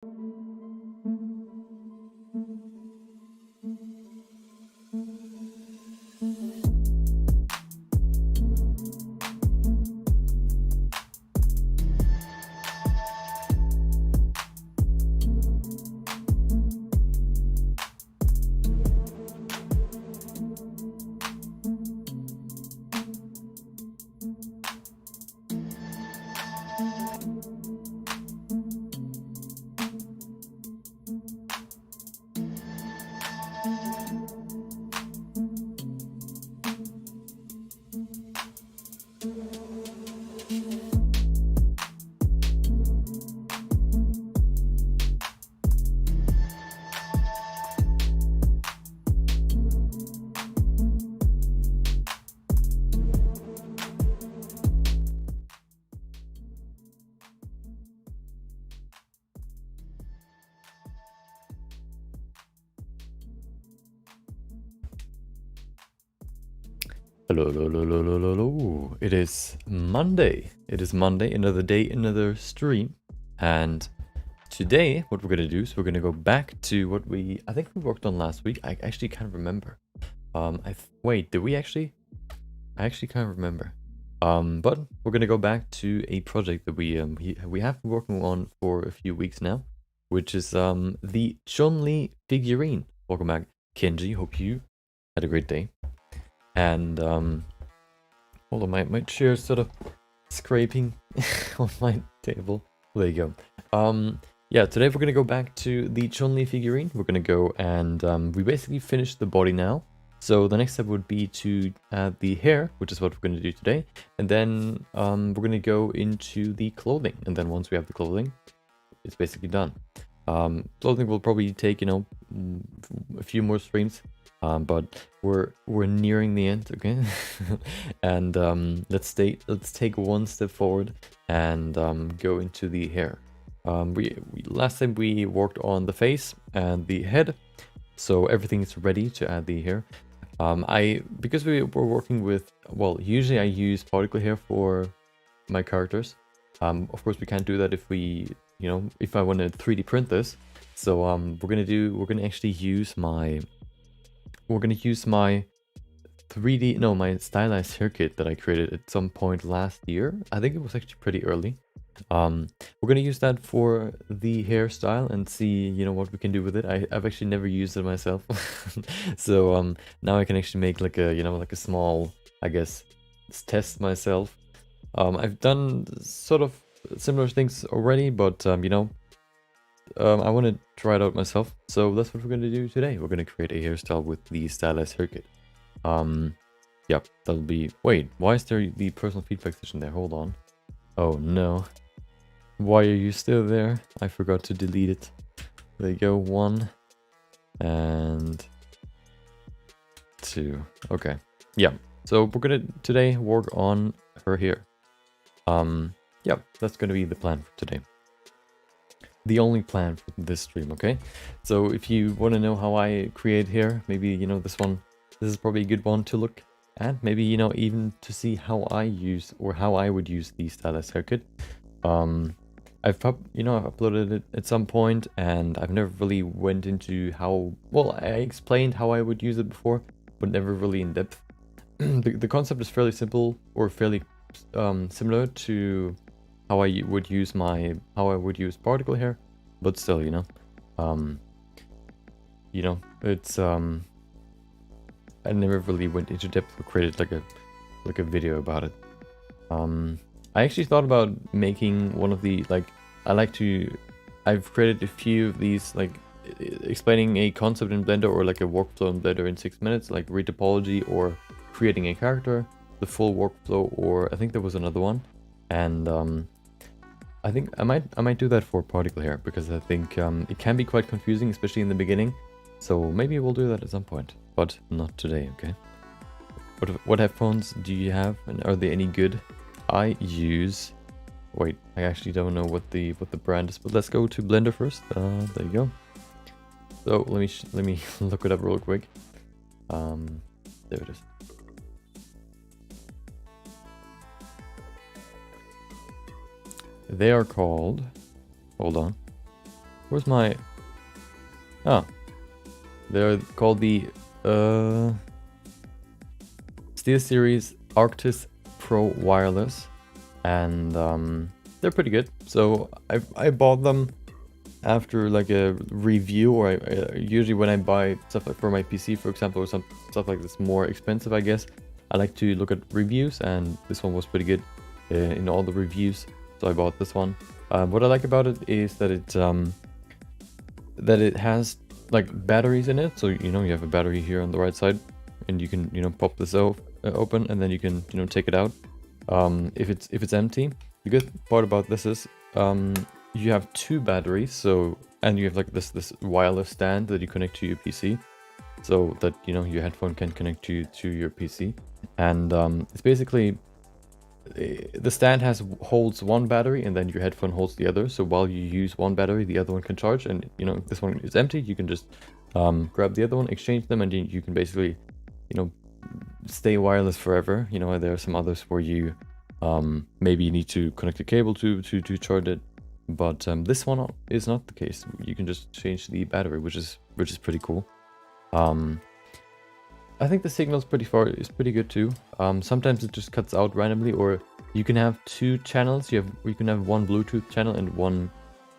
Hello, hello, hello, hello, hello, hello. It is Monday. It is Monday, another day, another stream. And today, what we're going to do is we're going to go back to what I think we worked on last week. I actually can't remember. Wait, did we actually? I actually can't remember. But we're going to go back to a project that we have been working on for a few weeks now, which is the Chun-Li figurine. Welcome back, Kenji. Hope you had a great day. And hold on, my chair is sort of scraping on my table. There you go. Yeah, today we're gonna go back to the Chun-Li figurine. We're gonna go and we basically finished the body now. So the next step would be to add the hair, which is what we're gonna do today. And then we're gonna go into the clothing. And then once we have the clothing, it's basically done. Clothing will probably take, a few more streams. But we're nearing the end, okay? And let's take one step forward and go into the hair. Last time we worked on the face and the head, so everything is ready to add the hair. Because we were working with, well, usually I use particle hair for my characters. Of course we can't do that if if I want to 3D print this. So we're gonna actually use my my stylized hair kit that I created at some point last year. I think it was actually pretty early. We're gonna use that for the hairstyle and see, what we can do with it. I've actually never used it myself. So now I can actually make like a small, I guess, test myself. I've done sort of similar things already, but I want to try it out myself. So that's what we're going to do today. We're going to create a hairstyle with the stylized hair kit. Yep, that'll be... Wait, why is there the personal feedback session there? Hold on. Oh no. Why are you still there? I forgot to delete it. There you go, 1 and 2. Okay. Yeah, so we're going to today work on her hair. Yep, that's going to be the plan for today. The only plan for this stream, okay? So if you want to know how I create hair, maybe this is probably a good one to look at. Maybe even to see how I would use the stylized hair kit. I've uploaded it at some point, and I've never really went into how, well, I explained how I would use it before, but never really in depth. The concept is fairly simple, or fairly similar to how I would use particle hair, but still, it's I never really went into depth or created like a video about it. I actually thought about making one of the I've created a few of these, like explaining a concept in Blender or like a workflow in Blender in 6 minutes, like retopology or creating a character, the full workflow, or I think there was another one. And I think I might do that for particle hair, because I think it can be quite confusing, especially in the beginning. So maybe we'll do that at some point, but not today, okay? What headphones do you have, and are they any good? I use... Wait, I actually don't know what the brand is, but let's go to Blender first. There you go. So let me look it up real quick. There it is. They are called... Hold on. Where's my... Oh. They're called the SteelSeries Arctis Pro Wireless. And they're pretty good. So I bought them after like a review, or I usually when I buy stuff like for my PC, for example, or some stuff like this more expensive, I guess, I like to look at reviews, and this one was pretty good in all the reviews, so I bought this one. What I like about it is that it has like batteries in it, so you know you have a battery here on the right side, and you can pop this open, and then you can take it out if it's empty. The good part about this is you have 2 batteries, so, and you have like this wireless stand that you connect to your PC, so that your headphone can connect to your PC. And it's basically the stand holds 1 battery, and then your headphone holds the other. So while you use 1 battery, the other one can charge, and if this one is empty, you can just grab the other one, exchange them, and you can basically stay wireless forever. There are some others where you maybe you need to connect a cable to charge it, but this one is not the case. You can just change the battery, which is pretty cool. I think the signal is pretty good too. Sometimes it just cuts out randomly, or you can have 2 channels. You can have 1 Bluetooth channel and 1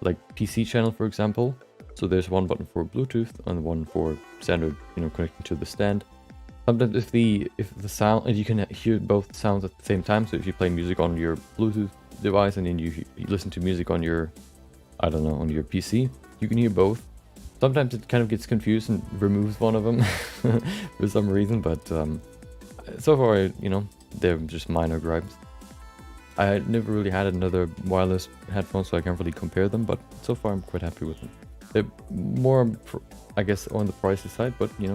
like PC channel, for example. So there's 1 button for Bluetooth and 1 for standard, connecting to the stand. Sometimes if the sound, and you can hear both sounds at the same time. So if you play music on your Bluetooth device and then you listen to music on your, I don't know, on your PC, you can hear both. Sometimes it kind of gets confused and removes one of them for some reason, but so far, they're just minor gripes. I never really had another wireless headphone, so I can't really compare them, but so far I'm quite happy with them. They're more, I guess, on the pricey side, but if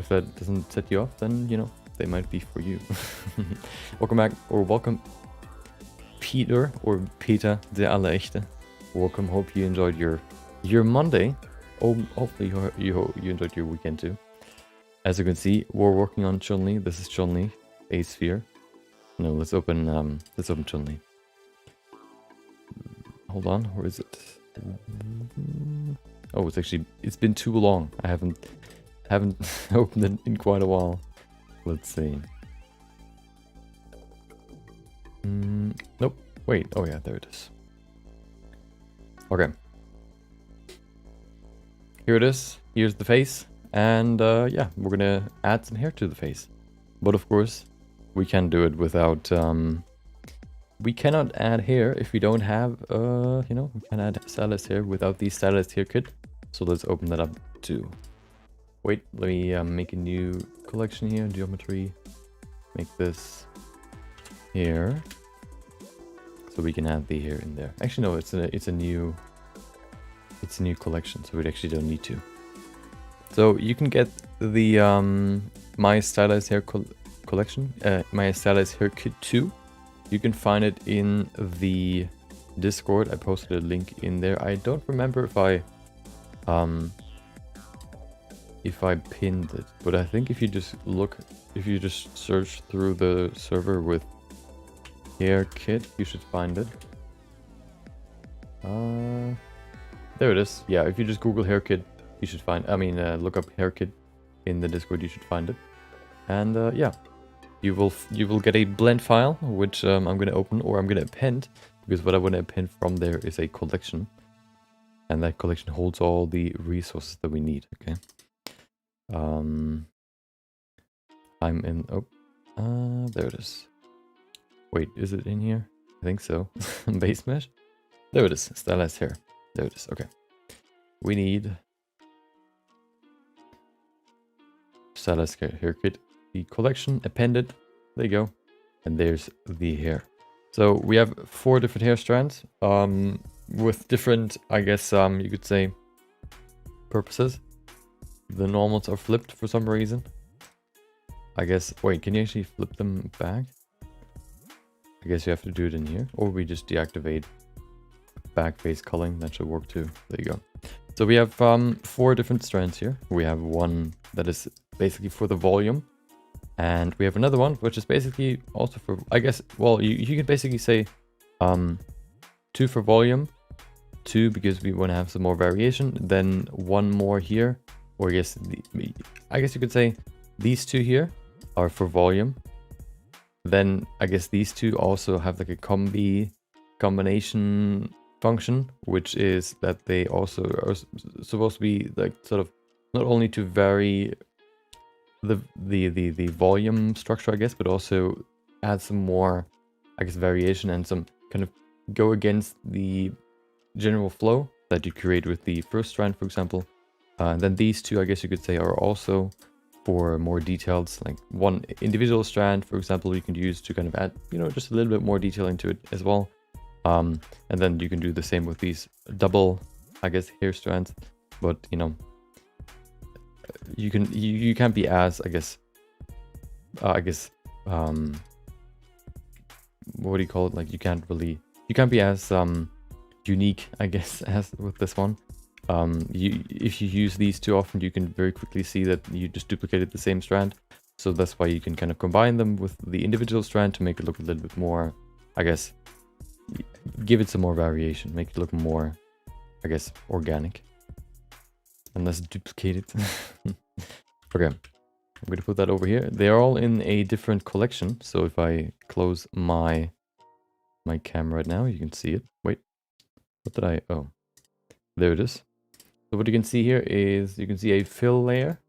that doesn't set you off, then they might be for you. Welcome back, or welcome Peter, or Peter der Allerechte. Welcome. Hope you enjoyed your Monday. Hopefully you enjoyed your weekend too. As you can see, we're working on Chun-Li. This is Chun-Li, a sphere. No, let's open Chun-Li. Hold on, where is it? Oh, it's been too long. I haven't opened it in quite a while. Let's see. Nope. Wait. Oh yeah, there it is. Okay. Here it is. Here's the face. And yeah, we're gonna add some hair to the face. But of course, we can't do it without... we cannot add hair if we don't have, we can add stylized hair without the stylized hair kit. So let's open that up too. Wait, let me make a new collection here. Geometry. Make this hair. So we can add the hair in there. Actually, no, it's a new collection, so we actually don't need to. So you can get the My Stylized Hair collection, My Stylized Hair Kit 2. You can find it in the Discord. I posted a link in there. I don't remember if I pinned it, but I think if you just search through the server with hair kit, you should find it. There it is. Yeah, if you just Google hair kit, you should find, look up hair kit in the Discord, you should find it. And yeah, you will get a blend file, which I'm going to open, or I'm going to append, because what I want to append from there is a collection. And that collection holds all the resources that we need, okay? I'm in, there it is. Wait, is it in here? I think so. Base mesh? There it is, stylized hair. There it is, okay. We need stylized hair kit, the collection, appended, there you go. And there's the hair. So we have 4 different hair strands, with different, I guess, you could say, purposes. The normals are flipped for some reason. I guess, wait, can you actually flip them back? I guess you have to do it in here, or we just deactivate back face culling. That should work too. There you go. So we have 4 different strands here. We have one that is basically for the volume, and we have another one which is basically also for, I guess, well, you can basically say 2 for volume, 2 because we want to have some more variation, then 1 more here, or I guess you could say these 2 here are for volume. Then I guess these 2 also have like a combination function, which is that they also are supposed to be like sort of not only to vary the volume structure, I guess, but also add some more, I guess, variation and some kind of go against the general flow that you create with the first strand, for example. And then these 2, I guess you could say, are also for more details, like one individual strand, for example, you can use to kind of add, you know, just a little bit more detail into it as well. And then you can do the same with these double, I guess, hair strands, but you know, you can't be as, I guess, what do you call it? Like you can't be as unique, I guess, as with this one. If you use these too often, you can very quickly see that you just duplicated the same strand. So that's why you can kind of combine them with the individual strand to make it look a little bit more, I guess, give it some more variation, make it look more, I guess, organic and less duplicated. Okay, I'm going to put that over here. They're all in a different collection. So if I close my camera right now, you can see it. Wait, what did I, oh, there it is. So what you can see here is you can see a fill layer,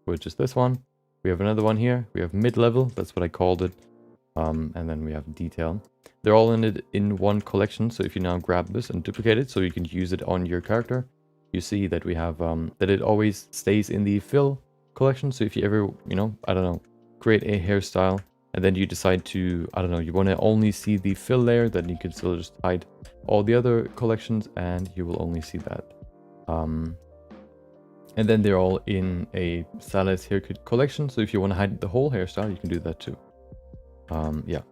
which is this one. We have another one here. We have mid-level. That's what I called it. And then we have detail. They're all in one collection. So if you now grab this and duplicate it so you can use it on your character, you see that we have that it always stays in the fill collection. So if you ever, you know, I don't know, create a hairstyle and then you decide to, I don't know, you want to only see the fill layer, then you can still just hide all the other collections and you will only see that. And then they're all in a stylized haircut collection. So if you want to hide the whole hairstyle, you can do that too. Yeah.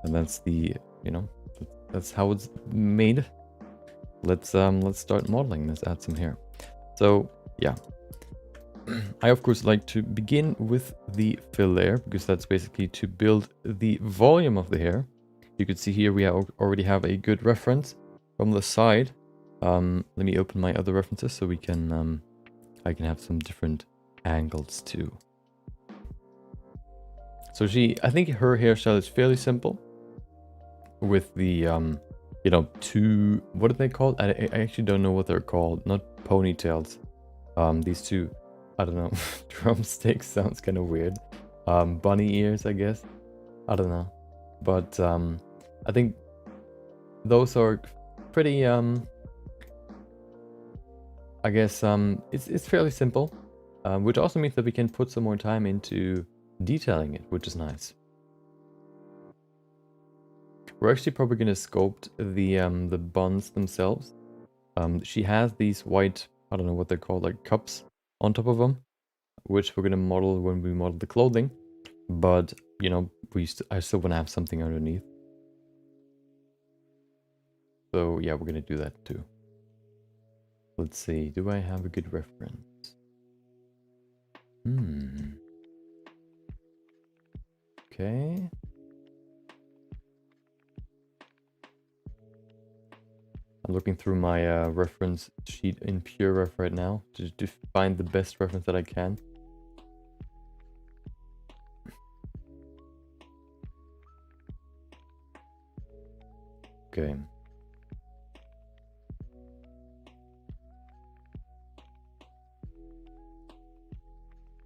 And that's the, you know, that's how it's made. Let's start modeling. Let's add some hair. So yeah. I of course like to begin with the fill layer because that's basically to build the volume of the hair. You can see here we already have a good reference from the side. Let me open my other references so we can I can have some different angles too. So I think her hairstyle is fairly simple with the you know, two, what are they called? I actually don't know what they're called. Not ponytails. These two, I don't know. Drumsticks sounds kind of weird. Bunny ears, I guess. I don't know. But I think those are pretty I guess it's fairly simple, which also means that we can put some more time into detailing it, which is nice. We're actually probably going to sculpt the buns themselves. She has these white, I don't know what they're called, like cups on top of them, which we're going to model when we model the clothing. But, you know, I still want to have something underneath. So yeah, we're going to do that too. Let's see, do I have a good reference? Okay. I'm looking through my reference sheet in PureRef right now to find the best reference that I can. Okay.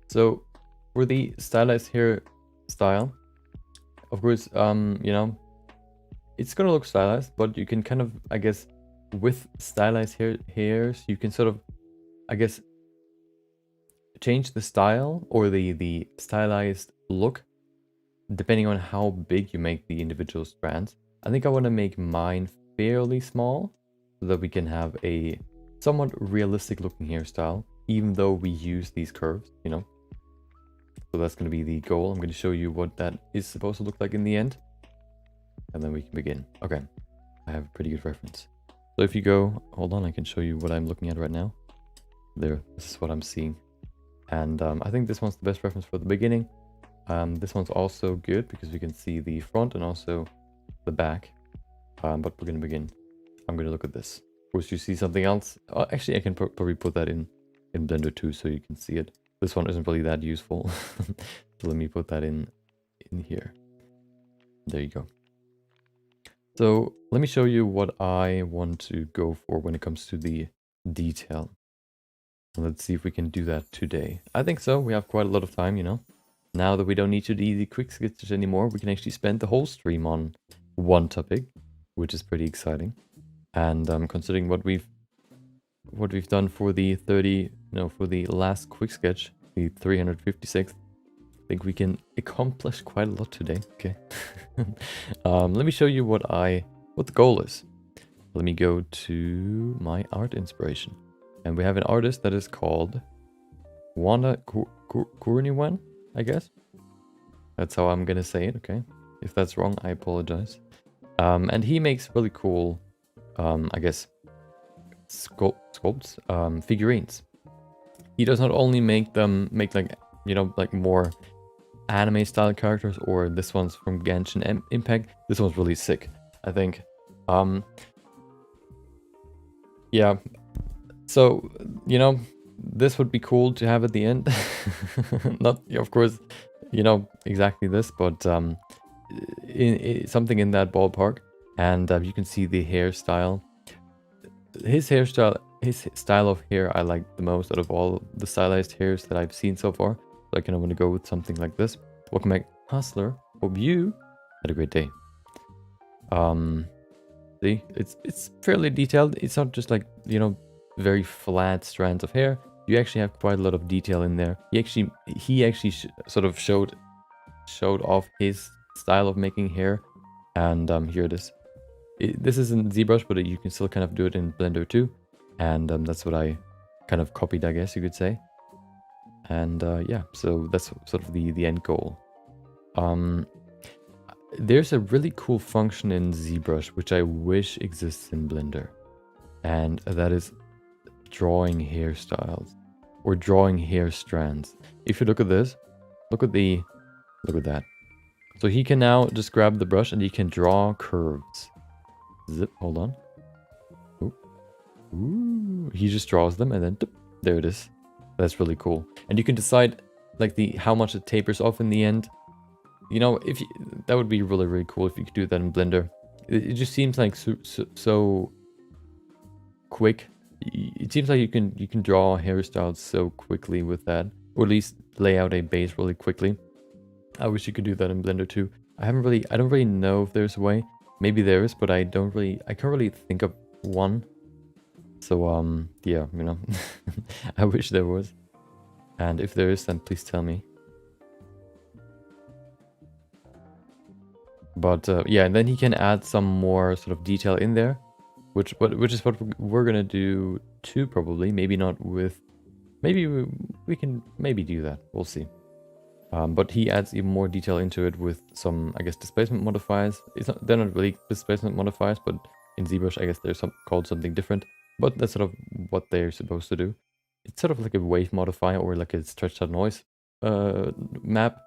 So for the stylized hair style, of course, you know, it's gonna look stylized, but you can kind of, I guess, with stylized hairs, you can sort of, I guess, change the style or the stylized look depending on how big you make the individual strands. I think I want to make mine fairly small so that we can have a somewhat realistic looking hairstyle, even though we use these curves, you know. So that's going to be the goal. I'm going to show you what that is supposed to look like in the end. And then we can begin. Okay, I have a pretty good reference. So if you go, hold on, I can show you what I'm looking at right now. There, this is what I'm seeing. And I think this one's the best reference for the beginning. This one's also good because we can see the front and also the back. but we're going to begin. I'm going to look at this. Of course, you see something else. Actually, I can probably put that in Blender too, so you can see it. This one isn't really that useful. So let me put that in here. There you go. So let me show you what I want to go for when it comes to the detail. Let's see if we can do that today. I think so. We have quite a lot of time, you know. Now that we don't need to do the quick sketches anymore, we can actually spend the whole stream on one topic, which is pretty exciting. And considering what we've done for the for the last quick sketch, the 356th, I think we can accomplish quite a lot today. Okay. Let me show you what the goal is. Let me go to my art inspiration. And we have an artist that is called Wanda Kurniwan, I guess. That's how I'm gonna say it, okay? If that's wrong, I apologize. And he makes really cool, I guess, sculpts, figurines. He does not only make like, you know, like more anime style characters, or this one's from Genshin Impact. This one's really sick, I think. Yeah. So, you know, this would be cool to have at the end. Not, of course, you know, exactly this, but something in that ballpark. And you can see the hairstyle. His style of hair I like the most out of all the stylized hairs that I've seen so far. So I kind of want to go with something like this. Welcome back, Hustler. Hope you had a great day. See, it's fairly detailed. It's not just like, you know, very flat strands of hair. You actually have quite a lot of detail in there. He actually sort of showed off his style of making hair, and here it is. This is in ZBrush, but you can still kind of do it in Blender too, and that's what I kind of copied, I guess you could say. And yeah, so that's sort of the end goal. There's a really cool function in ZBrush which I wish exists in Blender, and that is drawing hairstyles or drawing hair strands. If you look at this, look at that. So he can now just grab the brush and he can draw curves. Zip, hold on. Ooh, he just draws them and then there it is. That's really cool. And you can decide like how much it tapers off in the end. You know, that would be really cool if you could do that in Blender. It just seems like so quick. It seems like you can draw hairstyles so quickly with that, or at least lay out a base really quickly. I wish you could do that in Blender too. I don't really know if there's a way. Maybe there is, but I can't really think of one. So yeah, you know, I wish there was. And if there is, then please tell me. But yeah, and then he can add some more sort of detail in there, which is what we're gonna do too, probably. Maybe not with, maybe we can maybe do that. We'll see. But he adds even more detail into it with some, I guess, displacement modifiers. They're not really displacement modifiers, but in ZBrush, I guess they're called something different. But that's sort of what they're supposed to do. It's sort of like a wave modifier or like a stretched out noise map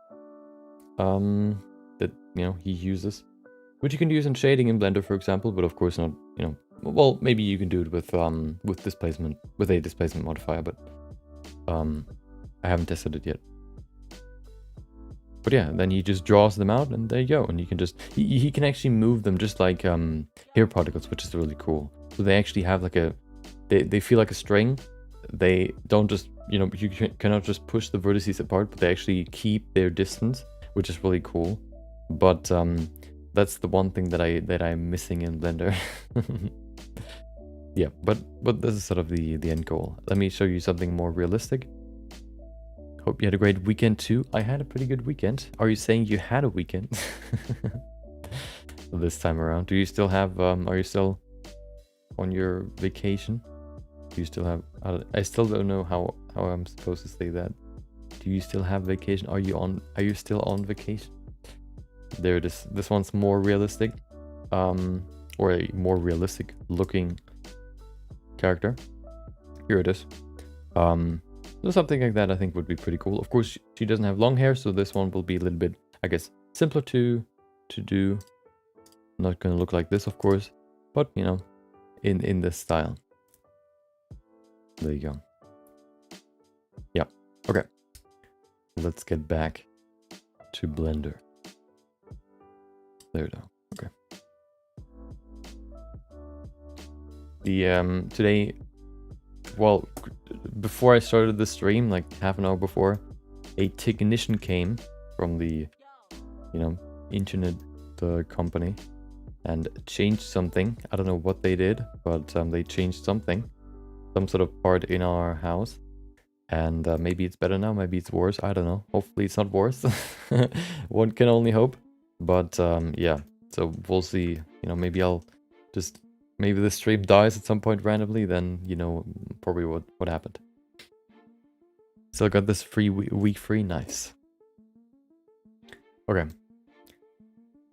that, you know, he uses, which you can use in shading in Blender, for example, but of course not, you know, well, maybe you can do it with displacement, with a displacement modifier, but I haven't tested it yet. But yeah, then he just draws them out and there you go. And you can just, he can actually move them just like hair particles, which is really cool. So they actually have like they feel like a string. They don't just, you know, you cannot just push the vertices apart, but they actually keep their distance, which is really cool. But that's the one thing that I'm missing in Blender. Yeah, but this is sort of the end goal. Let me show you something more realistic. Hope you had a great weekend too. I had a pretty good weekend. Are you saying you had a weekend? This time around? Do you still have, are you still on your vacation? Do you still have, I still don't know how I'm supposed to say that. Do you still have vacation? Are you still on vacation? There it is. This one's more realistic. Or a more realistic looking character. Here it is. So something like that I think would be pretty cool. Of course, she doesn't have long hair, so this one will be a little bit, I guess, simpler to do. Not gonna look like this, of course, but you know, in this style. There you go. Yeah. Okay. Let's get back to Blender. There we go. Okay. The today, well, before I started the stream, like half an hour before, a technician came from the, you know, internet company and changed something. I don't know what they did, but they changed something, some sort of part in our house. And maybe it's better now, maybe it's worse, I don't know. Hopefully it's not worse. One can only hope. But yeah, so we'll see. You know, maybe I'll just, maybe the stream dies at some point randomly, then you know probably what happened. Still got this free week free, nice. Okay.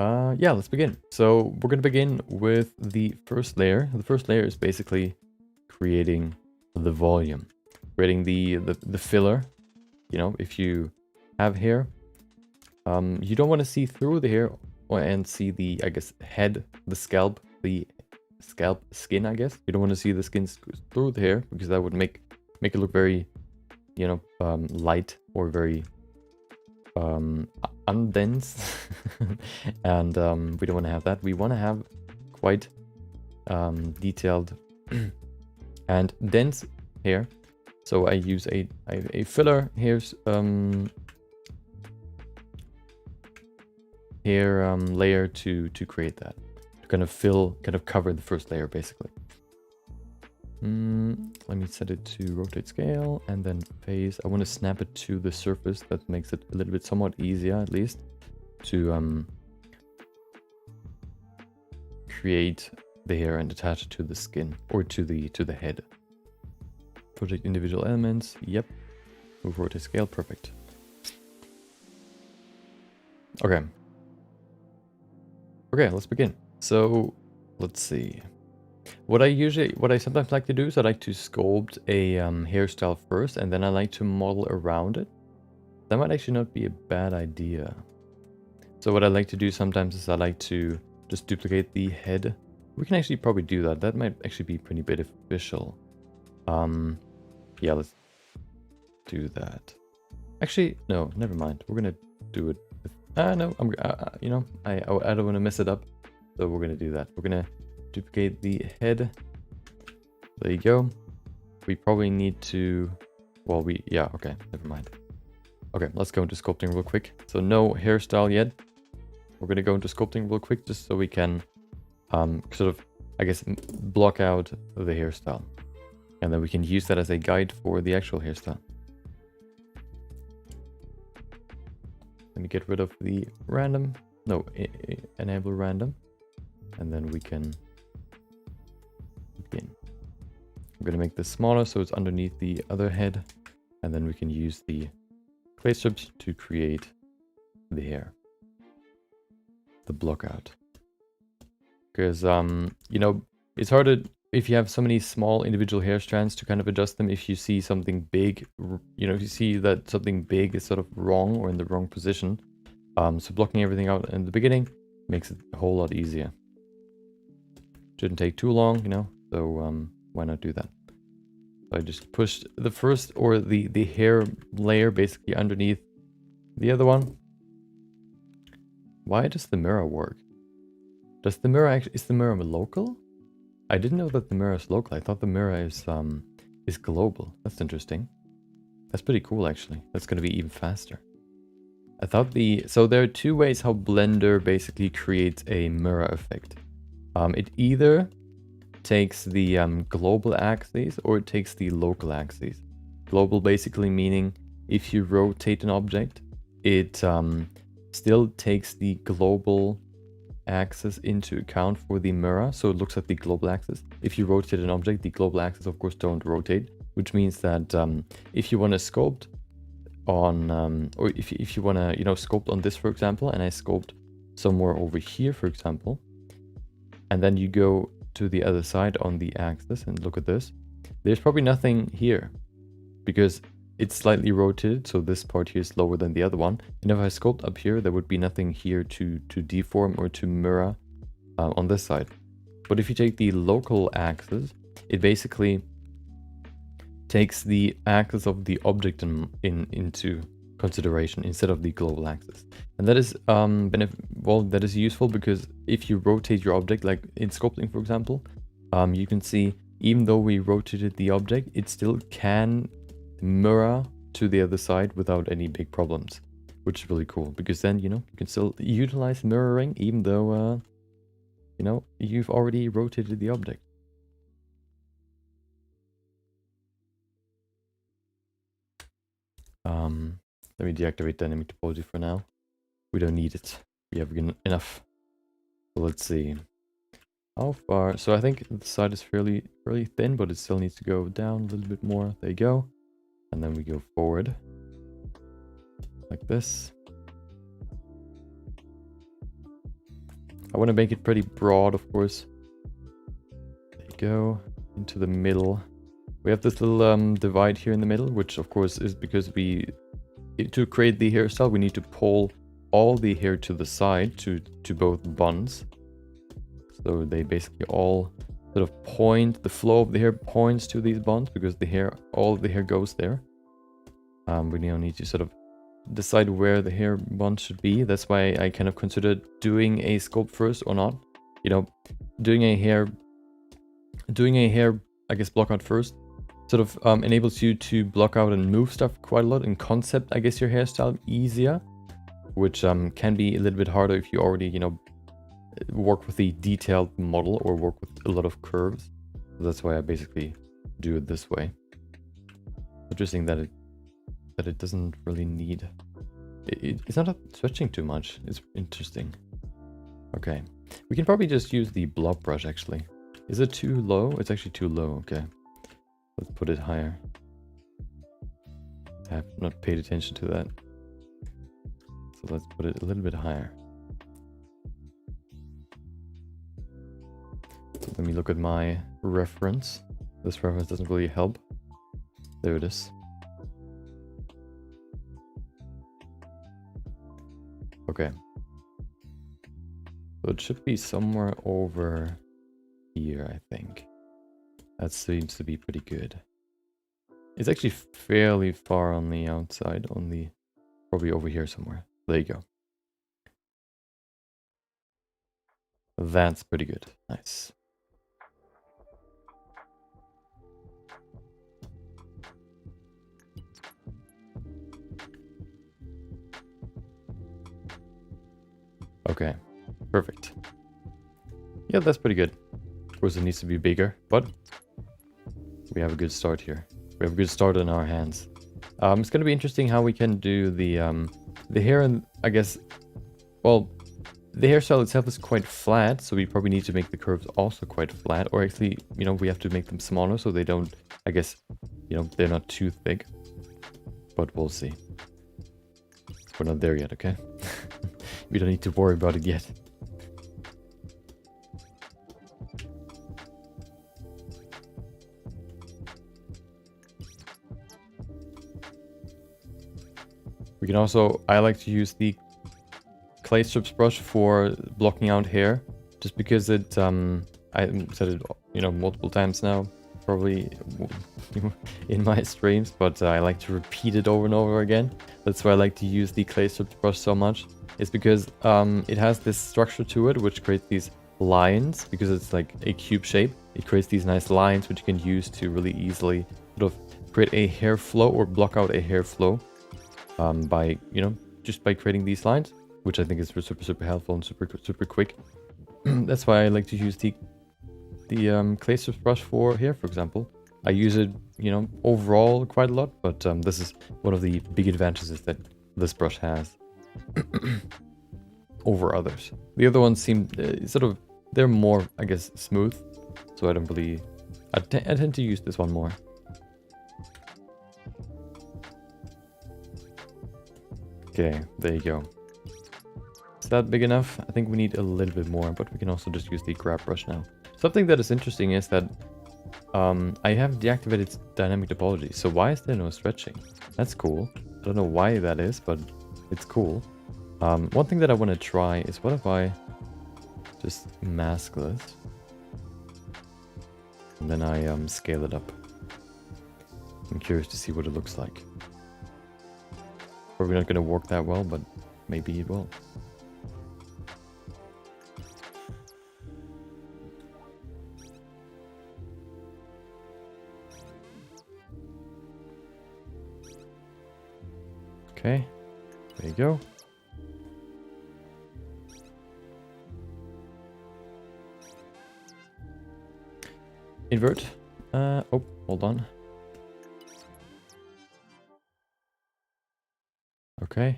Yeah, let's begin. So we're gonna begin with the first layer. The first layer is basically creating the volume, creating the filler. You know, if you have hair, you don't want to see through the hair and see the, I guess, head, the scalp skin, I guess. You don't want to see the skin through the hair because that would make it look very, you know, light or very undense. And we don't want to have that. We want to have quite detailed and dense hair. So I use a filler hair layer to create that, to kind of cover the first layer basically. Let me set it to rotate scale and then phase. I want to snap it to the surface. That makes it a little bit somewhat easier, at least, to create the hair and attach it to the skin or to the head. Project individual elements. Yep. Move rotate scale. Perfect. Okay. Okay, let's begin. So let's see. What I sometimes like to do is I like to sculpt a hairstyle first, and then I like to model around it. That might actually not be a bad idea. So what I like to do sometimes is I like to just duplicate the head. We can actually probably do that. That might actually be pretty beneficial. Yeah, let's do that. Actually, no, never mind. We're gonna do it with, no, you know, I don't want to mess it up. So we're gonna do that. We're gonna duplicate the head. There you go. We probably need to, well, yeah, okay, never mind. Okay, let's go into sculpting real quick. So no hairstyle yet. We're gonna go into sculpting real quick just so we can sort of, I guess, block out the hairstyle. And then we can use that as a guide for the actual hairstyle. Let me get rid of the random, no, enable random. And then we can begin. I'm gonna make this smaller so it's underneath the other head. And then we can use the clay strips to create the hair. The block out. Because, you know, it's harder if you have so many small individual hair strands to kind of adjust them. If you see something big, you know, if you see that something big is sort of wrong or in the wrong position. So blocking everything out in the beginning makes it a whole lot easier. Shouldn't take too long, you know, so why not do that? So I just pushed the first, or the hair layer basically underneath the other one. Why does the mirror work? Does the mirror actually, is the mirror local? I didn't know that the mirror is local. I thought the mirror is global. That's interesting. That's pretty cool actually. That's gonna be even faster. I thought so there are two ways how Blender basically creates a mirror effect. It either takes the global axis or it takes the local axis. Global basically meaning if you rotate an object, it still takes the global axis into account for the mirror, so it looks at the global axis. If you rotate an object, the global axis of course don't rotate, which means that if you want to sculpt on, or if you want to, you know, sculpt on this, for example, and I sculpt somewhere over here, for example, and then you go to the other side on the axis and look at this, there's probably nothing here because it's slightly rotated, so this part here is lower than the other one. And if I sculpt up here, there would be nothing here to deform or to mirror on this side. But if you take the local axis, it basically takes the axis of the object into consideration instead of the global axis. And that is that is useful because if you rotate your object, like in sculpting, for example, you can see even though we rotated the object, it still can mirror to the other side without any big problems, which is really cool because then, you can still utilize mirroring even though, you've already rotated the object. Let me deactivate dynamic topology for now. We don't need it. We have enough. So let's see. How far? So I think the side is fairly thin, but it still needs to go down a little bit more. There you go. And then we go forward. Like this. I want to make it pretty broad, of course. There you go. Into the middle. We have this little divide here in the middle, which of course is because to create the hairstyle, we need to pull all the hair to the side to both buns. So they basically all sort of point, the flow of the hair points to these buns because all of the hair goes there. We now need to sort of decide where the hair bun should be. That's why I kind of considered doing a sculpt first or not. Doing a hair, I guess, block out first sort of enables you to block out and move stuff quite a lot. In concept, I guess, your hairstyle easier, which can be a little bit harder if you already, work with a detailed model or work with a lot of curves. So that's why I basically do it this way. Interesting that it doesn't really need... It's not stretching too much. It's interesting. Okay. We can probably just use the blob brush, actually. Is it too low? It's actually too low. Okay. Let's put it higher. I have not paid attention to that. So let's put it a little bit higher. So let me look at my reference. This reference doesn't really help. There it is. Okay. So it should be somewhere over here, I think. That seems to be pretty good. It's actually fairly far on the outside, probably over here somewhere. There you go. That's pretty good. Nice. Okay, perfect. Yeah, that's pretty good. Of course, it needs to be bigger, but we have a good start here. We have a good start in our hands. It's going to be interesting how we can do the hair, and I guess, well, the hairstyle itself is quite flat, so we probably need to make the curves also quite flat, or actually, we have to make them smaller so they don't, I guess, they're not too thick. But we'll see. We're not there yet, okay? We don't need to worry about it yet. We can also, I like to use the clay strips brush for blocking out hair, just because it, I said it, multiple times now, probably in my streams, but I like to repeat it over and over again. That's why I like to use the clay strips brush so much. It's because it has this structure to it, which creates these lines, because it's like a cube shape. It creates these nice lines, which you can use to really easily sort of create a hair flow or block out a hair flow. By just by creating these lines, which I think is super helpful and super quick. That's why I like to use the clay strips brush for hair, for example. I use it overall quite a lot, but this is one of the big advantages that this brush has over others. The other ones seem they're more, I guess, smooth, so I don't really I tend to use this one more. Okay, there you go. Is that big enough? I think we need a little bit more, but we can also just use the grab brush now. Something that is interesting is that I have deactivated dynamic topology, so why is there no stretching? That's cool. I don't know why that is, but it's cool. One thing that I want to try is what if I just mask this. And then I scale it up. I'm curious to see what it looks like. Probably not going to work that well, but maybe it will. Okay, there you go. Invert. Oh, hold on. Okay.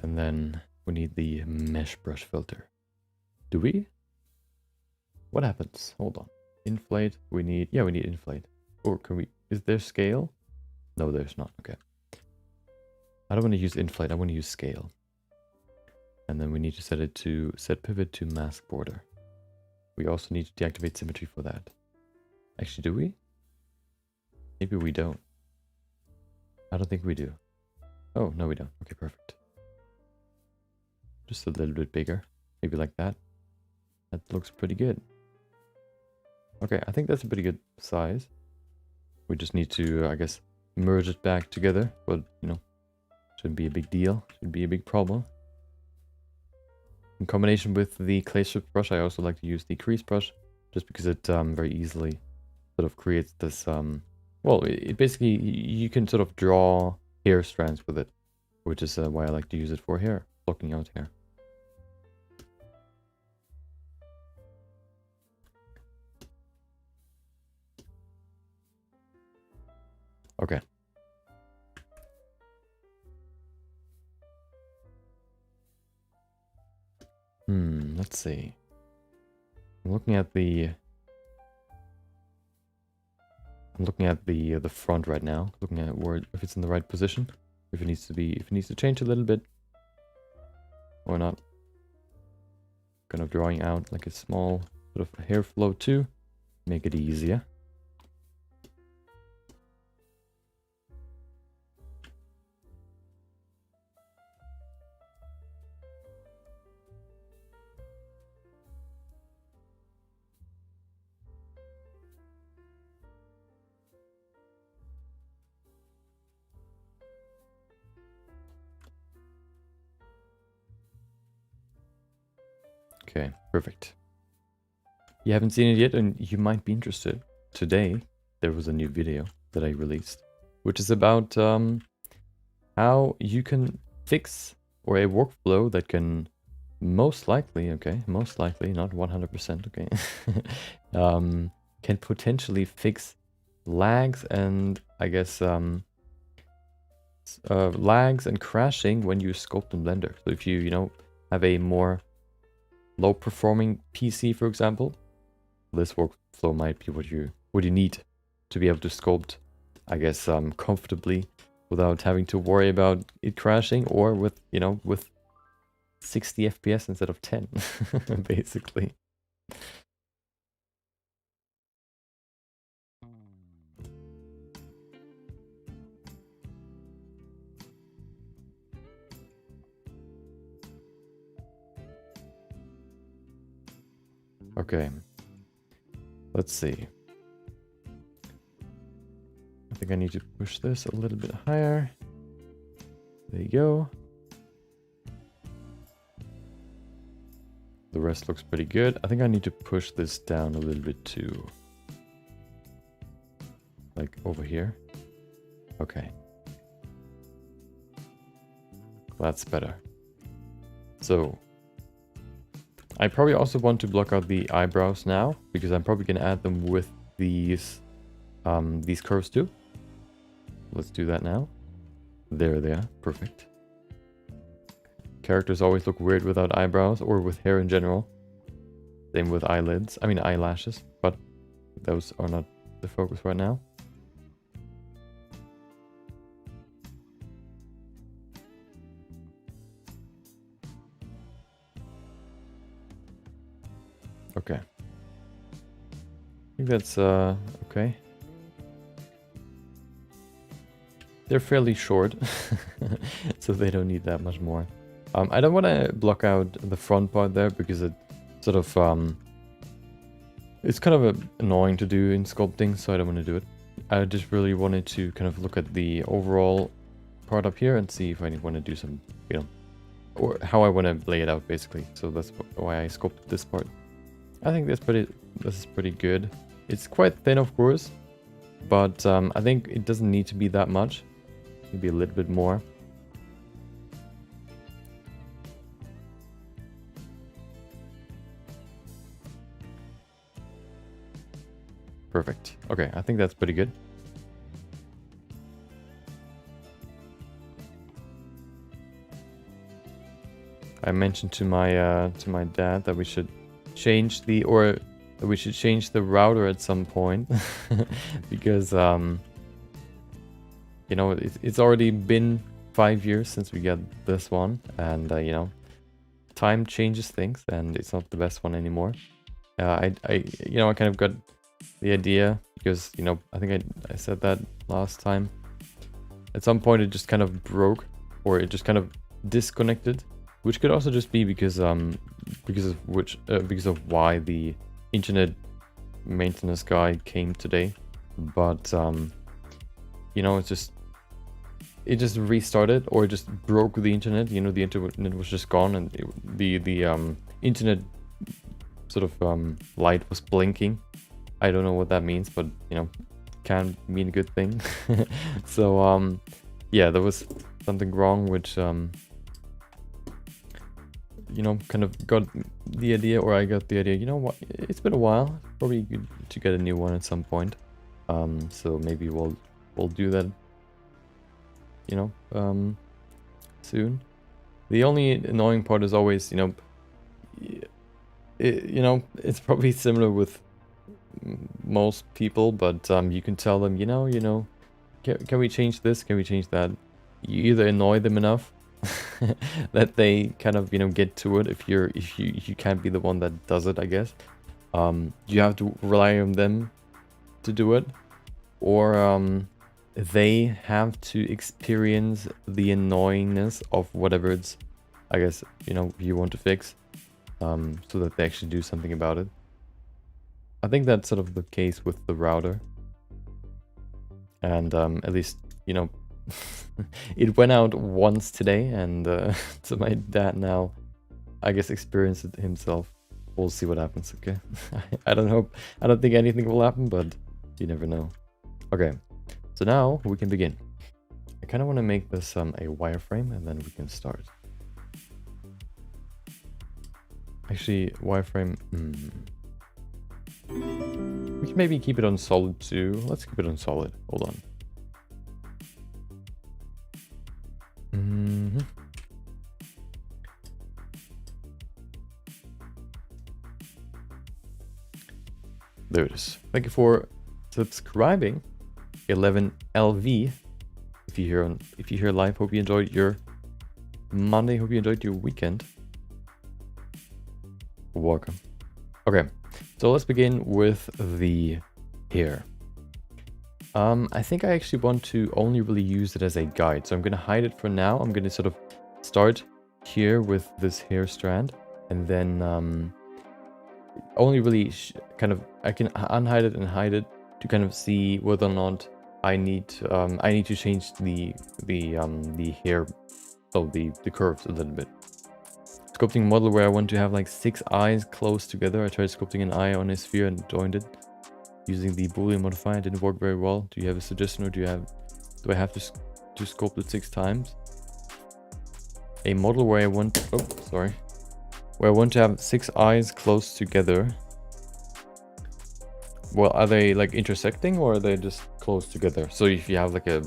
And then we need the mesh brush filter. Do we? What happens? Hold on. Inflate. We need inflate. Or can we, is there scale? No, there's not. Okay. I don't want to use inflate. I want to use scale. And then we need to set it to set pivot to mask border. We also need to deactivate symmetry for that. Actually, do we? Maybe we don't. I don't think we do. Oh, no we don't. Okay, perfect. Just a little bit bigger. Maybe like that. That looks pretty good. Okay, I think that's a pretty good size. We just need to, I guess, merge it back together. But, you know, shouldn't be a big deal. Shouldn't be a big problem. In combination with the clay strip brush, I also like to use the crease brush, just because it very easily sort of creates this, well, it basically, you can sort of draw hair strands with it, which is why I like to use it for hair, blocking out hair. Okay. Let's see. I'm looking at the front right now, looking at where, if it's in the right position, if it needs to change a little bit or not. Kind of drawing out like a small sort of hair flow too, make it easier. Okay, perfect. You haven't seen it yet, and you might be interested. Today, there was a new video that I released, which is about how you can fix, or a workflow that can most likely, not 100%, okay, can potentially fix lags and, I guess, lags and crashing when you sculpt in Blender. So if you have a more low performing PC, for example, this workflow might be what you need to be able to sculpt, I guess, comfortably without having to worry about it crashing, or with 60 FPS instead of 10, basically. Okay, let's see. I think I need to push this a little bit higher. There you go. The rest looks pretty good. I think I need to push this down a little bit too. Like over here. Okay. That's better. So I probably also want to block out the eyebrows now, because I'm probably going to add them with these curves too. Let's do that now. There they are. Perfect. Characters always look weird without eyebrows, or with hair in general. Same with eyelids. I mean eyelashes, but those are not the focus right now. Okay. I think that's okay. They're fairly short, so they don't need that much more. I don't want to block out the front part there because it sort of it's kind of annoying to do in sculpting, so I don't want to do it. I just really wanted to kind of look at the overall part up here and see if I want to do some, you know, or how I want to lay it out basically. So that's why I sculpted this part. I think this is pretty good. It's quite thin, of course, but I think it doesn't need to be that much. Maybe a little bit more. Perfect. Okay, I think that's pretty good. I mentioned to my dad that we should change the router at some point because you know, it's already been 5 years since we got this one, and you know, time changes things, and it's not the best one anymore. I you know, I kind of got the idea because, you know, I think I said that last time. At some point it just kind of broke, or it just kind of disconnected, which could also just be because of why the internet maintenance guy came today. But you know, it just restarted, or it just broke the internet. You know, the internet was just gone, and the internet sort of light was blinking. I don't know what that means, but you know, can mean a good thing. So yeah, there was something wrong, which you know, kind of got the idea, or I got the idea, you know what, it's been a while, probably good to get a new one at some point. So maybe we'll do that, you know, soon. The only annoying part is always, you know, you know, it's probably similar with most people, but you can tell them, you know, can we change this, can we change that? You either annoy them enough that they kind of, you know, get to it. If you can't be the one that does it, I guess you have to rely on them to do it, or they have to experience the annoyingness of whatever it's, I guess, you know, you want to fix, so that they actually do something about it. I think that's sort of the case with the router. And at least, you know, it went out once today, and so my dad now, I guess, experienced it himself. We'll see what happens, okay? I don't think anything will happen, but you never know. Okay, so now we can begin. I kind of want to make this a wireframe, and then we can start. Actually, wireframe... We can maybe keep it on solid too. Let's keep it on solid. Hold on. There it is. Thank you for subscribing. 11LV. If you're here live, hope you enjoyed your Monday. Hope you enjoyed your weekend. Welcome. Okay. So let's begin with the hair. I think I actually want to only really use it as a guide. So I'm going to hide it for now. I'm going to sort of start here with this hair strand, and then only really kind of, I can unhide it and hide it to kind of see whether or not I need to change the hair, so the curves a little bit. Sculpting model where I want to have like 6 eyes close together. I tried sculpting an eye on a sphere and joined it using the Boolean modifier. It didn't work very well. Do you have a suggestion, or do I have to sculpt it 6 times? A model where I want to have 6 eyes close together. Well, are they like intersecting, or are they just close together? So if you have like a,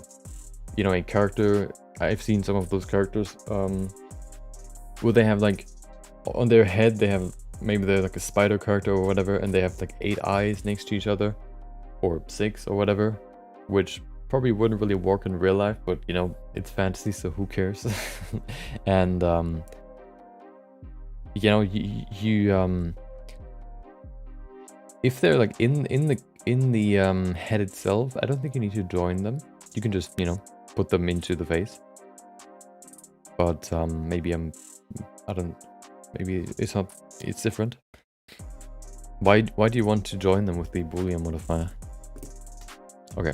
you know, a character, I've seen some of those characters, where they have like on their head, they have, maybe they're like a spider character or whatever, and they have like 8 eyes next to each other, or 6 or whatever, which probably wouldn't really work in real life, but you know, it's fantasy, so who cares? And you know, you if they're like in the head itself, I don't think you need to join them. You can just, you know, put them into the face. But maybe I'm I don't, maybe it's not, it's different. Why do you want to join them with the Boolean modifier? Okay.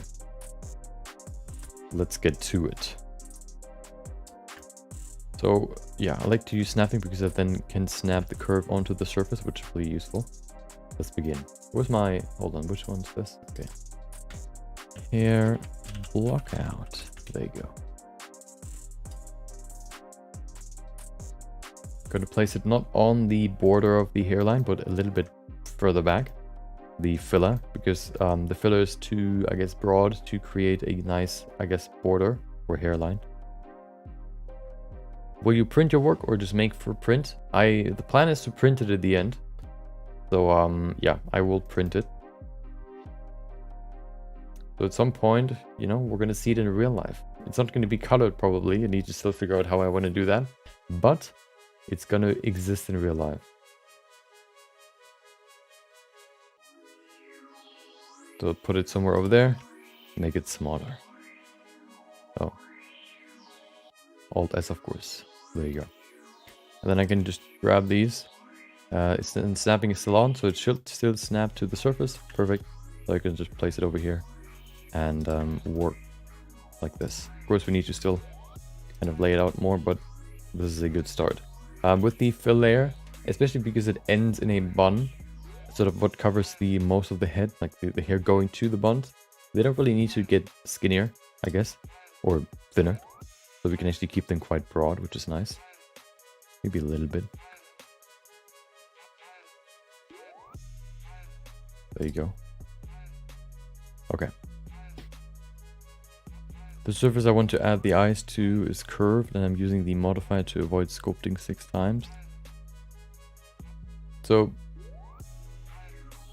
Let's get to it. So yeah, I like to use snapping because I then can snap the curve onto the surface, which is really useful. Let's begin. Where's my, hold on, which one's this? Okay. Hair block out. There you go. Going to place it not on the border of the hairline, but a little bit further back. The filler, because the filler is too, I guess, broad to create a nice, I guess, border or hairline. Will you print your work or just make for print? The plan is to print it at the end. So yeah, I will print it. So at some point, you know, we're gonna see it in real life. It's not gonna be colored probably. I need to still figure out how I want to do that, but it's gonna exist in real life. So put it somewhere over there, make it smaller. Oh, Alt S of course. There you go. And then I can just grab these. It's then snapping is still on, so it should still snap to the surface. Perfect. So I can just place it over here and work like this. Of course, we need to still kind of lay it out more, but this is a good start. With the fill layer, especially because it ends in a bun, sort of what covers the most of the head, like the hair going to the buns, they don't really need to get skinnier, I guess, or thinner. So we can actually keep them quite broad, which is nice. Maybe a little bit. There you go. Okay. The surface I want to add the eyes to is curved, and I'm using the modifier to avoid sculpting 6 times. So,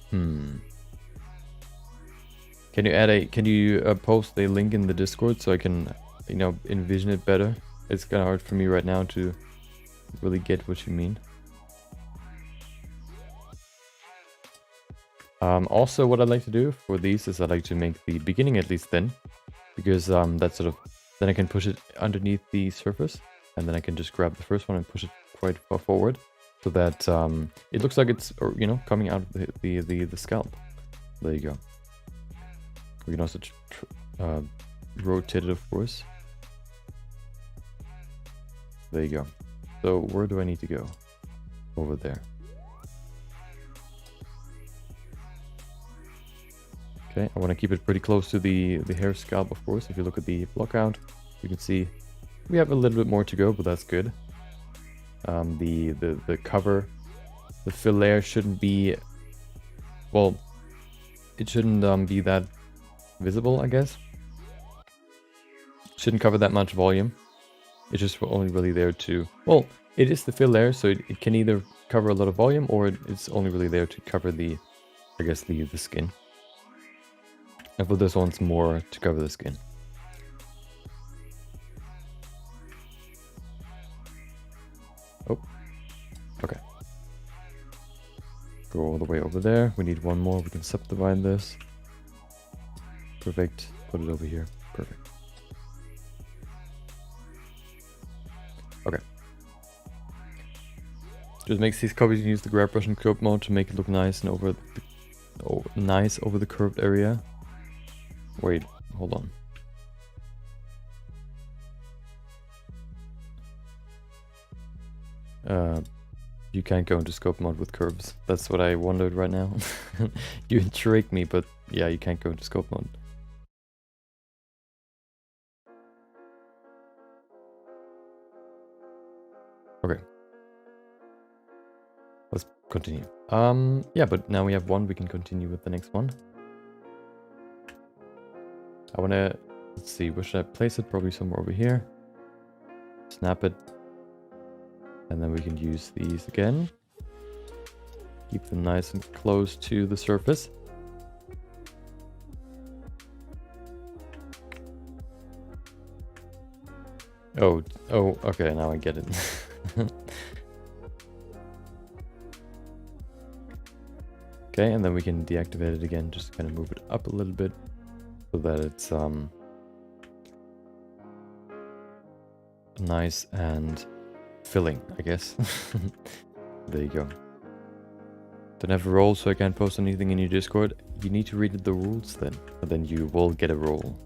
can you post a link in the Discord so I can, you know, envision it better? It's kind of hard for me right now to really get what you mean. Also, what I like to do for these is I like to make the beginning at least thin, because that's sort of, then I can push it underneath the surface, and then I can just grab the first one and push it quite far forward, so that it looks like it's, you know, coming out of the scalp. There you go. We can also rotate it, of course. There you go. So where do I need to go? Over there. Okay, I want to keep it pretty close to the hair scalp, of course. If you look at the block out, you can see we have a little bit more to go, but that's good. The cover, the fill layer shouldn't be, well, it shouldn't be that visible, I guess. Shouldn't cover that much volume. It's just only really there to, well, it is the fill layer, so it can either cover a lot of volume, or it's only really there to cover the, I guess, the skin. And for this one's more to cover the skin. Oh, okay. Go all the way over there. We need one more. We can subdivide this. Perfect. Put it over here. Perfect. Okay. Just makes these copies. You can use the grab brush and curve mode to make it look nice and over the curved area. Wait, hold on. You can't go into scope mode with curves. That's what I wondered right now. You tricked me, but yeah, you can't go into scope mode. Okay. Let's continue. Yeah, but now we have one, we can continue with the next one. I want to, let's see, where should I place it? Probably somewhere over here. Snap it. And then we can use these again. Keep them nice and close to the surface. Oh, okay, now I get it. Okay, and then we can deactivate it again, just kind of move it up a little bit so that it's nice and filling, I guess. There you go. Don't have a role, so I can't post anything in your Discord. You need to read the rules then, and then you will get a role.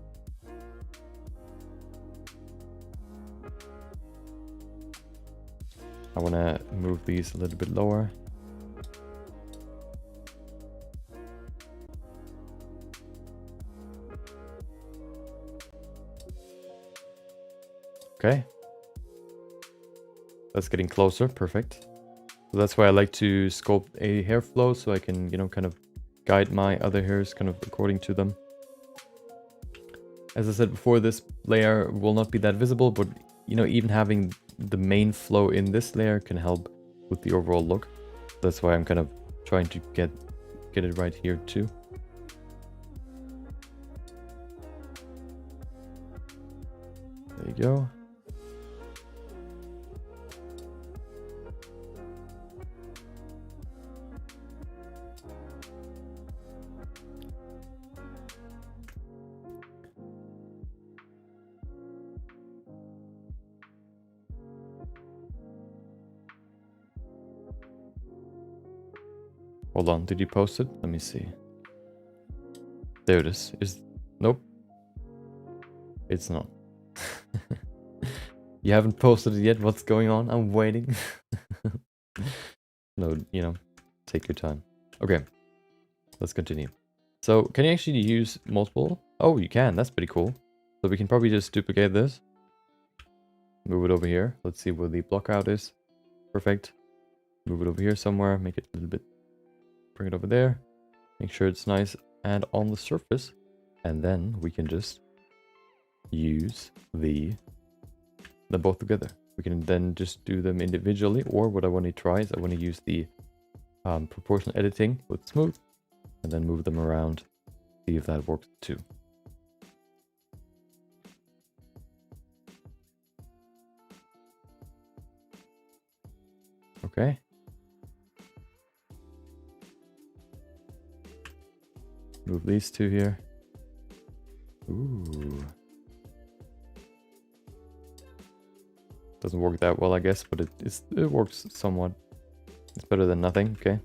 I want to move these a little bit lower. Okay. That's getting closer, perfect. So that's why I like to sculpt a hair flow, so I can, you know, kind of guide my other hairs kind of according to them. As I said before, this layer will not be that visible, but, you know, even having the main flow in this layer can help with the overall look. That's why I'm kind of trying to get it right here too. There you go. Hold on, did you post it? Let me see. There it is. Nope. It's not. You haven't posted it yet? What's going on? I'm waiting. No, you know, take your time. Okay, let's continue. So, can you actually use multiple? Oh, you can. That's pretty cool. So we can probably just duplicate this. Move it over here. Let's see where the block out is. Perfect. Move it over here somewhere. Make it a little bit. Bring it over there. Make sure it's nice and on the surface. And then we can just use them both together. We can then just do them individually, or what I want to try is I want to use the proportional editing with smooth and then move them around, see if that works too. Okay. Move these two here. Ooh. Doesn't work that well, I guess, but it works somewhat. It's better than nothing, okay?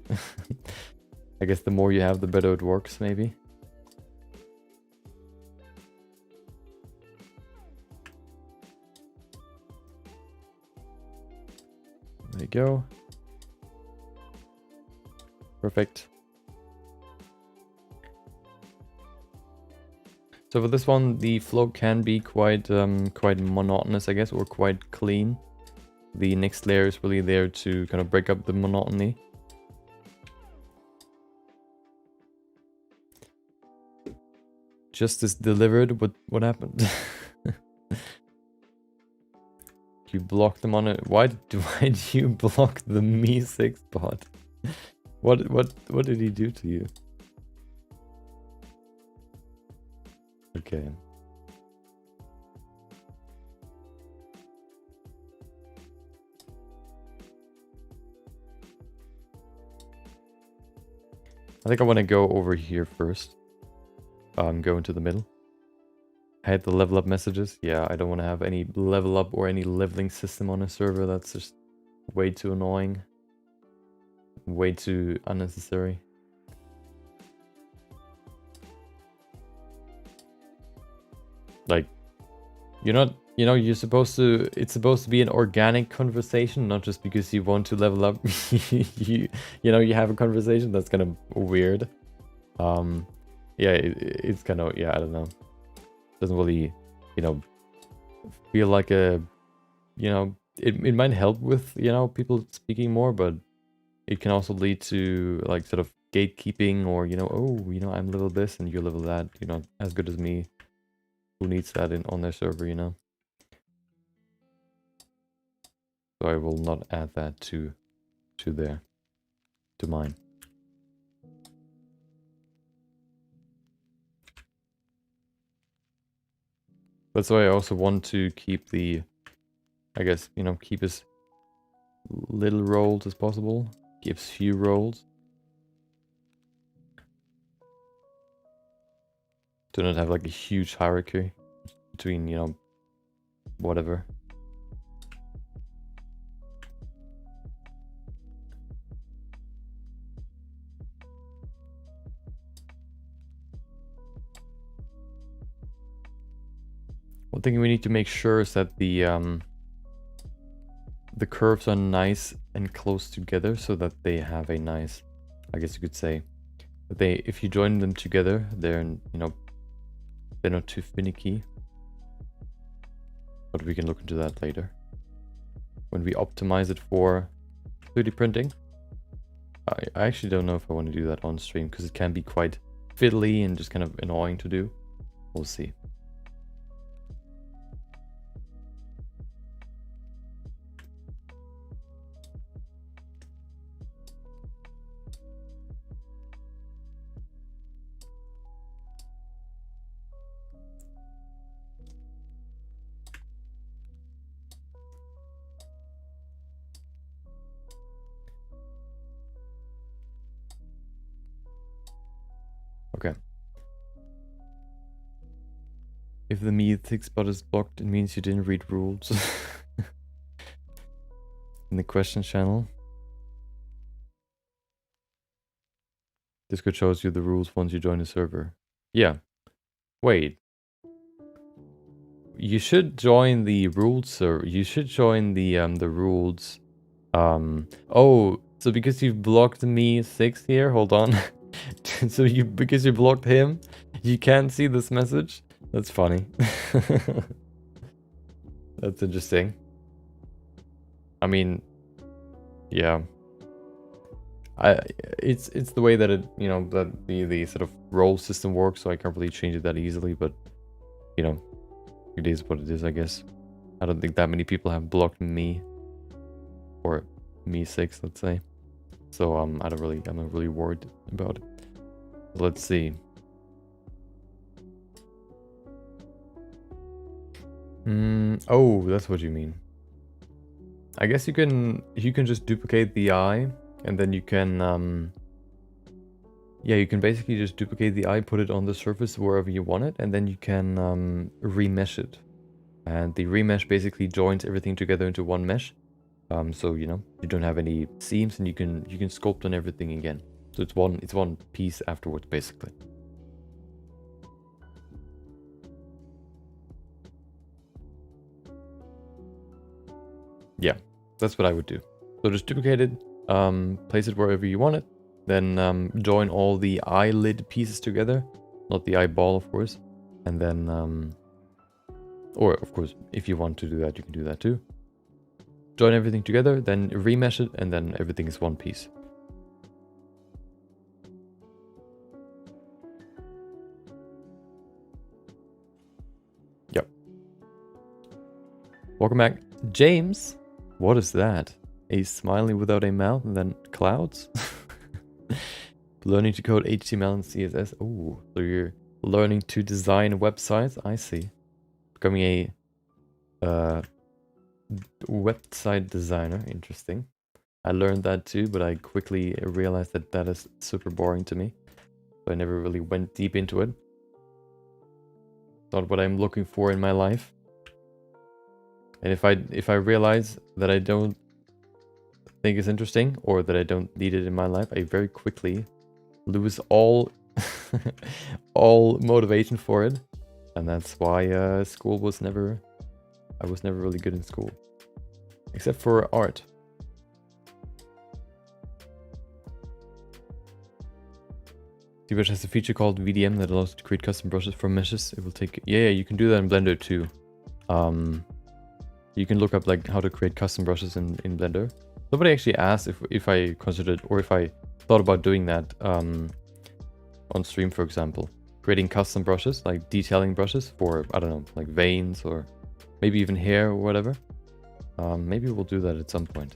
I guess the more you have, the better it works, maybe. There you go. Perfect. So for this one, the flow can be quite monotonous, I guess, or quite clean. The next layer is really there to kind of break up the monotony. Justice delivered. What happened? You blocked them on it. Why did you block the Me6 bot? What did he do to you? Okay. I think I want to go over here first. Go into the middle. Hide the level up messages. Yeah, I don't want to have any level up or any leveling system on a server. That's just way too annoying. Way too unnecessary. Like, it's supposed to be an organic conversation, not just because you want to level up. you have a conversation. That's kind of weird. Yeah, it's kind of, yeah, I don't know. Doesn't really, feel like a, it might help with, people speaking more, but it can also lead to like sort of gatekeeping or, I'm level this and you're level that, as good as me. Who needs that on their server, So I will not add that to mine. That's why I also want to keep the, I guess, keep as little rolls as possible. Keep as few rolls. Do not have like a huge hierarchy between, whatever. One thing we need to make sure is that the curves are nice and close together so that they have a nice, I guess you could say, that they, if you join them together, they're, you know, they're not too finicky. But we can look into that later. When we optimize it for 3D printing. I actually don't know if I want to do that on stream because it can be quite fiddly and just kind of annoying to do. We'll see. Okay. If the mythic spot is blocked, it means you didn't read rules. In the question channel. Discord shows you the rules once you join the server. Yeah. Wait. You should join the rules server. You should join the rules. Oh, so because you blocked me 6 here, hold on. So because you blocked him, you can't see this message? That's funny. That's interesting. I mean, yeah. It's the way that it, you know, that the sort of role system works, so I can't really change it that easily, but you know, it is what it is, I guess. I don't think that many people have blocked me or me 6, let's say. So I'm not really worried about it. Let's see. Oh, that's what you mean. I guess you can just duplicate the eye, and then you can yeah, you can basically just duplicate the eye, put it on the surface wherever you want it, and then you can remesh it. And the remesh basically joins everything together into one mesh. So you know, you don't have any seams, and you can sculpt on everything again. So it's one piece afterwards, basically. Yeah, that's what I would do. So just duplicate it, place it wherever you want it, then join all the eyelid pieces together, not the eyeball, of course, and then, or of course, if you want to do that, you can do that too. Join everything together, then remesh it, and then everything is one piece. Yep. Welcome back, James. What is that? A smiley without a mouth and then clouds? Learning to code HTML and CSS. Oh, so you're learning to design websites? I see. Becoming a website designer. Interesting. I learned that too, but I quickly realized that that is super boring to me. So I never really went deep into it. Not what I'm looking for in my life. And if I realize that I don't think it's interesting or that I don't need it in my life, I very quickly lose all all motivation for it. And that's why school was never, I was never really good in school. Except for art. ZBrush has a feature called VDM that allows you to create custom brushes from meshes. It will take, yeah, you can do that in Blender too. You can look up like how to create custom brushes in Blender. Somebody actually asked if I considered, or if I thought about doing that on stream, for example. Creating custom brushes, like detailing brushes for, I don't know, like veins or maybe even hair or whatever. Maybe we'll do that at some point.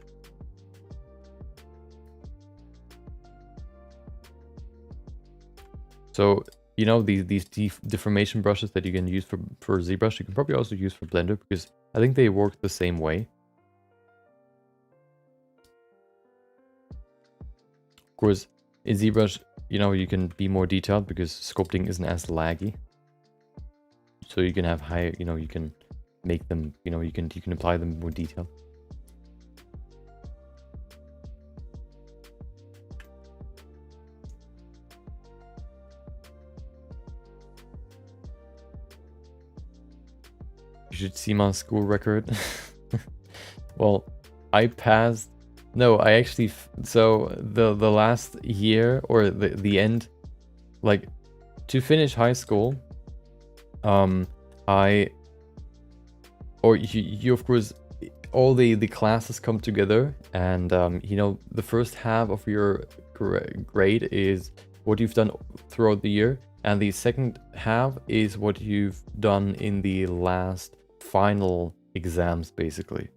So, you know, these deformation brushes that you can use for ZBrush, you can probably also use for Blender because I think they work the same way. Of course, in ZBrush, you know, you can be more detailed because sculpting isn't as laggy. So you can have higher, you know, you can make them, you know, you can apply them more detail. should see my school record. Well, I passed. No, I actually. So the last year or the end, like to finish high school, you of course, all the classes come together, and you know, the first half of your grade is what you've done throughout the year, and the second half is what you've done in the last final exams, basically.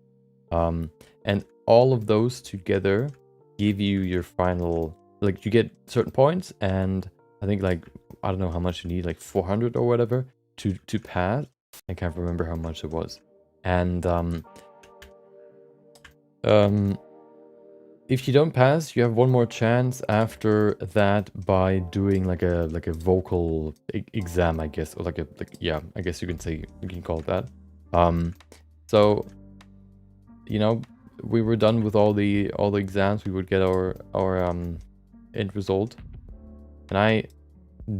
And all of those together give you your final, like you get certain points, and I think like, I don't know how much you need, like 400 or whatever to pass. I can't remember how much it was. And if you don't pass, you have one more chance after that by doing like a vocal exam, I guess, or yeah, I guess you can call it that. So, you know, we were done with all the exams. We would get our end result, and I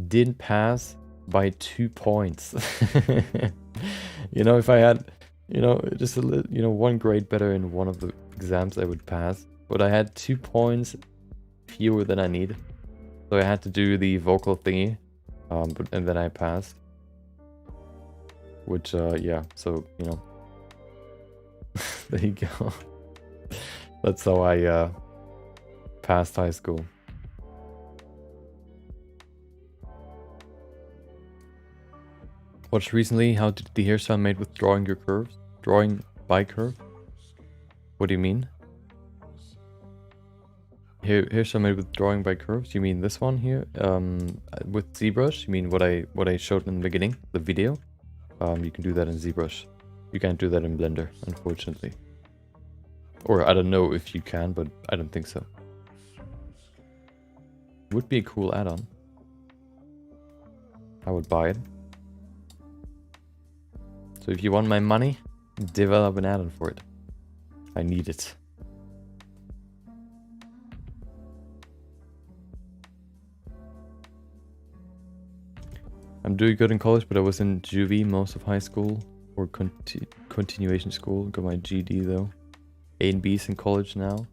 did pass by 2 points. You know, if I had, you know, just a little, you know, one grade better in one of the exams, I would pass. But I had 2 points fewer than I need, so I had to do the vocal thingy, and then I passed. Which, yeah, so, you know, there you go. That's how I passed high school. Watched recently how did the hairstyle made with drawing your curves? Drawing by curve? What do you mean? Hairstyle made with drawing by curves? You mean this one here? With ZBrush? You mean what I showed in the beginning, the video? You can do that in ZBrush. You can't do that in Blender, unfortunately. Or I don't know if you can, but I don't think so. Would be a cool add-on. I would buy it. So if you want my money, develop an add-on for it. I need it. I'm doing good in college, but I was in juvie most of high school, or continuation school. Got my GED though. A and B's in college now.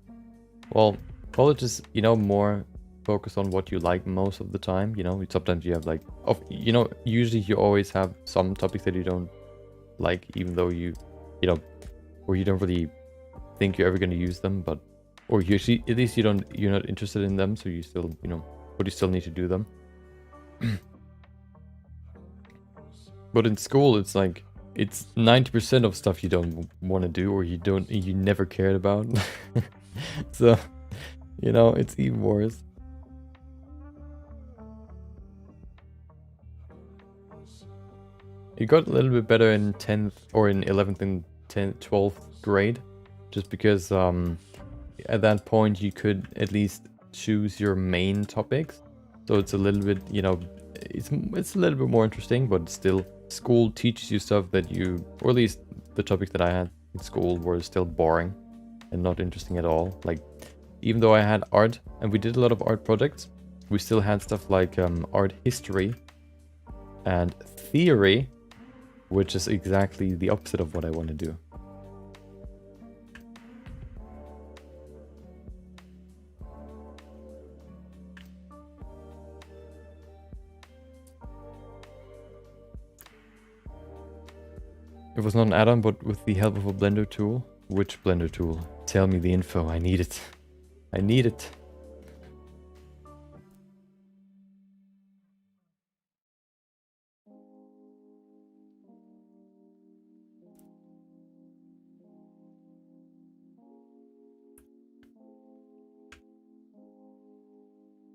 Well, college is, you know, more focused on what you like most of the time. You know, sometimes you have like, you know, usually you always have some topics that you don't like, even though you know, or you don't really think you're ever going to use them, but, or usually at least you're not interested in them, so you still, you know, but you still need to do them. But in school, it's like, it's 90% of stuff you don't want to do, or you never cared about. So, you know, it's even worse. It got a little bit better in 10th or in 11th and 10th, 12th grade, just because at that point you could at least choose your main topics. So it's a little bit, you know, it's a little bit more interesting, but still, school teaches you stuff that you, or at least the topics that I had in school were still boring and not interesting at all. Like, even though I had art and we did a lot of art projects, we still had stuff like art history and theory, which is exactly the opposite of what I want to do. It was not an add-on, but with the help of a Blender tool. Which Blender tool? Tell me the info. I need it. I need it.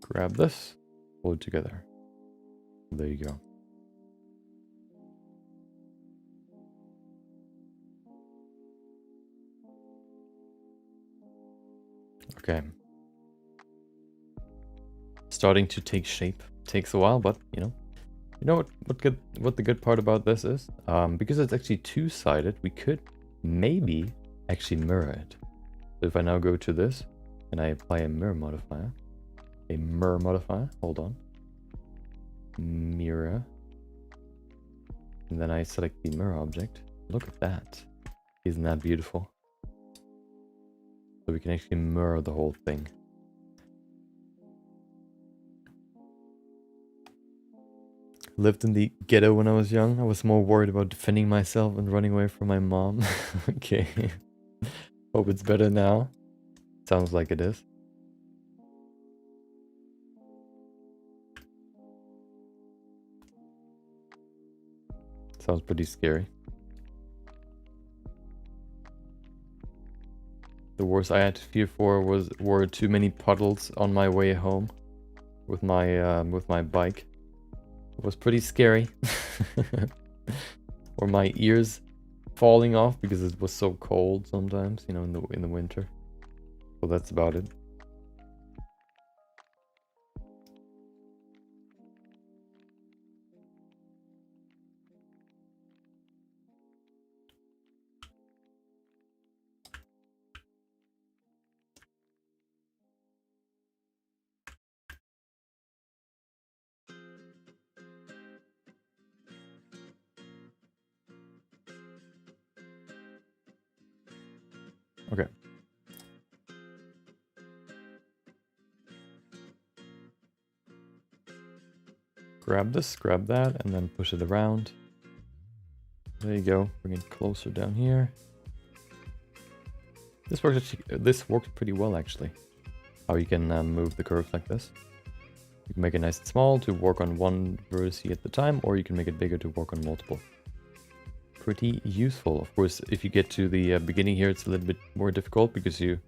Grab this, pull it together. There you go. Okay. Starting to take shape. Takes a while, but you know what the good part about this is? Because it's actually two-sided, we could maybe actually mirror it. So if I now go to this and I apply a mirror modifier, hold on, mirror, and then I select the mirror object, Look at that. Isn't that beautiful? So we can actually mirror the whole thing. Lived in the ghetto when I was young. I was more worried about defending myself and running away from my mom. Okay. Hope it's better now. Sounds like it is. Sounds pretty scary. The worst I had to fear for were too many puddles on my way home with my bike. It was pretty scary. Or my ears falling off because it was so cold sometimes, you know, in the winter. Well, that's about it. Okay. Grab this, grab that, and then push it around. There you go. Bring it closer down here. This works pretty well actually. How you can move the curves like this. You can make it nice and small to work on one vertex at the time, or you can make it bigger to work on multiple. Pretty useful. Of course, if you get to the beginning here, it's a little bit more difficult because you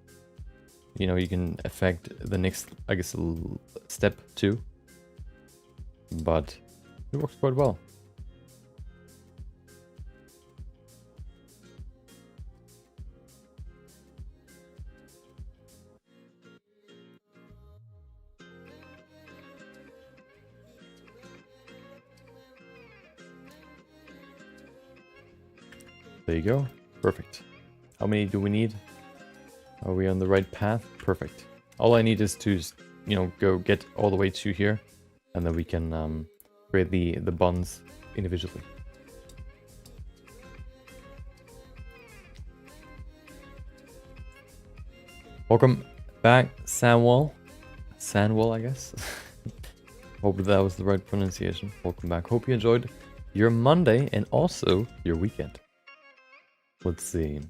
know, you can affect the next, I guess, step too. But it works quite well. There you go. Perfect. How many do we need? Are we on the right path? Perfect. All I need is to, you know, go get all the way to here, and then we can create the buns individually. Welcome back, Sandwall. Sandwall, I guess. Hope that was the right pronunciation. Welcome back. Hope you enjoyed your Monday and also your weekend. Let's see.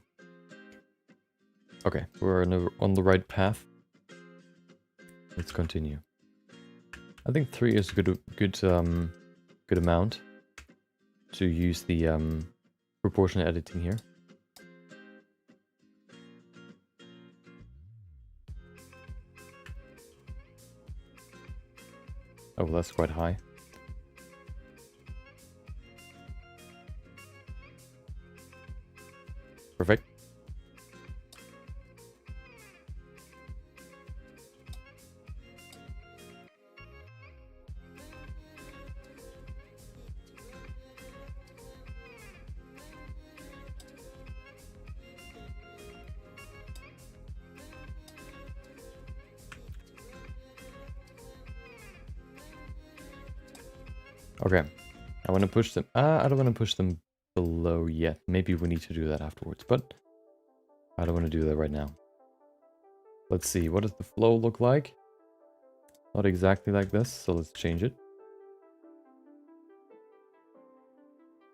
Okay, we're on the right path. Let's continue. I think 3 is a good amount to use the proportional editing here. Oh, well, that's quite high. Perfect. Okay, I want to push them. I don't want to push them below yet. Maybe we need to do that afterwards, but I don't want to do that right now. Let's see, what does the flow look like? Not exactly like this, so let's change it.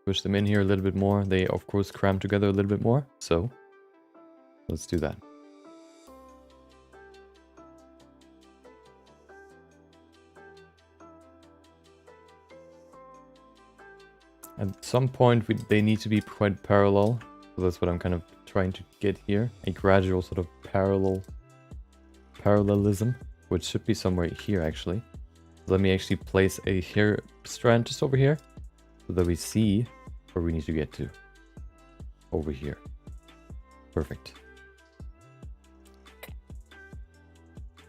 Push them in here a little bit more. They, of course, cram together a little bit more, so let's do that. At some point, they need to be quite parallel. So that's what I'm kind of trying to get here. A gradual sort of parallelism, which should be somewhere here, actually. Let me actually place a hair strand just over here so that we see where we need to get to. Over here. Perfect.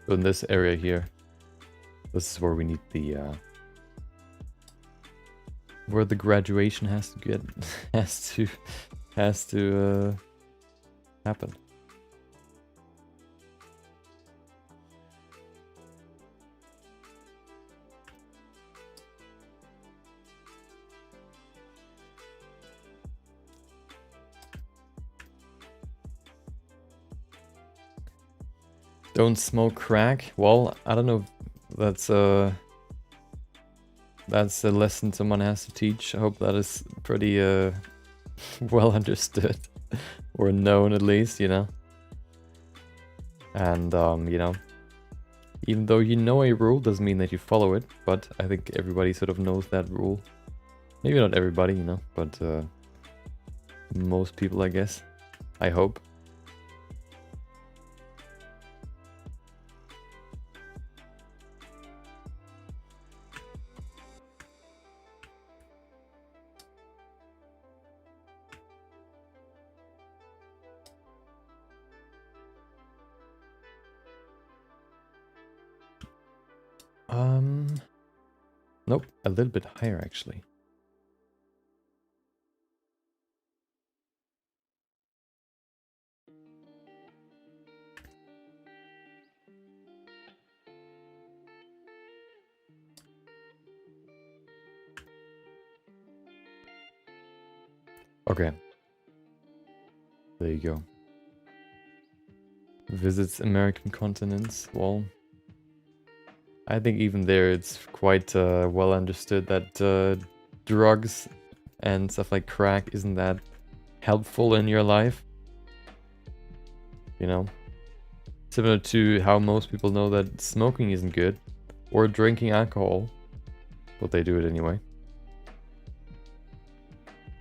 So in this area here, this is where we need the where the graduation has to get has to happen. Don't smoke crack. Well, I don't know if that's a lesson someone has to teach. I hope that is pretty well understood or known at least, you know. And you know, even though you know a rule doesn't mean that you follow it, but I think everybody sort of knows that rule. Maybe not everybody, you know, but most people, I guess. I hope. Nope, a little bit higher actually. Okay. There you go. Visits American continents. Well, I think even there it's quite well understood that drugs and stuff like crack isn't that helpful in your life. You know? Similar to how most people know that smoking isn't good. Or drinking alcohol. But they do it anyway.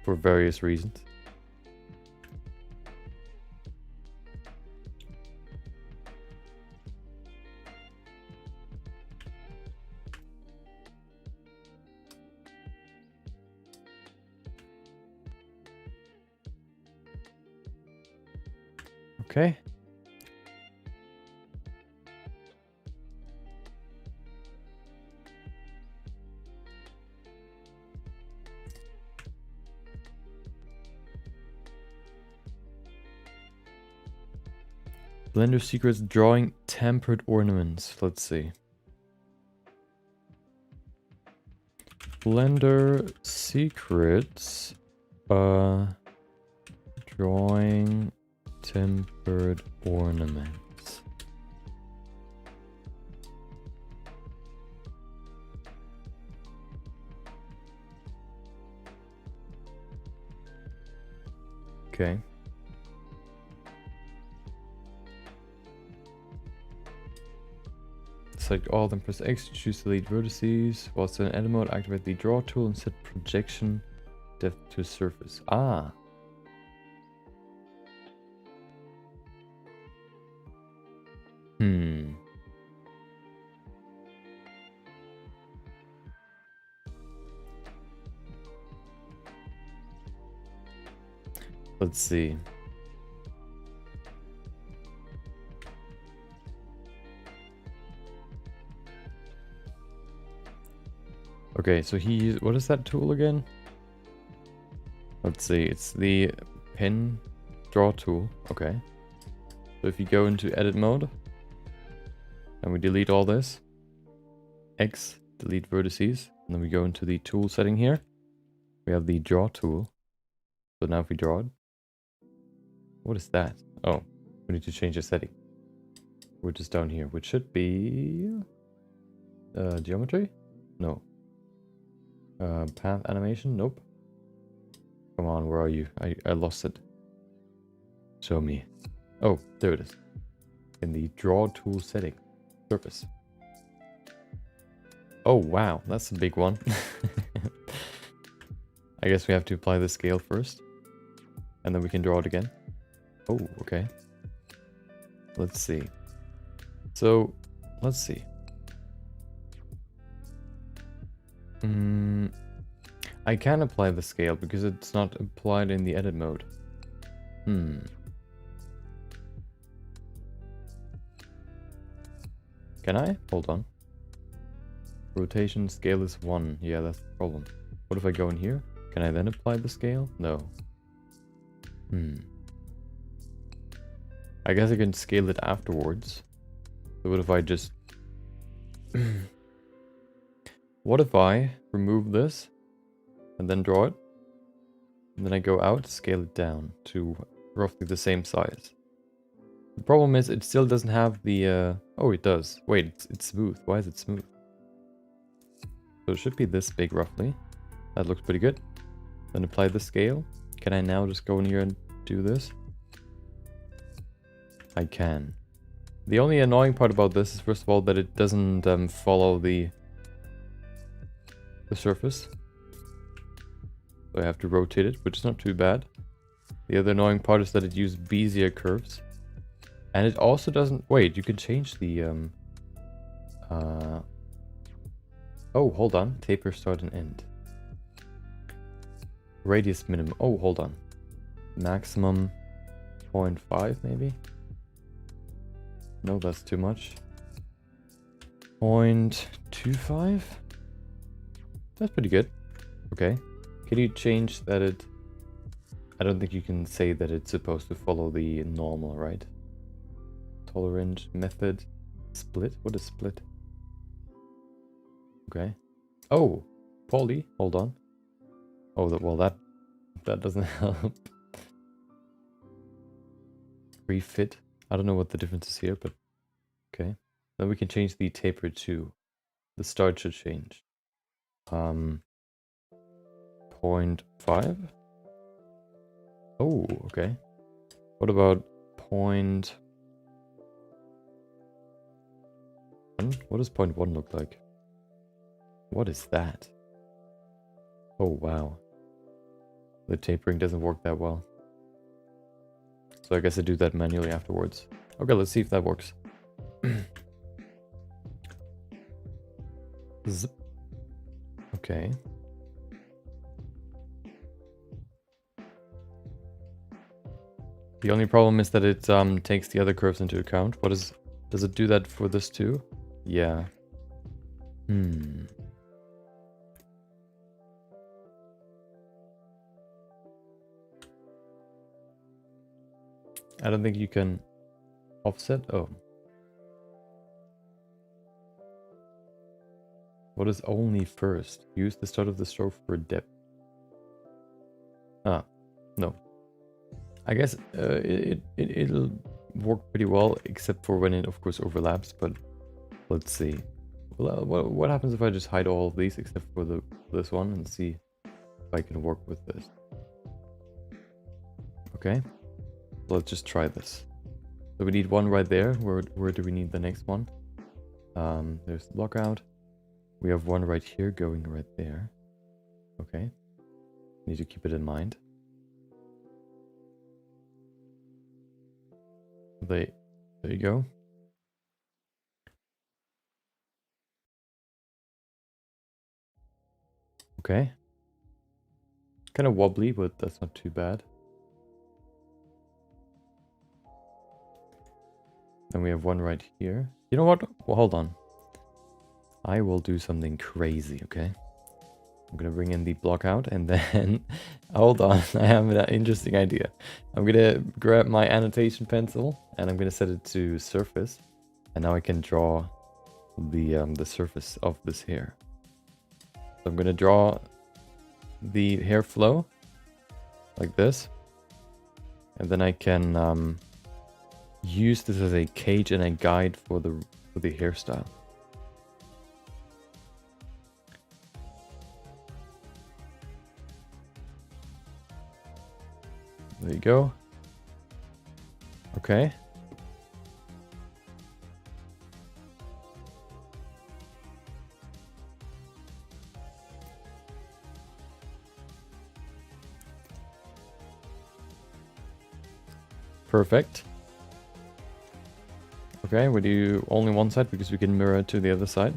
For various reasons. Okay. Blender secrets drawing tempered ornaments. Let's see. Blender secrets drawing tempered ornaments. Okay. Select all, then press X to choose the lead vertices. While still in edit mode, activate the draw tool and set projection depth to surface. Ah. Let's see. Okay, so what is that tool again? Let's see, it's the pen draw tool. Okay. So if you go into edit mode and we delete all this, X, delete vertices, and then we go into the tool setting here. We have the draw tool. So now if we draw it, what is that? Oh, we need to change the setting. Which is down here, which should be geometry? No. Path animation? Nope. Come on, where are you? I lost it. Show me. Oh, there it is. In the draw tool setting. Surface. Oh wow, that's a big one. I guess we have to apply the scale first. And then we can draw it again. Oh, okay. Let's see. So, let's see. I can apply the scale because it's not applied in the edit mode. Can I? Hold on. Rotation scale is 1. Yeah, that's the problem. What if I go in here? Can I then apply the scale? No. I guess I can scale it afterwards. So what if I just... What if I remove this and then draw it? And then I go out, scale it down to roughly the same size. The problem is it still doesn't have the... Oh, it does. Wait, it's smooth. Why is it smooth? So it should be this big, roughly. That looks pretty good. Then apply the scale. Can I now just go in here and do this? I can. The only annoying part about this is, first of all, that it doesn't follow the surface. So I have to rotate it, which is not too bad. The other annoying part is that it uses Bezier curves. And it also doesn't... Wait, you can change the... Oh, hold on. Taper start and end. Radius minimum. Oh, hold on. Maximum 0.5 maybe? No, that's too much. 0.25? That's pretty good. Okay. Can you change that it... I don't think you can say that it's supposed to follow the normal, right? Tolerant method. Split? What is split? Okay. Oh! Poly? Hold on. Oh, well, that doesn't help. Refit. I don't know what the difference is here, but okay. Then we can change the taper too. The start should change. 0.5. Oh, okay. What about 0.1? What does 0.1 look like? What is that? Oh, wow. The tapering doesn't work that well. So I guess I do that manually afterwards. Okay, let's see if that works. Zip. Okay. The only problem is that it takes the other curves into account. Does it do that for this too? Yeah. I don't think you can offset. Oh. What is only first? Use the start of the stroke for depth. Ah, no. I guess it'll work pretty well, except for when it, of course, overlaps. But let's see. Well, what happens if I just hide all of these except for this one and see if I can work with this? Okay. Let's just try this. So we need one right there. Where do we need the next one? There's the lockout. We have one right here going right there. Okay. Need to keep it in mind. There you go. Okay. Kind of wobbly, but that's not too bad. Then we have one right here. You know what? Well, hold on. I will do something crazy, okay? I'm gonna bring in the block out and then... Hold on, I have an interesting idea. I'm gonna grab my annotation pencil and I'm gonna set it to surface. And now I can draw the surface of this hair. So I'm gonna draw the hair flow like this. And then I can use this as a cage and a guide for the hairstyle. There you go. Okay. Perfect. Okay, we do only one side because we can mirror to the other side.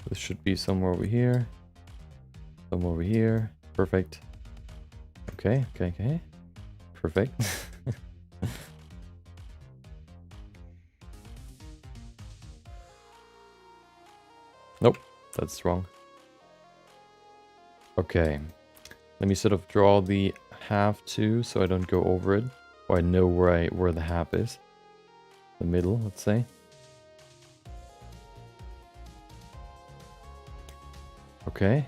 This should be somewhere over here. Somewhere over here. Perfect. Okay. Perfect. Nope, that's wrong. Okay. Let me sort of draw the half too, so I don't go over it. Or I know where the half is. The middle, let's say. Okay.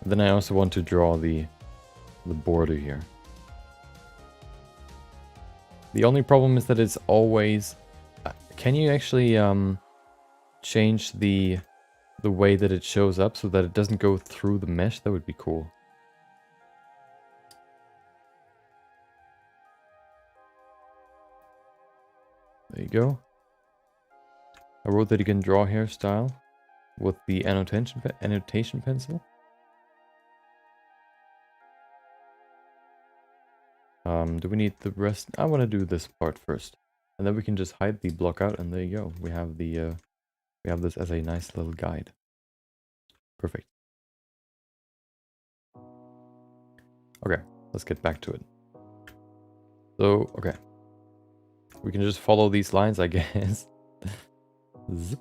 And then I also want to draw the the border here. The only problem is that it's always... can you actually change the way that it shows up so that it doesn't go through the mesh? That would be cool. There you go. I wrote that you can draw hairstyle with the annotation pencil. Do we need the rest? I want to do this part first, and then we can just hide the block out, and there you go. We have the we have this as a nice little guide. Perfect. Okay, let's get back to it. So, okay, we can just follow these lines, I guess. Zip.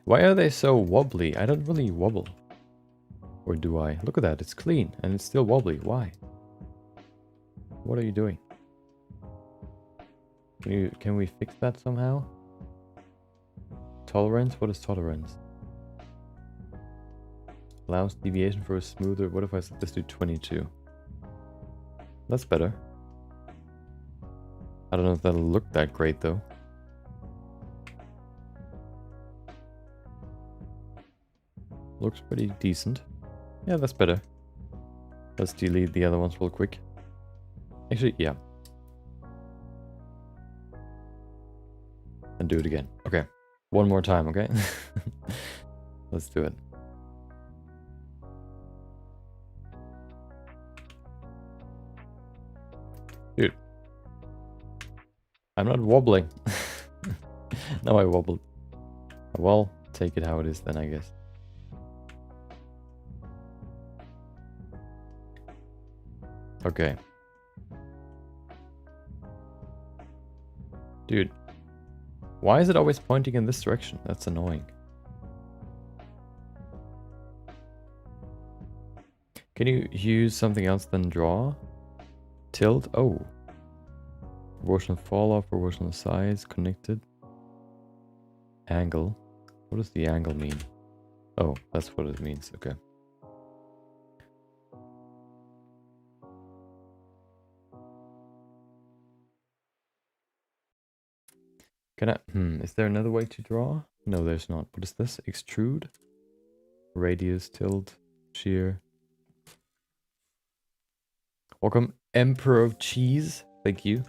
Why are they so wobbly? I don't really wobble. Or do I? Look at that, it's clean and it's still wobbly. Why? What are you doing? Can we fix that somehow? Tolerance? What is tolerance? Allows deviation for a smoother... What if I set this to 22? That's better. I don't know if that'll look that great though. Looks pretty decent. Yeah, that's better. Let's delete the other ones real quick. Actually, yeah. And do it again. Okay. One more time, okay? Let's do it. Dude. I'm not wobbling. No, I wobbled. Well, take it how it is then, I guess. Okay. Dude. Why is it always pointing in this direction? That's annoying. Can you use something else than draw? Tilt? Oh. Proportional fall off, proportional size, connected. Angle. What does the angle mean? Oh, that's what it means. Okay. Can I... is there another way to draw? No, there's not. What is this? Extrude? Radius, tilt, shear. Welcome, Emperor of Cheese. Thank you.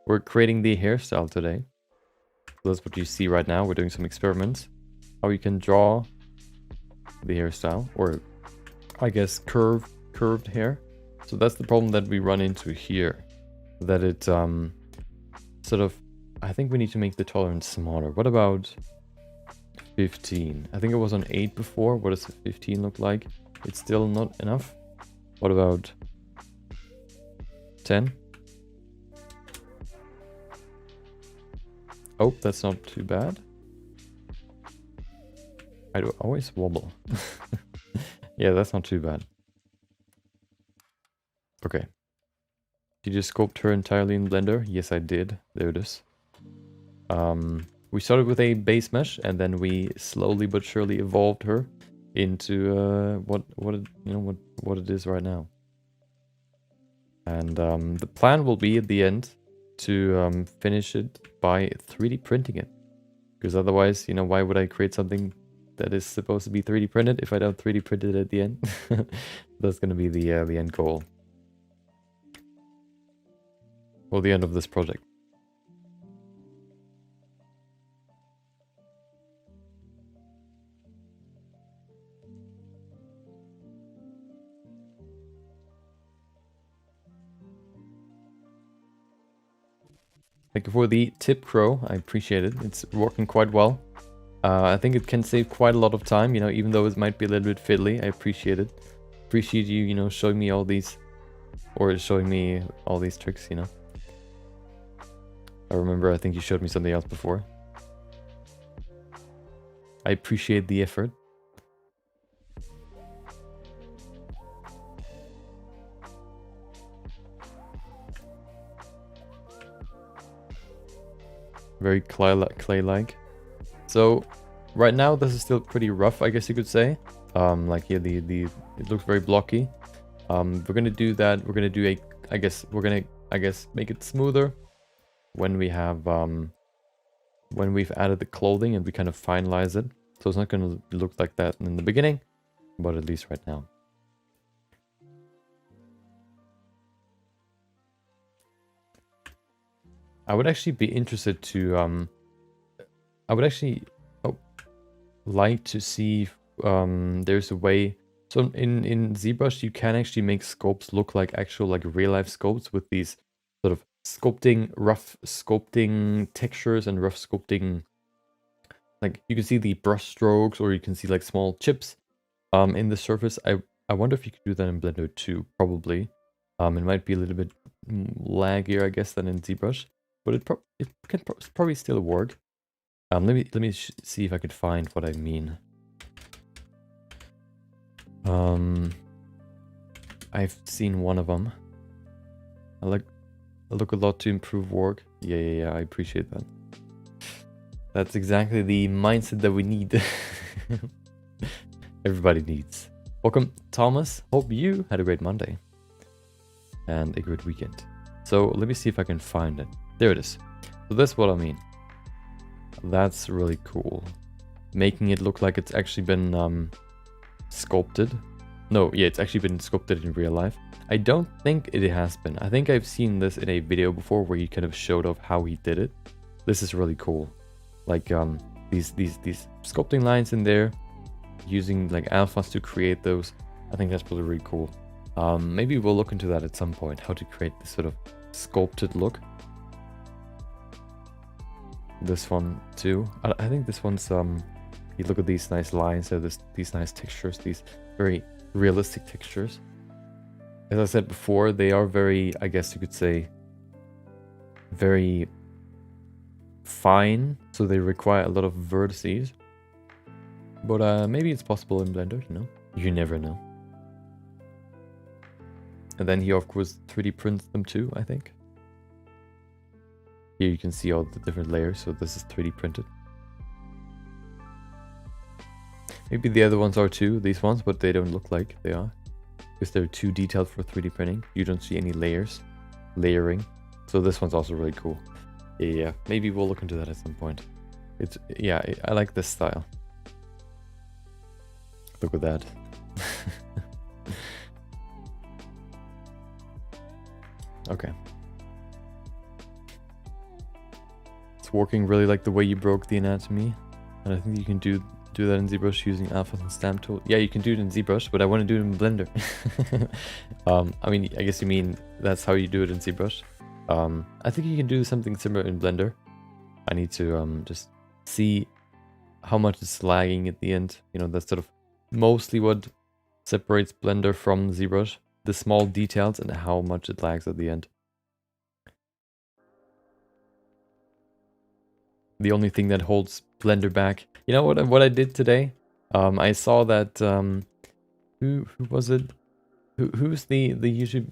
We're creating the hairstyle today. That's what you see right now. We're doing some experiments. How you can draw the hairstyle. Or, I guess, curved hair. So that's the problem that we run into here. That it sort of... I think we need to make the tolerance smaller. What about 15? I think it was on 8 before. What does 15 look like? It's still not enough. What about 10? Oh, that's not too bad. I do always wobble. Yeah, that's not too bad. Okay. Did you sculpt her entirely in Blender? Yes, I did. There it is. We started with a base mesh, and then we slowly but surely evolved her into what it is right now. And the plan will be at the end to finish it by 3D printing it, because otherwise, why would I create something that is supposed to be 3D printed if I don't 3D print it at the end? That's going to be the end goal, or the end of this project. Thank you for the tip, Crow. I appreciate it. It's working quite well. I think it can save quite a lot of time, even though it might be a little bit fiddly. I appreciate it. Appreciate you, showing me all these, or showing me all these tricks, I remember, I think you showed me something else before. I appreciate the effort. Very clay-like. So right now this is still pretty rough, I guess you could say. Like here, it looks very blocky. We're gonna do that. We're gonna do I guess make it smoother when we have when we've added the clothing and we kind of finalize it. So it's not gonna look like that in the beginning, but at least right now. I would actually be interested to I would actually like to see if there's a way. So in ZBrush you can actually make sculpts look like actual like real life sculpts with these sort of rough sculpting textures and rough sculpting, like you can see the brush strokes or you can see like small chips in the surface. I wonder if you could do that in Blender too, probably. It might be a little bit laggier, I guess, than in ZBrush, but it can probably still work. Let me see if I could find what I mean. I've seen one of them. I look a lot to improve work. Yeah, I appreciate that. That's exactly the mindset that we need. Everybody needs. Welcome, Thomas. Hope you had a great Monday and a great weekend. So let me see if I can find it. There it is. So that's what I mean. That's really cool. Making it look like it's actually been sculpted. No, yeah, it's actually been sculpted in real life. I don't think it has been. I think I've seen this in a video before where he kind of showed off how he did it. This is really cool. Like these sculpting lines in there, using like alphas to create those. I think that's really cool. Maybe we'll look into that at some point, how to create this sort of sculpted look. This one too. I think this one's you look at these nice lines, so these nice textures, these very realistic textures. As I said before, they are very, I guess you could say, very fine, so they require a lot of vertices. But maybe it's possible in Blender, you know? You never know. And then he of course 3D prints them too, I think. Here you can see all the different layers, so this is 3D printed. Maybe the other ones are too, these ones, but they don't look like they are. Because they're too detailed for 3D printing. You don't see any layering. So this one's also really cool. Yeah, maybe we'll look into that at some point. Yeah, I like this style. Look at that. Okay. It's working really like the way you broke the anatomy. And I think you can do that in ZBrush using alphas and stamp tool. Yeah, you can do it in ZBrush, but I want to do it in Blender. I mean, I guess you mean that's how you do it in ZBrush. I think you can do something similar in Blender. I need to just see how much it's lagging at the end. You know, that's sort of mostly what separates Blender from ZBrush. The small details and how much it lags at the end. The only thing that holds Blender back. You know what I did today? I saw that who was it? Who's the YouTube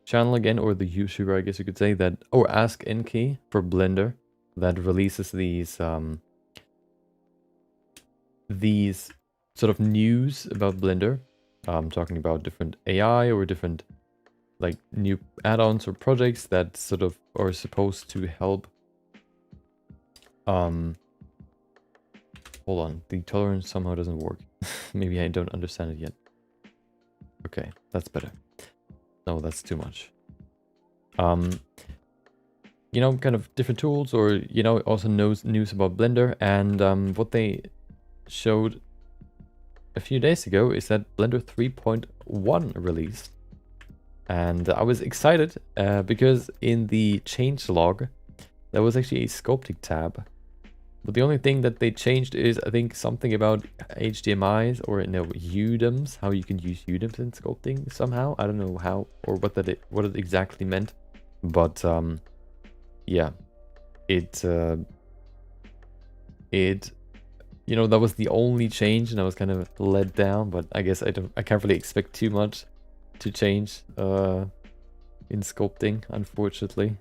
channel again, or the YouTuber, I guess you could say, that, or Ask NK for Blender, that releases these sort of news about Blender, talking about different AI or different like new add-ons or projects that sort of are supposed to help. Hold on, the tolerance somehow doesn't work. Maybe I don't understand it yet. Okay, that's better. No, that's too much. You know, kind of different tools, or, you know, also news about Blender. And what they showed a few days ago is that Blender 3.1 released. And I was excited because in the changelog, there was actually a sculpting tab. But the only thing that they changed is, I think, something about HDMIs, or no, UDEMs, how you can use UDEMs in sculpting somehow. I don't know how or what it exactly meant, but yeah, it you know, that was the only change, and I was kind of let down. But I guess I can't really expect too much to change in sculpting, unfortunately.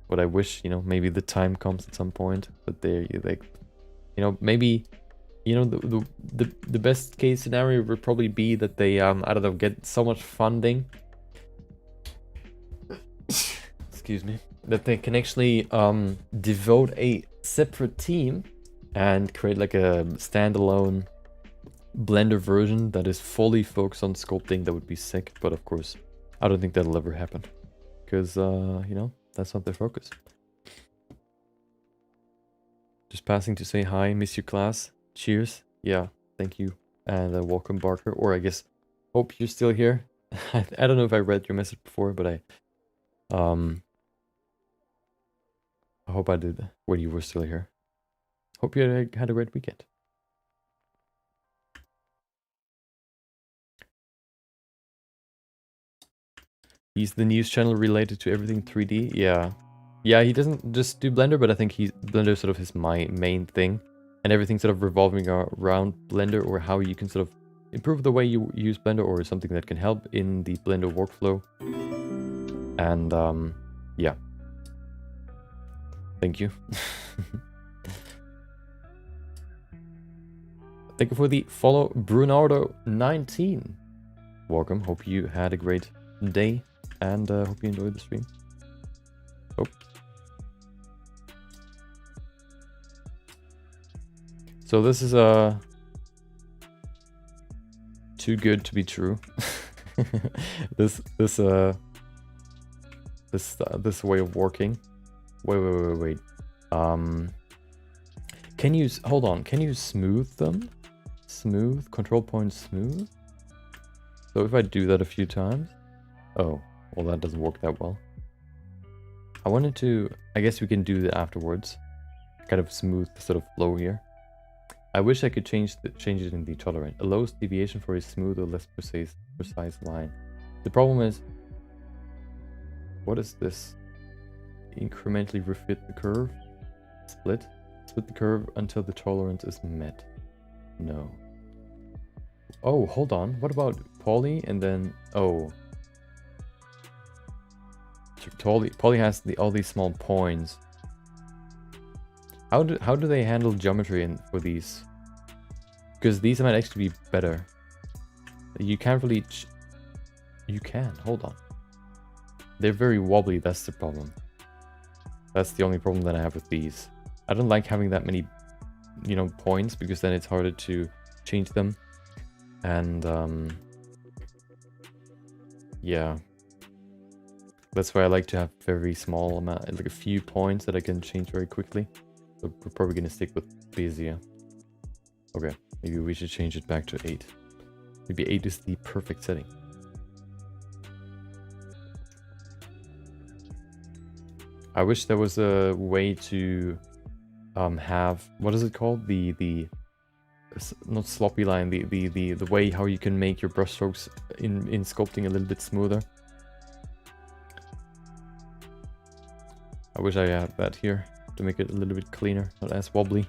But I wish, you know, maybe the time comes at some point. But they, like, you know, maybe you know, the best case scenario would probably be that they I don't know, get so much funding. Excuse me. That they can actually devote a separate team and create like a standalone Blender version that is fully focused on sculpting. That would be sick, but of course I don't think that'll ever happen because you know, that's not their focus. Just passing to say hi, miss your class. Cheers. Yeah, thank you. And welcome, Barker. Or I guess, hope you're still here. I don't know if I read your message before, but I hope I did when you were still here. Hope you had a great weekend. He's the news channel related to everything 3D. Yeah. Yeah, he doesn't just do Blender, but I think Blender sort of his main thing. And everything sort of revolving around Blender, or how you can sort of improve the way you use Blender, or something that can help in the Blender workflow. And yeah. Thank you. Thank you for the follow, Brunardo19. Welcome. Hope you had a great day, and hope you enjoyed the stream. Oh. So this is too good to be true. this way of working. Wait. Can you hold on? Can you smooth them? Smooth, control point smooth. So if I do that a few times, oh, well that doesn't work that well. I wanted to, I guess we can do that afterwards. Kind of smooth the sort of flow here. I wish I could change it in the tolerant. Allows deviation for a smooth or less precise line. The problem is, what is this? Incrementally refit the curve. Split the curve until the tolerance is met. No. Oh, hold on. What about poly and then, oh. Poly has all these small points. How do they handle geometry for these? Because these might actually be better. You can't really... You can. Hold on. They're very wobbly. That's the problem. That's the only problem that I have with these. I don't like having that many, you know, points, because then it's harder to change them. And yeah. That's why I like to have very small amount, like a few points that I can change very quickly. So we're probably going to stick with Bezier. Okay, maybe we should change it back to 8. Maybe 8 is the perfect setting. I wish there was a way to have, what is it called? The not sloppy line, the way how you can make your brushstrokes in sculpting a little bit smoother. I wish I had that here to make it a little bit cleaner, not as wobbly.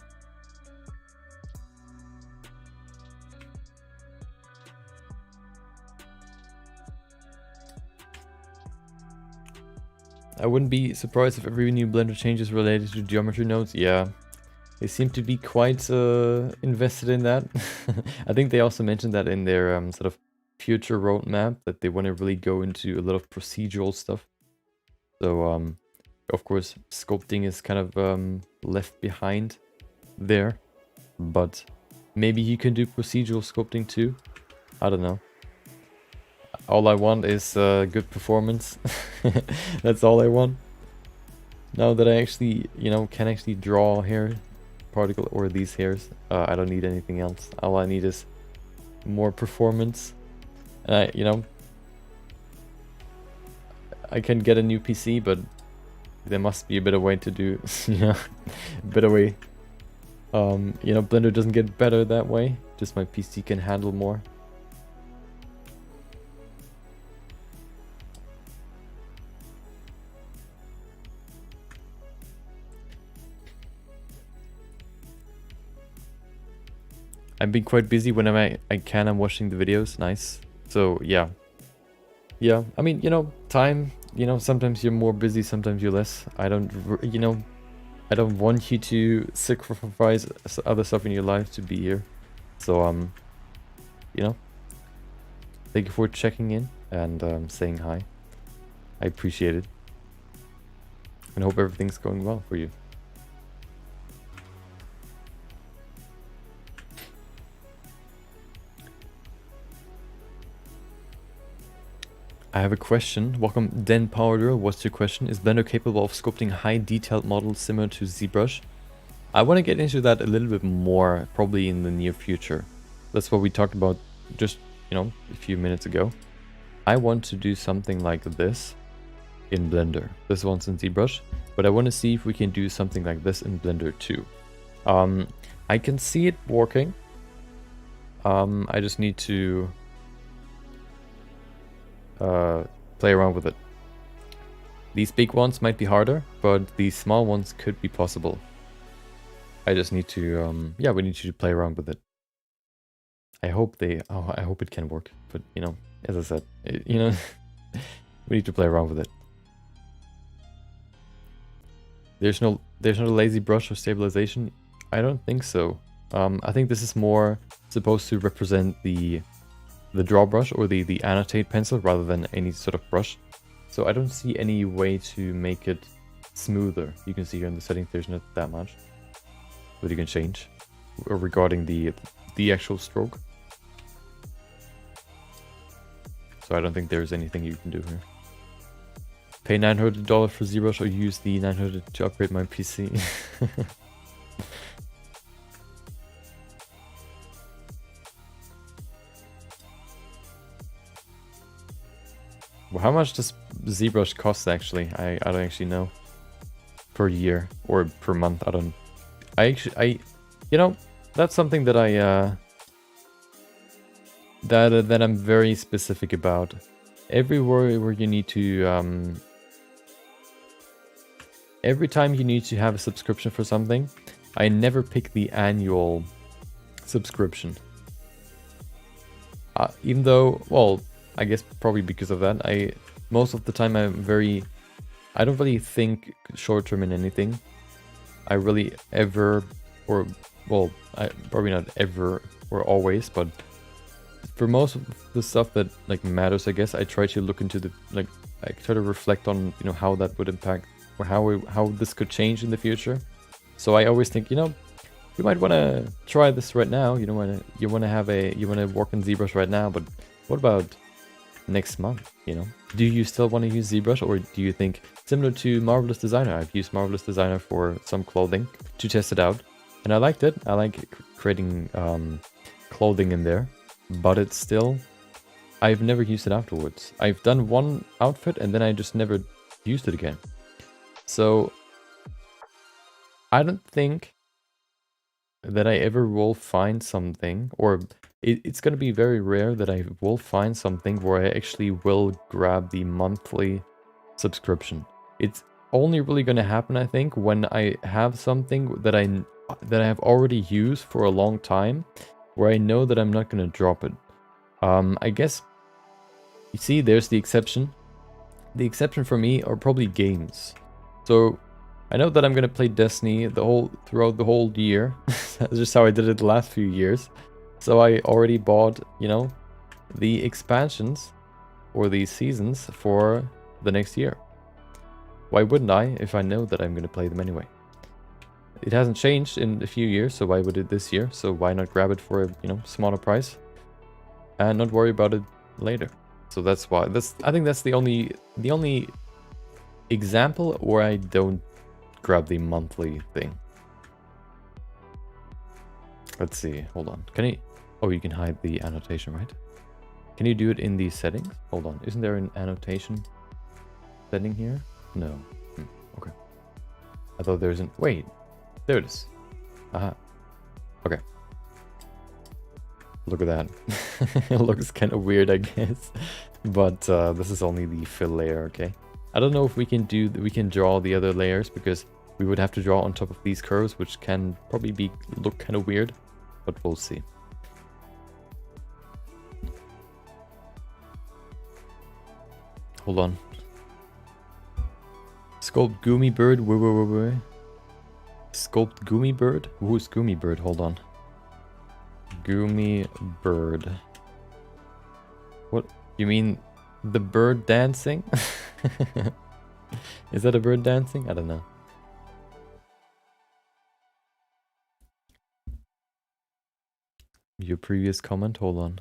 I wouldn't be surprised if every new Blender change is related to geometry nodes. Yeah, they seem to be quite invested in that. I think they also mentioned that in their sort of future roadmap, that they want to really go into a lot of procedural stuff. So of course, sculpting is kind of left behind there, but maybe you can do procedural sculpting too. I don't know. All I want is good performance. That's all I want. Now that I actually, you know, can actually draw hair particle or these hairs, I don't need anything else. All I need is more performance. And you know, I can get a new PC, but there must be a better way to do, you know, a better way. You know, Blender doesn't get better that way. Just my PC can handle more. I've been quite busy whenever I can. I'm watching the videos. Nice. So yeah. Yeah, I mean, you know, time, you know, sometimes you're more busy, sometimes you're less. I don't, you know, I don't want you to sacrifice other stuff in your life to be here. So, you know, thank you for checking in and saying hi. I appreciate it. And hope everything's going well for you. I have a question. Welcome, Den Powder. What's your question? Is Blender capable of sculpting high detailed models similar to ZBrush? I want to get into that a little bit more, probably in the near future. That's what we talked about just, a few minutes ago. I want to do something like this in Blender. This one's in ZBrush, but I want to see if we can do something like this in Blender too. I can see it working. I just need to play around with it. These big ones might be harder, but these small ones could be possible. I just need to, yeah, we need to play around with it. I hope I hope it can work, but as I said, we need to play around with it. There's no lazy brush or stabilization. I don't think so. I think this is more supposed to represent the draw brush or the annotate pencil rather than any sort of brush. So I don't see any way to make it smoother. You can see here in the settings there's not that much, but you can change regarding the actual stroke. So I don't think there's anything you can do here. Pay $900 for ZBrush or use the $900 to upgrade my PC. Well, how much does ZBrush cost actually? I don't actually know. Per year or per month, I don't. That's something that that I'm very specific about. Everywhere where you need to every time you need to have a subscription for something, I never pick the annual subscription. Even though, well, I guess probably because of that, most of the time I don't really think short term in anything. I really probably not ever or always, but for most of the stuff that matters, I guess I try to look into I try to reflect on how that would impact or how this could change in the future. So I always think you might want to try this right now. You want to work in ZBrush right now, but what about next month? Do you still want to use ZBrush, or do you think similar to Marvelous Designer? I've used Marvelous Designer for some clothing to test it out, and I liked it. I like creating clothing in there, but it's still, I've never used it afterwards. I've done one outfit and then I just never used it again. So I don't think that I ever will find something, or it's going to be very rare that I will find something where I actually will grab the monthly subscription. It's only really going to happen, I think, when I have something that I have already used for a long time, where I know that I'm not going to drop it. I guess, you see, there's the exception. The exception for me are probably games. So I know that I'm going to play Destiny throughout the whole year. That's just how I did it the last few years. So I already bought, the expansions or the seasons for the next year. Why wouldn't I if I know that I'm going to play them anyway? It hasn't changed in a few years, so why would it this year? So why not grab it for a smaller price and not worry about it later? So that's why. I think that's the only example where I don't grab the monthly thing. Let's see. Hold on. Can you? Oh, you can hide the annotation, right? Can you do it in these settings? Hold on. Isn't there an annotation setting here? No. Okay. I thought there isn't. Wait. There it is. Aha. Okay. Look at that. It looks kind of weird, I guess. But this is only the fill layer, okay? I don't know if we can draw the other layers, because we would have to draw on top of these curves, which can probably look kind of weird, but we'll see. Hold on. Sculpt Goomy Bird. Sculpt Gummy Bird? Who's Gummy Bird? Hold on. Gummy Bird. What? You mean the bird dancing? Is that a bird dancing? I don't know. Your previous comment? Hold on.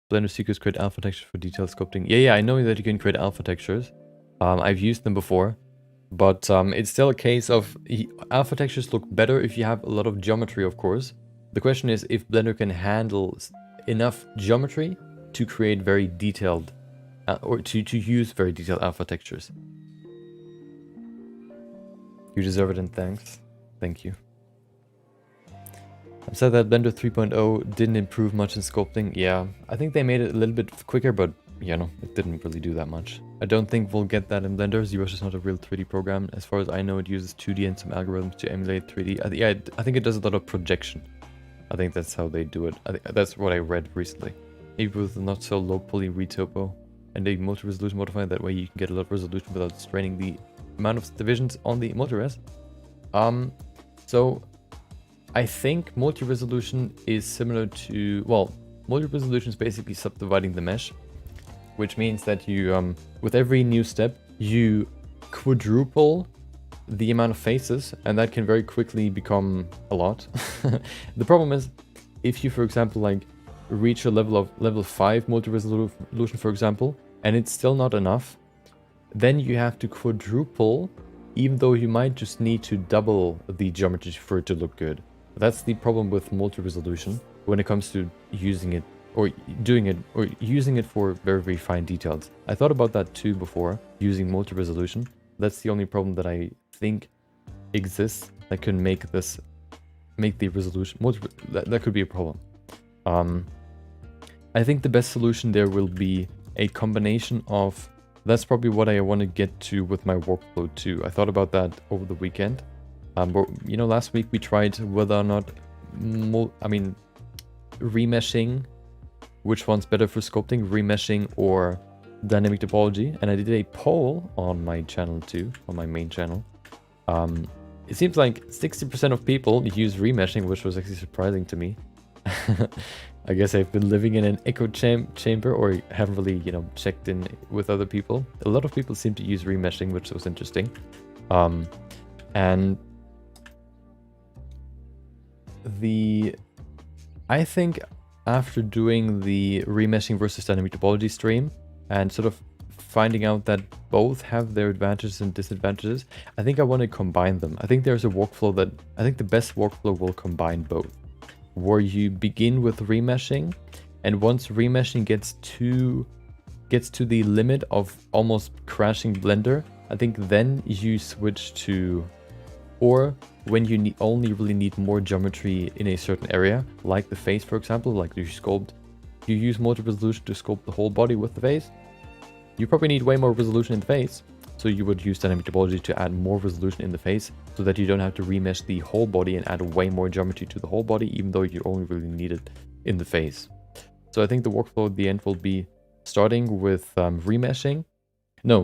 Blender Secrets create alpha textures for detailed sculpting. Yeah, I know that you can create alpha textures. I've used them before. But it's still a case of alpha textures look better if you have a lot of geometry, of course. The question is if Blender can handle enough geometry to create very detailed, or to use very detailed alpha textures. You deserve it and thanks. Thank you. I've said that Blender 3.0 didn't improve much in sculpting. Yeah, I think they made it a little bit quicker, but you know, it didn't really do that much. I don't think we'll get that in Blender. ZBrush is not a real 3D program. As far as I know, it uses 2D and some algorithms to emulate 3D. I think it does a lot of projection. I think that's how they do it. That's what I read recently. Maybe with not so low poly retopo and a multi-resolution modifier. That way you can get a lot of resolution without straining the amount of divisions on the multi-res. So I think multi-resolution is similar to, well, multi-resolution is basically subdividing the mesh, which means that you, with every new step, you quadruple the amount of faces, and that can very quickly become a lot. The problem is, if you, for example, like reach a level 5 multi-resolution, for example, and it's still not enough, then you have to quadruple, even though you might just need to double the geometry for it to look good. That's the problem with multi-resolution when it comes to using it or doing it or using it for very, very fine details. I thought about that too before, using multi-resolution. That's the only problem that I think exists that can make the resolution that could be a problem. I think the best solution there will be a combination of, that's probably what I want to get to with my workflow too. I thought about that over the weekend. But, you know, last week we tried whether or not, remeshing, which one's better for sculpting, remeshing or dynamic topology. And I did a poll on my channel too, on my main channel. It seems like 60% of people use remeshing, which was actually surprising to me. I guess I've been living in an echo chamber or haven't really, you know, checked in with other people. A lot of people seem to use remeshing, which was interesting. And I think after doing the remeshing versus dynamic topology stream and sort of finding out that both have their advantages and disadvantages, I think I want to combine them. I think there's a workflow that I think the best workflow will combine both, where you begin with remeshing, and once remeshing gets to the limit of almost crashing Blender, I think then you switch to, or when you only really need more geometry in a certain area, like the face, for example, like you use multi-resolution to sculpt the whole body with the face. You probably need way more resolution in the face, so you would use dynamic topology to add more resolution in the face, so that you don't have to remesh the whole body and add way more geometry to the whole body, even though you only really need it in the face. So I think the workflow at the end will be starting with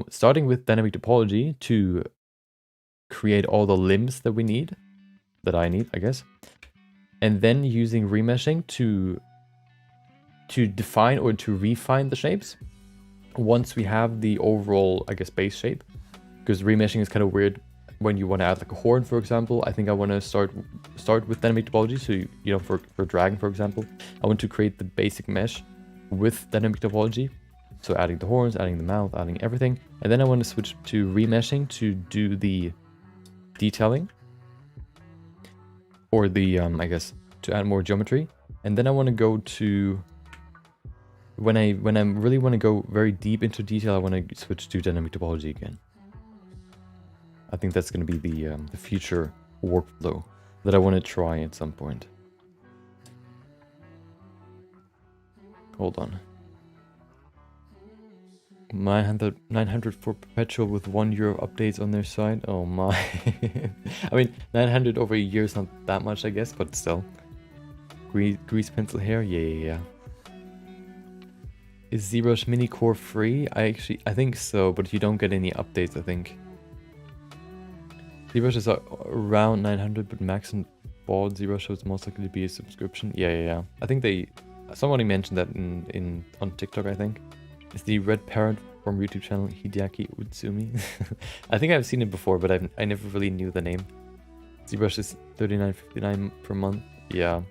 starting with dynamic topology to create all the limbs that I need, I guess, and then using remeshing to define or to refine the shapes once we have the overall, I guess, base shape. Because remeshing is kind of weird when you want to add like a horn, for example. I think I want to start with dynamic topology. So you know, for dragon, for example, I want to create the basic mesh with dynamic topology. So adding the horns, adding the mouth, adding everything, and then I want to switch to remeshing to do the detailing, or the I guess to add more geometry. And then I want to go to, when I really want to go very deep into detail, I want to switch to dynamic topology again. I think that's going to be the future workflow that I want to try at some point. Hold on. 900 for perpetual with €1 updates on their side. Oh my. I mean, 900 over a year is not that much, I guess, but still. Grease pencil hair? Yeah. Is ZBrush Mini Core free? I think so, but you don't get any updates, I think. ZBrush is around 900, but max and bought ZBrush shows most likely to be a subscription. Yeah. I think somebody mentioned that on TikTok, I think. It's the red parrot from YouTube channel Hideaki Utsumi. I think I've seen it before, but I never really knew the name. ZBrush is $39.59 per month. Yeah.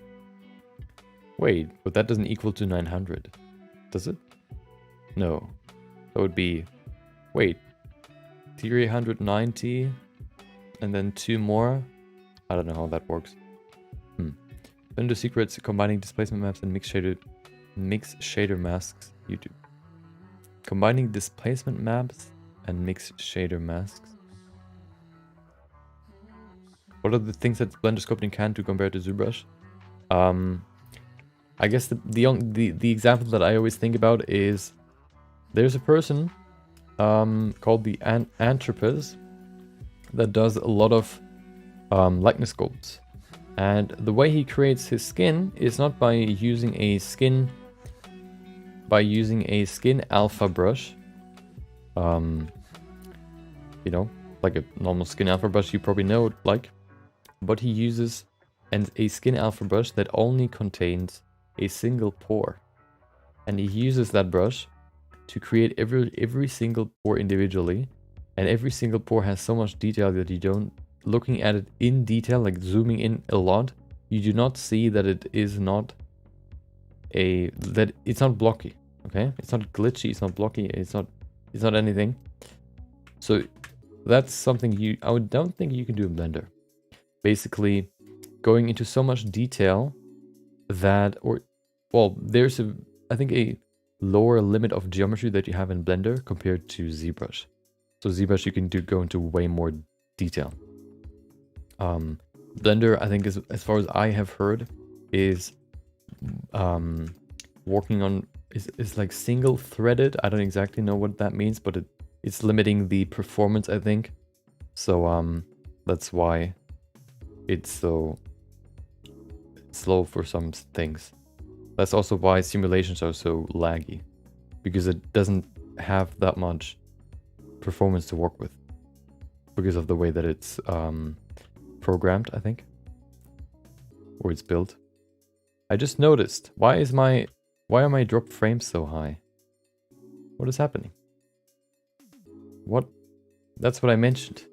Wait, but that doesn't equal to 900, does it? No. That would be... Wait. 390 and then 2 more? I don't know how that works. Blender secrets, combining displacement maps and mix shader masks. YouTube. Combining displacement maps and mix shader masks. What are the things that Blender Sculpting can do compared to ZBrush? I guess the example that I always think about is there's a person called the Anthropos that does a lot of likeness sculpts. And the way he creates his skin is not by using a skin alpha brush. You know, like a normal skin alpha brush you probably know like. But he uses a skin alpha brush that only contains a single pore. And he uses that brush to create every single pore individually. And every single pore has so much detail that you don't, looking at it in detail, like zooming in a lot, you do not see that it is not that it's not blocky. Okay, it's not glitchy, it's not blocky, it's not anything. So that's something I don't think you can do in Blender. Basically, going into so much detail that, there's I think a lower limit of geometry that you have in Blender compared to ZBrush. So ZBrush you can go into way more detail. Blender, I think, as far as I have heard, is working on is like single threaded. I don't exactly know what that means, but it's limiting the performance, I think. So that's why it's so slow for some things. That's also why simulations are so laggy, because it doesn't have that much performance to work with because of the way that it's programmed, I think, or it's built. I just noticed, why are my drop frames so high? What is happening? What? That's what I mentioned.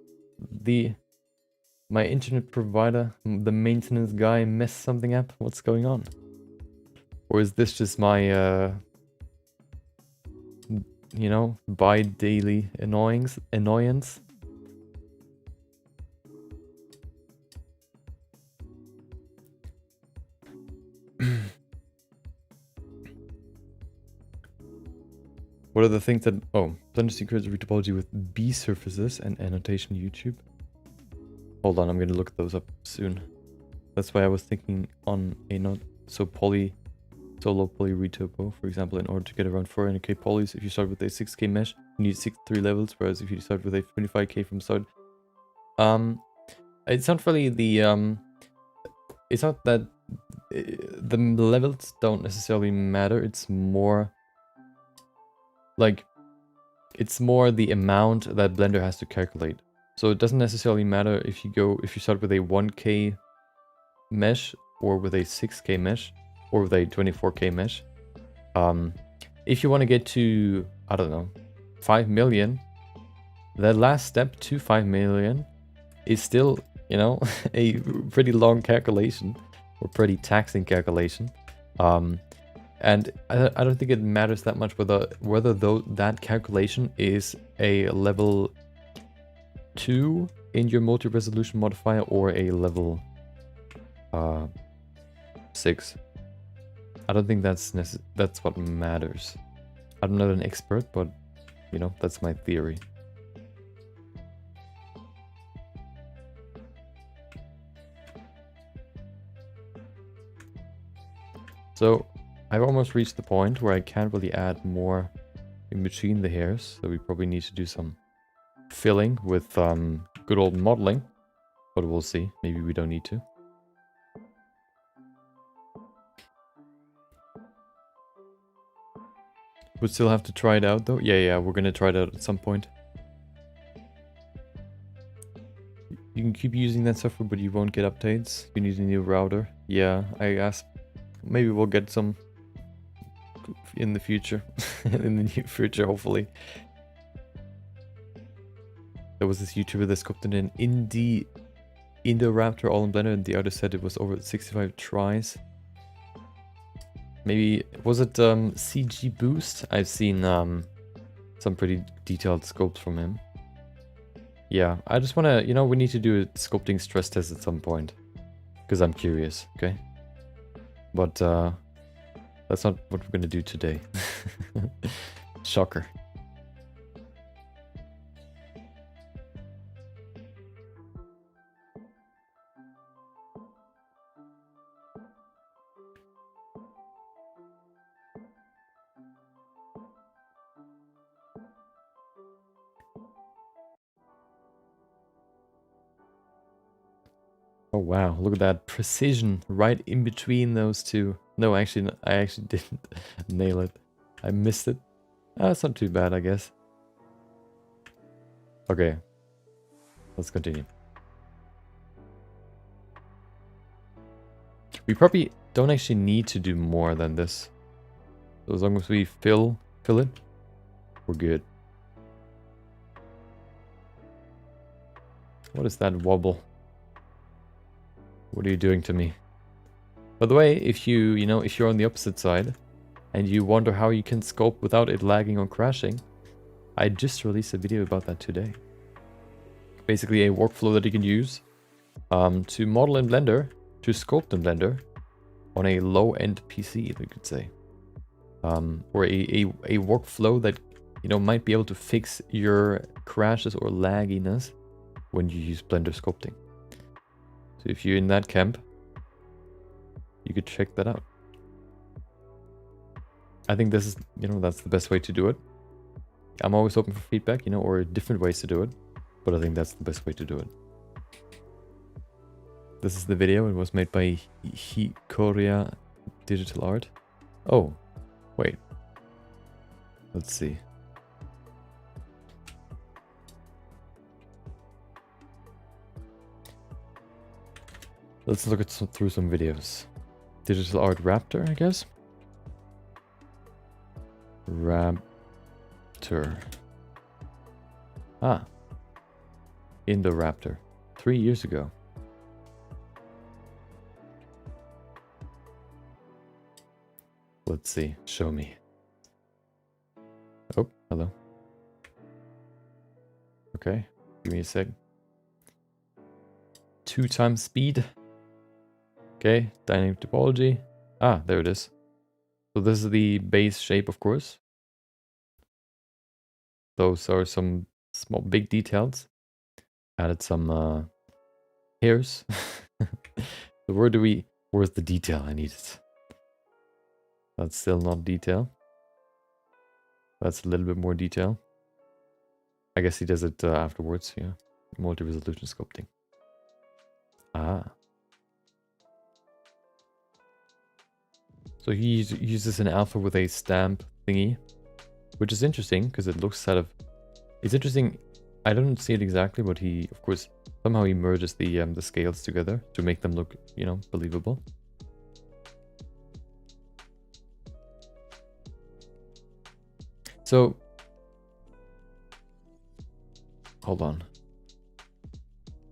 My internet provider, the maintenance guy, messed something up. What's going on? Or is this just my you know, bi-daily annoyance? What are the things that... Oh, Blender secrets retopology with B surfaces and annotation YouTube. Hold on, I'm gonna look those up soon. That's why I was thinking on a not so low poly retopo. For example, in order to get around 400k polys, if you start with a 6k mesh, you need 63 levels, whereas if you start with a 25k from start... It's not really the... It's not that... The levels don't necessarily matter, it's more... Like, it's more the amount that Blender has to calculate. So it doesn't necessarily matter if you start with a 1k mesh or with a 6k mesh or with a 24k mesh. If you want to get to, I don't know, 5 million, the last step to 5 million is still, you know, a pretty long calculation or pretty taxing calculation. And I don't think it matters that much whether that calculation is a level 2 in your multi-resolution modifier or a level 6. I don't think that's what matters. I'm not an expert, but you know, that's my theory. So I've almost reached the point where I can't really add more in between the hairs, so we probably need to do some filling with good old modeling, but we'll see. Maybe we don't need to. We'll still have to try it out though. Yeah, we're gonna try it out at some point. You can keep using that software, but you won't get updates. You need a new router. Yeah, I asked. Maybe we'll get some in the future. In the near future, hopefully. There was this YouTuber that sculpted an Indoraptor all in Blender, and the other said it was over 65 tries. Maybe, was it CG Boost? I've seen some pretty detailed sculpts from him. Yeah, I just want to, you know, we need to do a sculpting stress test at some point. Because I'm curious, okay? But that's not what we're going to do today. Shocker. Oh wow, look at that precision right in between those two. No, actually, I actually didn't nail it. I missed it. That's not too bad, I guess. Okay, let's continue. We probably don't actually need to do more than this. So as long as we fill it, we're good. What is that wobble? What are you doing to me? By the way, if if you're on the opposite side and you wonder how you can sculpt without it lagging or crashing, I just released a video about that today. Basically a workflow that you can use to model in Blender, to sculpt in Blender on a low-end PC, you could say. Or a workflow that, might be able to fix your crashes or lagginess when you use Blender sculpting. So if you're in that camp, you could check that out. I think this is, that's the best way to do it. I'm always open for feedback, or different ways to do it, but I think that's the best way to do it. This is the video. It was made by Hikoria Digital Art. Oh, wait. Let's see. Let's look at through some videos. Digital Art Raptor, I guess. Raptor. Ah. Indoraptor. 3 years ago. Let's see. Show me. Oh, hello. Okay. Give me a sec. 2 times speed. Okay, dynamic topology. Ah, there it is. So this is the base shape, of course. Those are some small, big details. Added some hairs. So where's the detail? I need it. That's still not detail. That's a little bit more detail. I guess he does it afterwards, yeah. Multi-resolution sculpting. Ah. So he uses an alpha with a stamp thingy, which is interesting because it looks it's interesting. I don't see it exactly, but of course, somehow he merges the scales together to make them look, believable. So, hold on.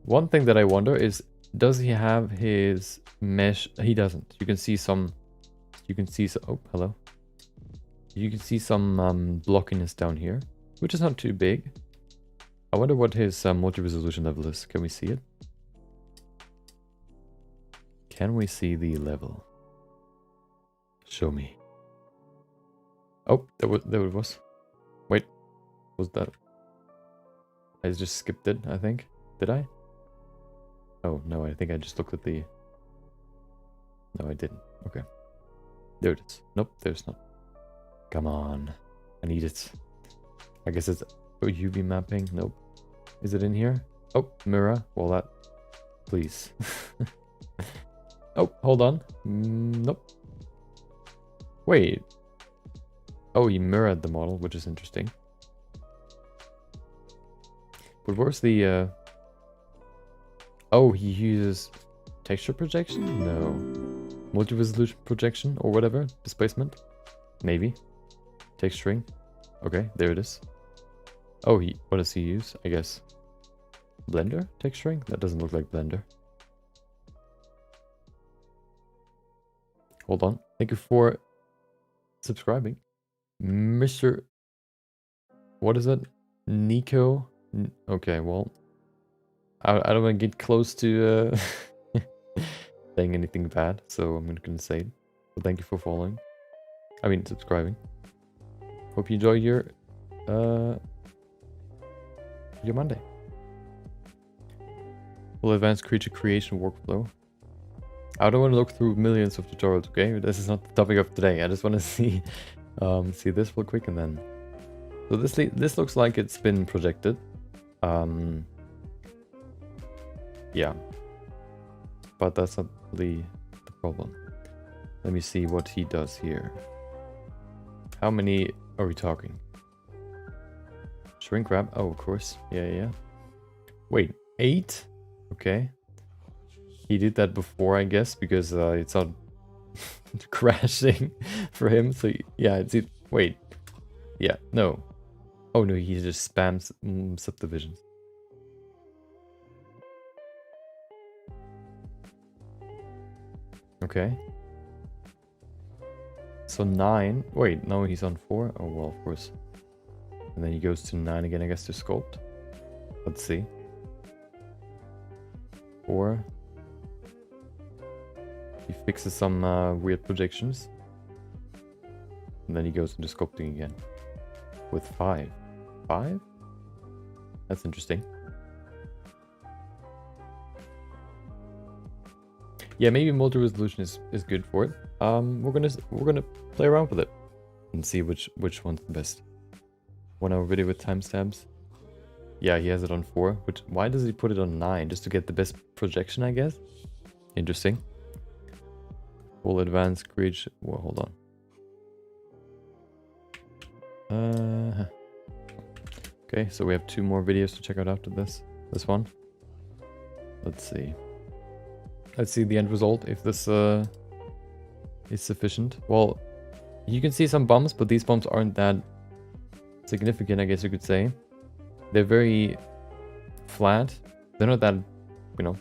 One thing that I wonder is, does he have his mesh? He doesn't. You can see some. Oh, hello. You can see some blockiness down here, which is not too big. I wonder what his multi-resolution level is. Can we see it? Can we see the level? Show me. Oh, there it was. Wait, was that? I just skipped it, I think. Did I? Oh, no, I think I just looked at the... No, I didn't. Okay. There it is. Nope, there's not. Come on. I need it. I guess it's... Oh, UV mapping. Nope. Is it in here? Oh, mirror. Well, that... Please. Oh, hold on. Nope. Wait. Oh, he mirrored the model, which is interesting. But where's the... Oh, he uses texture projection? No. Multi-resolution projection or whatever. Displacement? Maybe. Texturing. Okay, there it is. Oh, what does he use? I guess Blender texturing? That doesn't look like Blender. Hold on. Thank you for subscribing. Mr. What is it? Nico? Okay, well, I don't want to get close to saying anything bad, so I'm not going to say it. But thank you for following. I mean, subscribing. Hope you enjoy your Monday. Full advanced creature creation workflow. I don't want to look through millions of tutorials, okay? This is not the topic of today. I just want to see see this real quick and then. So this looks like it's been projected. Yeah. But that's not really the problem. Let me see what he does here. How many are we talking? Shrink wrap? Oh, of course. Yeah. Wait, 8? Okay. He did that before, I guess, because it's not crashing for him. So yeah, it's it. Wait. Yeah, no. Oh no, he just spams subdivisions. Okay. So 9. Wait, no, he's on 4. Oh well, of course. And then he goes to 9 again, I guess, to sculpt. Let's see. 4. He fixes some weird projections. And then he goes into sculpting again. With 5. 5? That's interesting. Yeah, maybe multi-resolution is good for it. We're gonna play around with it and see which one's the best. 1 hour video with timestamps. Yeah, he has it on 4. Why does he put it on 9? Just to get the best projection, I guess. Interesting. Full advanced creation. Well, hold on. Okay, so we have 2 more videos to check out after this. This one. Let's see. Let's see the end result, if this is sufficient. Well, you can see some bumps, but these bumps aren't that significant, I guess you could say. They're very flat. They're not that, you know,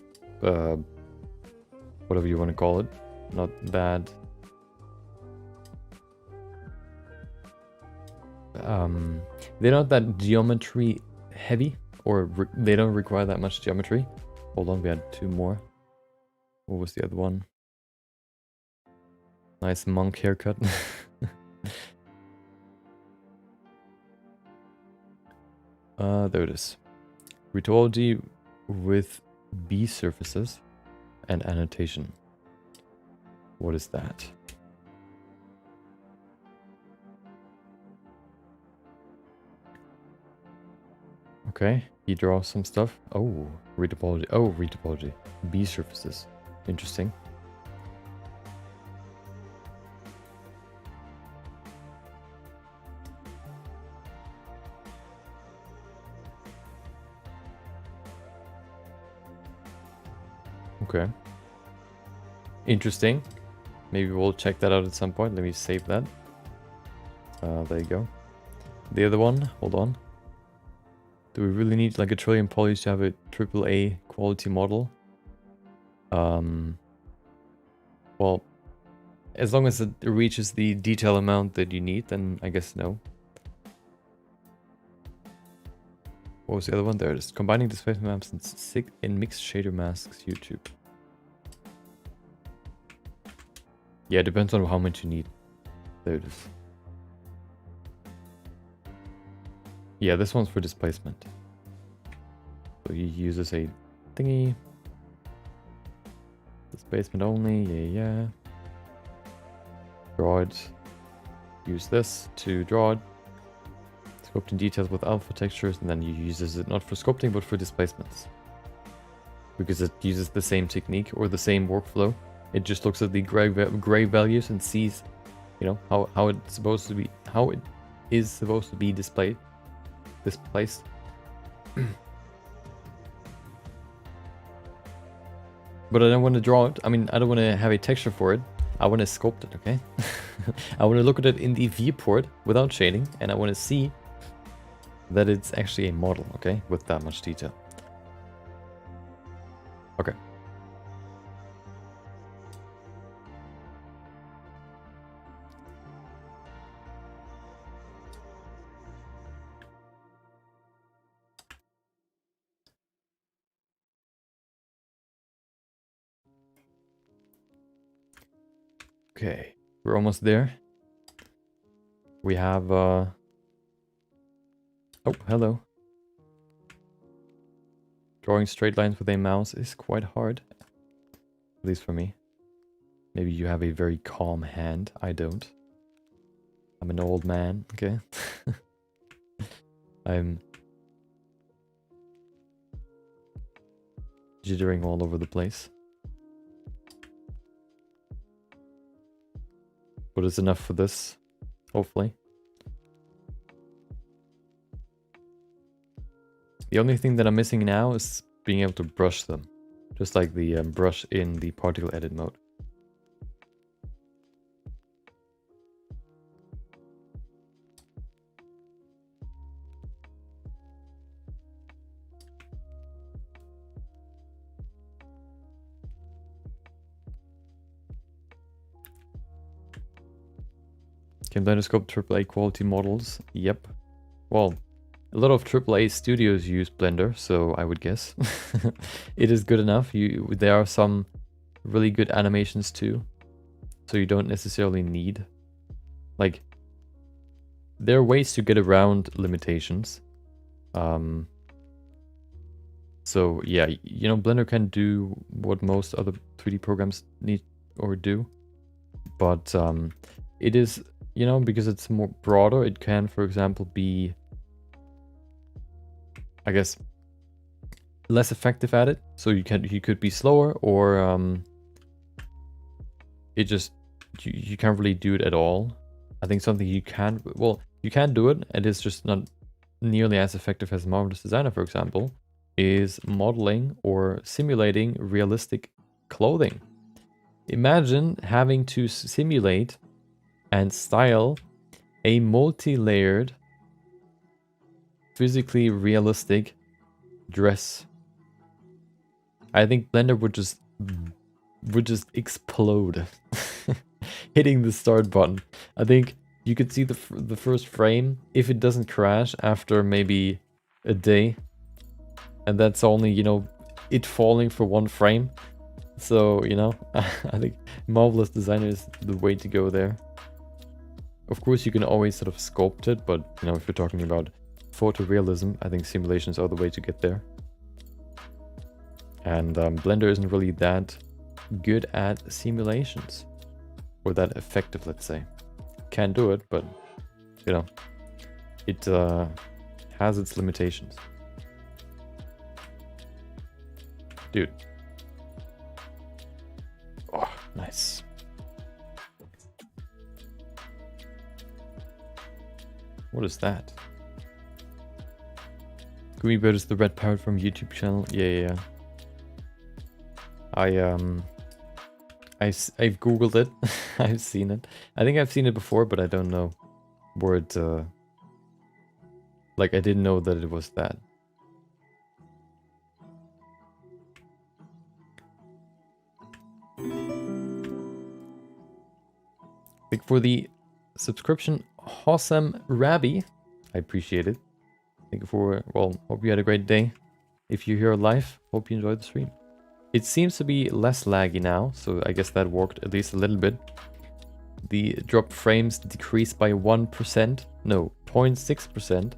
whatever you want to call it. Not that... they're not that geometry heavy, or they don't require that much geometry. Hold on, we had 2 more. What was the other one? Nice monk haircut. There it is. Retology with B surfaces and annotation. What is that? Okay, he draws some stuff. Oh, retopology. Oh, retopology. B surfaces. Interesting. Okay. Interesting. Maybe we'll check that out at some point. Let me save that. There you go. The other one, hold on. Do we really need like a trillion polys to have a AAA quality model? Well, as long as it reaches the detail amount that you need, then I guess no. What was the other one? There it is. Combining displacement maps in mixed shader masks, YouTube. Yeah, it depends on how much you need. There it is. Yeah, this one's for displacement. So he uses a thingy. Displacement only, yeah. Draw it. Use this to draw it. Sculpting details with alpha textures, and then he uses it not for sculpting but for displacements. Because it uses the same technique or the same workflow. It just looks at the gray values and sees, you know, how it's supposed to be, how it is supposed to be displaced. But I don't want to draw it. I mean, I don't want to have a texture for it. I want to sculpt it, okay? I want to look at it in the viewport without shading, and I want to see that it's actually a model, okay? With that much detail. Okay. Okay, we're almost there. We have, oh, hello. Drawing straight lines with a mouse is quite hard. At least for me. Maybe you have a very calm hand. I don't. I'm an old man, okay? I'm jittering all over the place. But it's enough for this, hopefully. The only thing that I'm missing now is being able to brush them. Just like the brush in the particle edit mode. Can Blender sculpt AAA quality models? Yep. Well, a lot of AAA studios use Blender, so I would guess. It is good enough. There are some really good animations too. So you don't necessarily need... Like, there are ways to get around limitations. So yeah, you know, Blender can do what most other 3D programs need or do. But it is... You know, because it's more broader, it can, for example, be, I guess, less effective at it. So you could be slower, or it just you can't really do it at all. I think something you can, well, you can do it, and it's just not nearly as effective as Marvelous Designer, for example, is modeling or simulating realistic clothing. Imagine having to simulate and style a multi-layered, physically realistic dress. I think Blender would just explode, hitting the start button. I think you could see the first frame if it doesn't crash after maybe a day, and that's only, you know, it falling for one frame. So, you know, I think Marvelous Designer is the way to go there. Of course, you can always sort of sculpt it, but, you know, if you're talking about photorealism, I think simulations are the way to get there. And Blender isn't really that good at simulations, or that effective, let's say. Can do it, but, you know, it has its limitations. Dude. Oh, nice. What is that? Gummibird is the red parrot from YouTube channel. Yeah. I've googled it. I've seen it. I think I've seen it before, but I don't know where it. Like, I didn't know that it was that. Like, for the subscription, Hossam Rabbi, I appreciate it. Thank you for, well, hope you had a great day. If you're here live, hope you enjoyed the stream. It seems to be less laggy now, so I guess that worked at least a little bit. The drop frames decreased by 1%, no, 0.6%,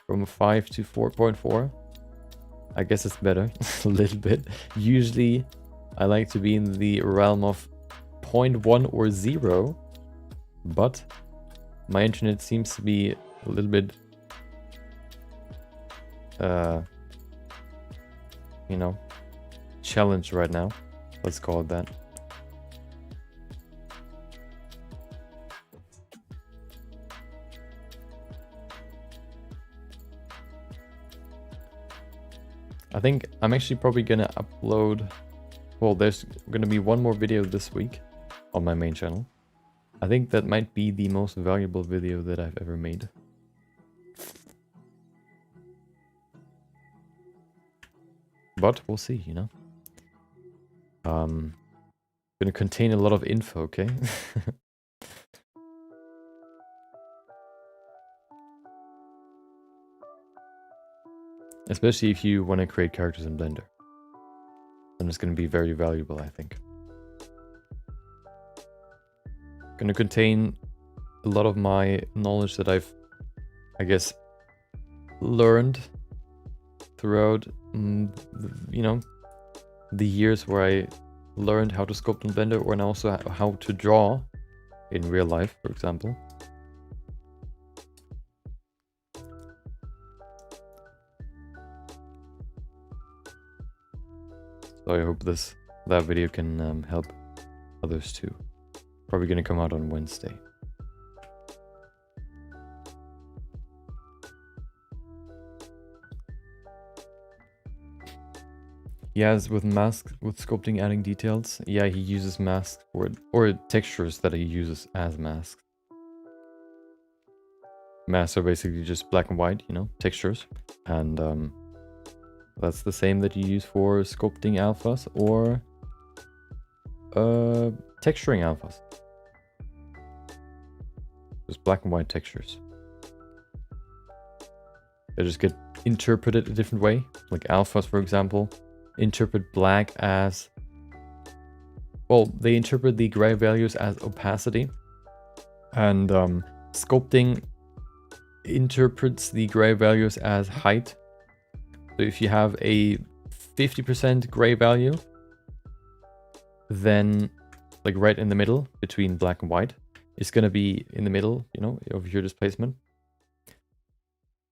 from 5 to 4.4. I guess it's better, a little bit. Usually, I like to be in the realm of 0.1 or 0, but my internet seems to be a little bit, you know, challenged right now. Let's call it that. I think I'm actually probably gonna upload Well, there's gonna be one more video this week on my main channel. I think that might be the most valuable video that I've ever made. But we'll see, you know. Gonna contain a lot of info, okay? Especially if you want to create characters in Blender. Then it's gonna be very valuable, I think. Gonna contain a lot of my knowledge that I've, I guess, learned throughout, you know, the years where I learned how to sculpt in Blender, and also how to draw in real life, for example. So I hope that video can help others too. Probably gonna come out on Wednesday. Yes, with masks, with sculpting, adding details. Yeah, he uses masks for it, or textures that he uses as masks. Masks are basically just black and white, you know, textures. And that's the same that you use for sculpting alphas or texturing alphas. Just black and white textures. They just get interpreted a different way. Like alphas, for example, interpret black as... Well, they interpret the gray values as opacity. And sculpting interprets the gray values as height. So if you have a 50% gray value, then like right in the middle between black and white, it's going to be in the middle, you know, of your displacement.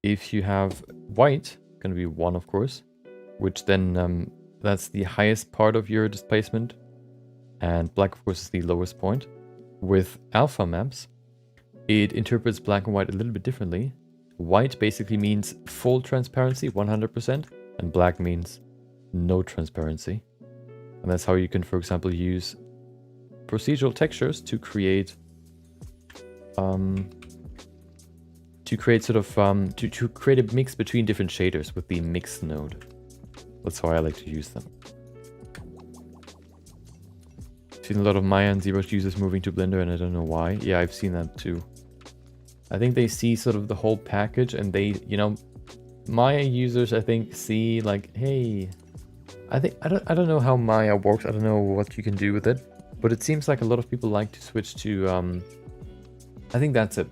If you have white, it's going to be 1, of course, which then that's the highest part of your displacement. And black, of course, is the lowest point. With alpha maps, it interprets black and white a little bit differently. White basically means full transparency, 100%, and black means no transparency. And that's how you can, for example, use procedural textures to create to create a mix between different shaders with the mix node. That's how I like to use them. I've seen a lot of Maya and ZBrush users moving to Blender, and I don't know why. Yeah, I've seen that too. I think they see sort of the whole package, and they, you know, Maya users, I think, see like, hey, I don't know how Maya works. I don't know what you can do with it, but it seems like a lot of people like to switch to, I think that's it.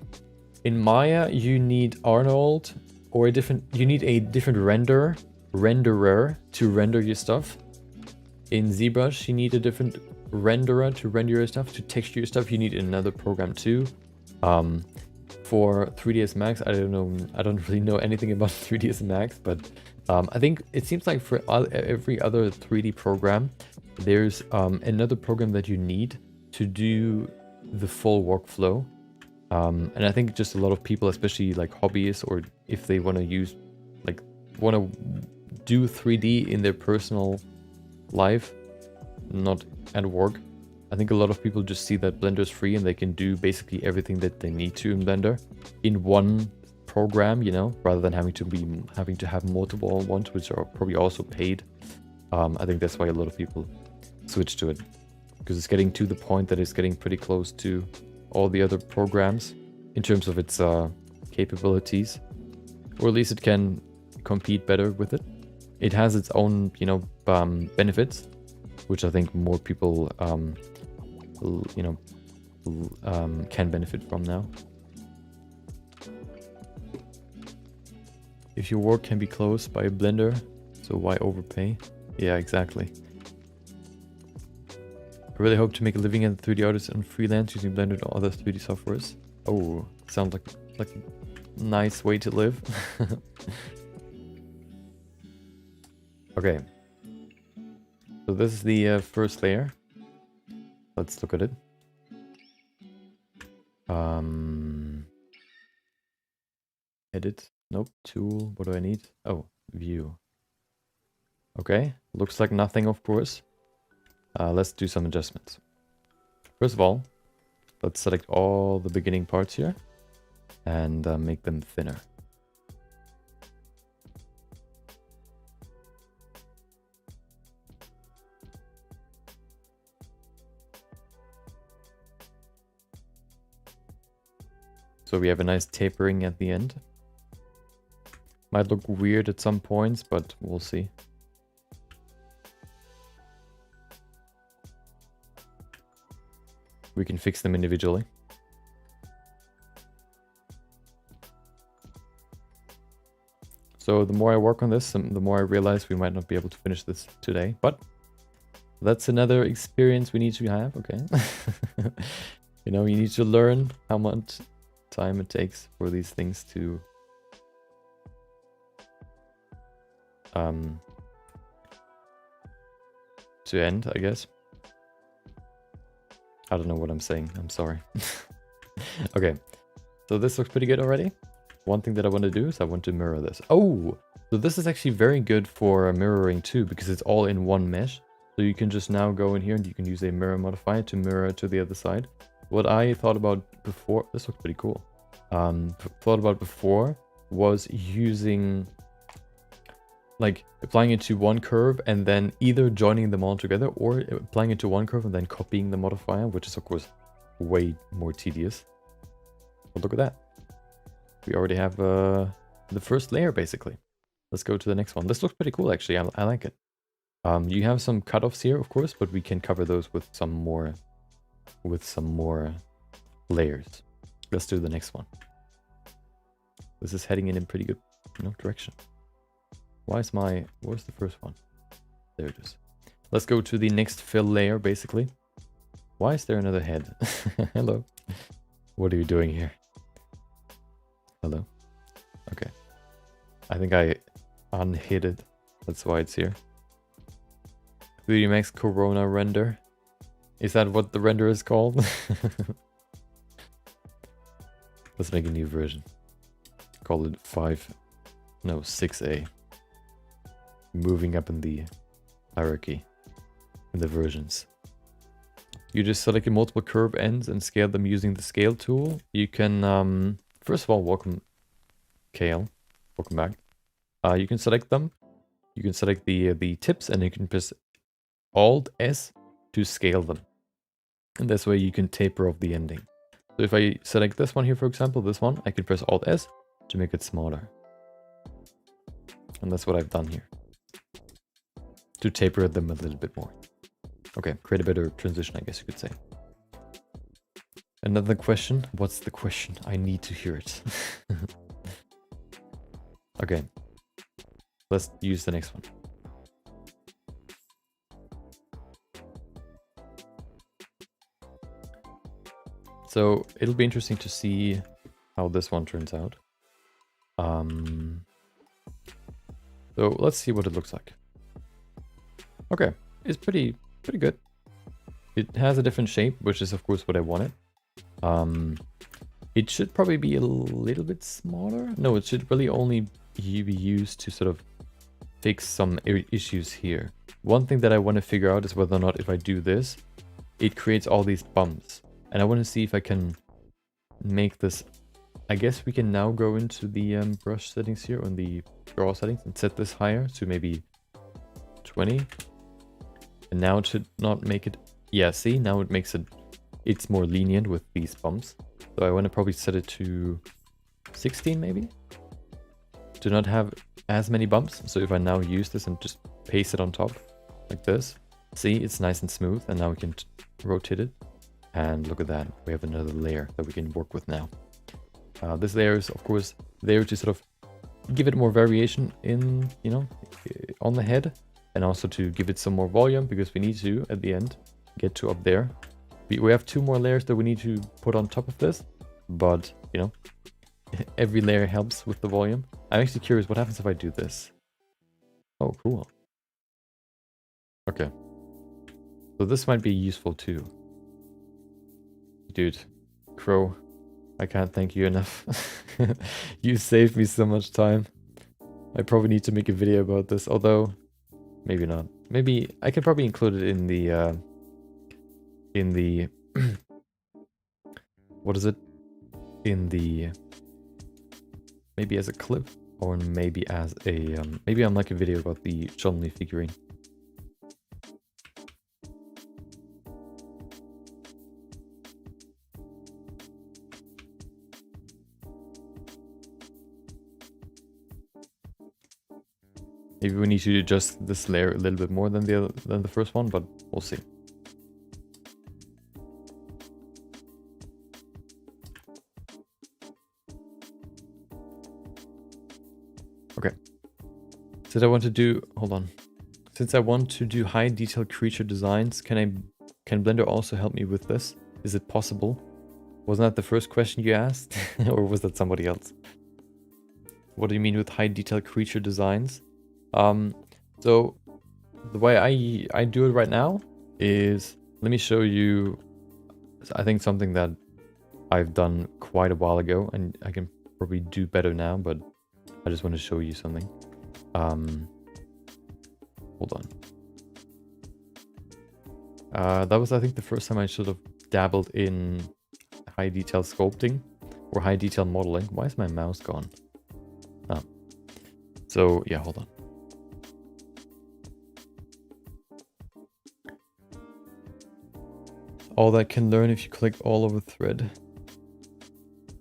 In Maya, you need Arnold or you need a different renderer to render your stuff. In ZBrush, you need a different renderer to render your stuff. To texture your stuff, you need another program too. For 3ds Max, I don't know, I don't really know anything about 3ds Max, but I think it seems like for every other 3D program, there's another program that you need to do the full workflow. And I think just a lot of people, especially like hobbyists, or if they want to use, like, want to do 3D in their personal life, not at work. I think a lot of people just see that Blender is free and they can do basically everything that they need to in Blender in one program, you know, rather than having to have multiple ones, which are probably also paid. I think that's why a lot of people switch to it, because it's getting to the point that it's getting pretty close to all the other programs in terms of its capabilities, or at least it can compete better with it. It has its own, you know, benefits, which I think more people, you know, can benefit from now. If your work can be closed by Blender, so why overpay? Yeah, exactly. I really hope to make a living as a 3D artist and freelance using Blender and other 3D softwares. Oh, sounds like a nice way to live. Okay. So this is the first layer. Let's look at it. Edit. Nope. Tool. What do I need? Oh, view. Okay. Looks like nothing, of course. Let's do some adjustments. First of all, let's select all the beginning parts here and make them thinner. So we have a nice tapering at the end. Might look weird at some points, but we'll see. We can fix them individually. So the more I work on this, the more I realize we might not be able to finish this today, but that's another experience we need to have, okay? You know, you need to learn how much time it takes for these things to end, I guess. I don't know what I'm saying, I'm sorry. Okay, so this looks pretty good already. One thing that I want to do is I want to mirror this. Oh, so this is actually very good for mirroring too, because it's all in one mesh. So you can just now go in here and you can use a mirror modifier to mirror to the other side. What I thought about before, this looks pretty cool. Thought about before was using, like, applying it to one curve and then either joining them all together or applying it to one curve and then copying the modifier, which is of course way more tedious. But look at that. We already have the first layer basically. Let's go to the next one. This looks pretty cool actually. I like it. You have some cutoffs here, of course, but we can cover those with some more layers. Let's do the next one. This is heading in a pretty good, direction. Where's the first one? There it is. Let's go to the next fill layer basically. Why is there another head? Hello. What are you doing here? Hello. Okay. I think I unhid it. That's why it's here. 3D Max Corona render. Is that what the render is called? Let's make a new version. Call it 6A. Moving up in the hierarchy. In the versions. You just select multiple curve ends and scale them using the scale tool. You can, first of all, welcome Kale. Welcome back. You can select them. You can select the tips and you can press Alt-S to scale them. And this way you can taper off the ending. So if I select this one here, for example, this one, I can press Alt-S to make it smaller. And that's what I've done here. To taper them a little bit more. Okay, create a better transition, I guess you could say. Another question? What's the question? I need to hear it. Okay, let's use the next one. So it'll be interesting to see how this one turns out. So let's see what it looks like. Okay, it's pretty good. It has a different shape, which is of course what I wanted. It should probably be a little bit smaller. No, it should really only be used to sort of fix some issues here. One thing that I want to figure out is whether or not if I do this, it creates all these bumps. And I want to see if I can make this. I guess we can now go into the brush settings here on the draw settings and set this higher to maybe 20. And now it should not make it. Yeah, see, now it makes it. It's more lenient with these bumps. So I want to probably set it to 16 maybe. To not have as many bumps. So if I now use this and just paste it on top like this. See, it's nice and smooth. And now we can rotate it. And look at that, we have another layer that we can work with now. This layer is, of course, there to sort of give it more variation in, on the head. And also to give it some more volume, because we need to, at the end, get to up there. We have 2 more layers that we need to put on top of this. But, every layer helps with the volume. I'm actually curious what happens if I do this. Oh, cool. Okay. So this might be useful too. Dude, Crow, I can't thank you enough. You saved me so much time. I probably need to make a video about this, although maybe not. maybe I could probably include it in the what is it? In the maybe as a clip, or maybe as a maybe on like a video about the Chun-Li figurine. Maybe we need to adjust this layer a little bit more than the first one, but we'll see. Okay. Since I want to do, hold on. Since I want to do high detail creature designs, can Blender also help me with this? Is it possible? Wasn't that the first question you asked? Or was that somebody else? What do you mean with high detail creature designs? So the way I do it right now is, let me show you, I think something that I've done quite a while ago, and I can probably do better now, but I just want to show you something. Hold on. That was, I think, the first time I sort of dabbled in high detail sculpting or high detail modeling. Why is my mouse gone? Oh. So yeah, hold on. All that can learn if you click all over thread.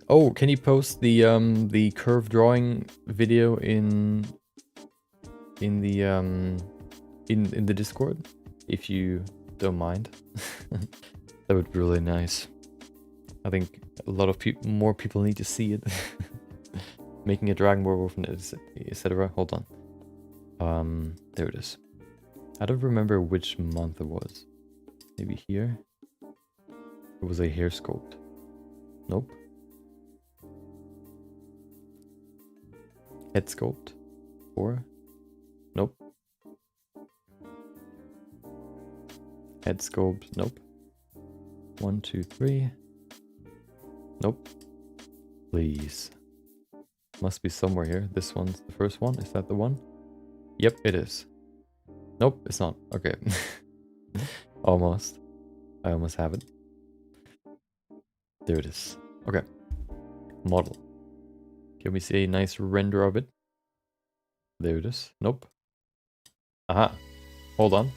Oh, can you post the curve drawing video in the Discord, if you don't mind? That would be really nice. I think a lot of more people need to see it. Making a dragon werewolf, etc. Hold on. There it is. I don't remember which month it was. Maybe here. It was a hair sculpt. Nope. Head sculpt. Or nope. Head sculpt. Nope. 1, 2, 3. Nope. Please. Must be somewhere here. This one's the first one. Is that the one? Yep, it is. Nope, it's not. Okay. Almost. I almost have it. There it is. Okay. Model. Can we see a nice render of it? There it is. Nope. Aha. Hold on.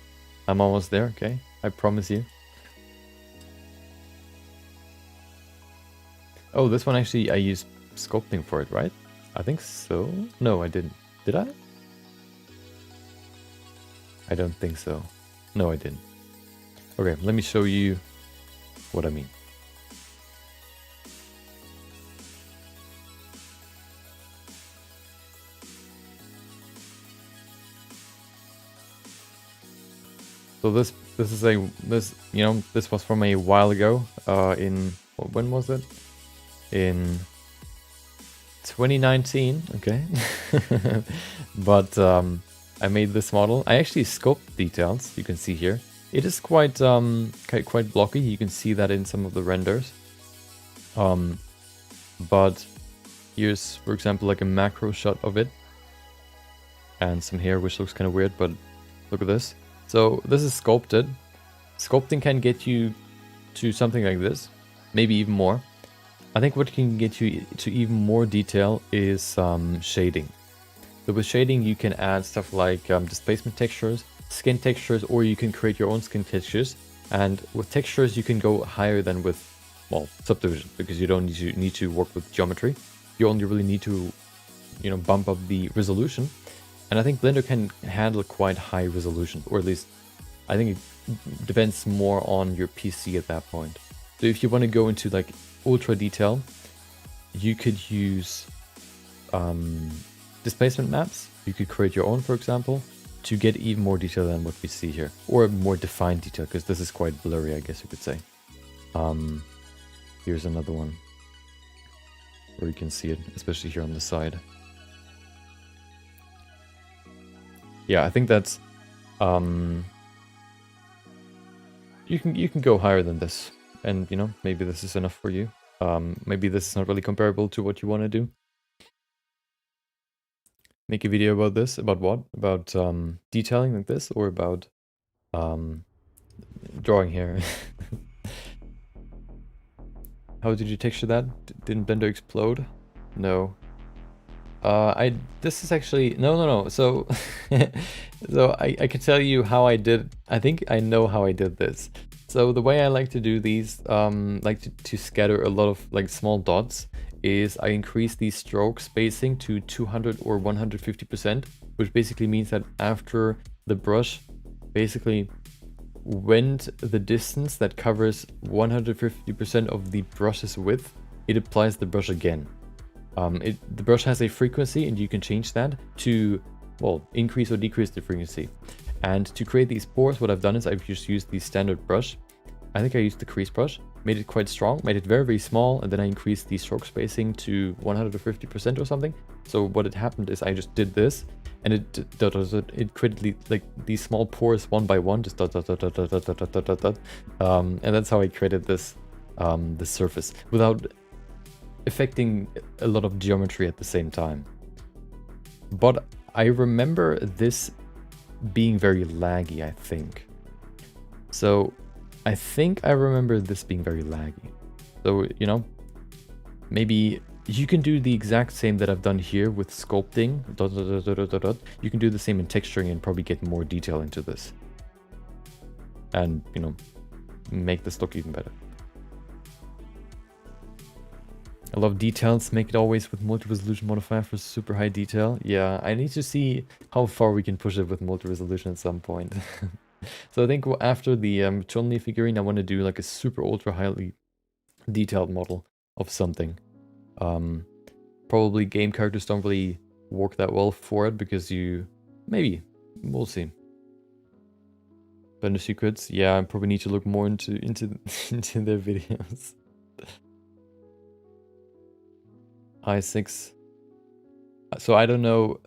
I'm almost there, okay? I promise you. Oh, this one actually I used sculpting for it, right? I think so. No, I didn't. Did I? I don't think so. No, I didn't. Okay, let me show you what I mean. So this was from a while ago. When was it? In 2019. Okay. But I made this model. I actually sculpt details. You can see here. It is quite blocky. You can see that in some of the renders. But here's, for example, like a macro shot of it, and some hair, which looks kind of weird. But look at this. So this is sculpted. Sculpting can get you to something like this, maybe even more. I think what can get you to even more detail is shading. So with shading, you can add stuff like displacement textures, skin textures, or you can create your own skin textures. And with textures, you can go higher than with, well, subdivision, because you don't need to work with geometry. You only really need to, bump up the resolution. And I think Blender can handle quite high resolution, or at least I think it depends more on your PC at that point. So if you want to go into like ultra detail, you could use displacement maps. You could create your own, for example, to get even more detail than what we see here, or more defined detail, because this is quite blurry, I guess you could say. Here's another one where you can see it, especially here on the side. Yeah, I think that's you can go higher than this, and maybe this is enough for you. Maybe this is not really comparable to what you want to do. make a video about this? About what? About detailing like this, or about drawing here? How did you texture that? Didn't Blender explode? No. This is actually, no. So, so I can tell you how I did, I think I know how I did this. So the way I like to do these, like to scatter a lot of like small dots, is I increase the stroke spacing to 200 or 150%, which basically means that after the brush basically went the distance that covers 150% of the brush's width, it applies the brush again. The brush has a frequency, and you can change that to, well, increase or decrease the frequency. And to create these pores, what I've done is I've just used the standard brush. I think I used the crease brush, made it quite strong, made it very, very small, and then I increased the stroke spacing to 150% or something. So what had happened is I just did this, and it created like these small pores one by one, just dot. And that's how I created this this surface without affecting a lot of geometry at the same time. But I remember this being very laggy, I think. So I think I remember this being very laggy. So, you know, maybe you can do the exact same that I've done here with sculpting, You can do the same in texturing and probably get more detail into this. And, you know, make this look even better. I love details, make it always with multi-resolution modifier for super high detail. Yeah, I need to see how far we can push it with multi-resolution at some point. So I think after the Chun-Li figurine, I want to do like a super ultra highly detailed model of something. Probably game characters don't really work that well for it because maybe, we'll see. Blender secrets, yeah, I probably need to look more into their videos. i6. So I don't know.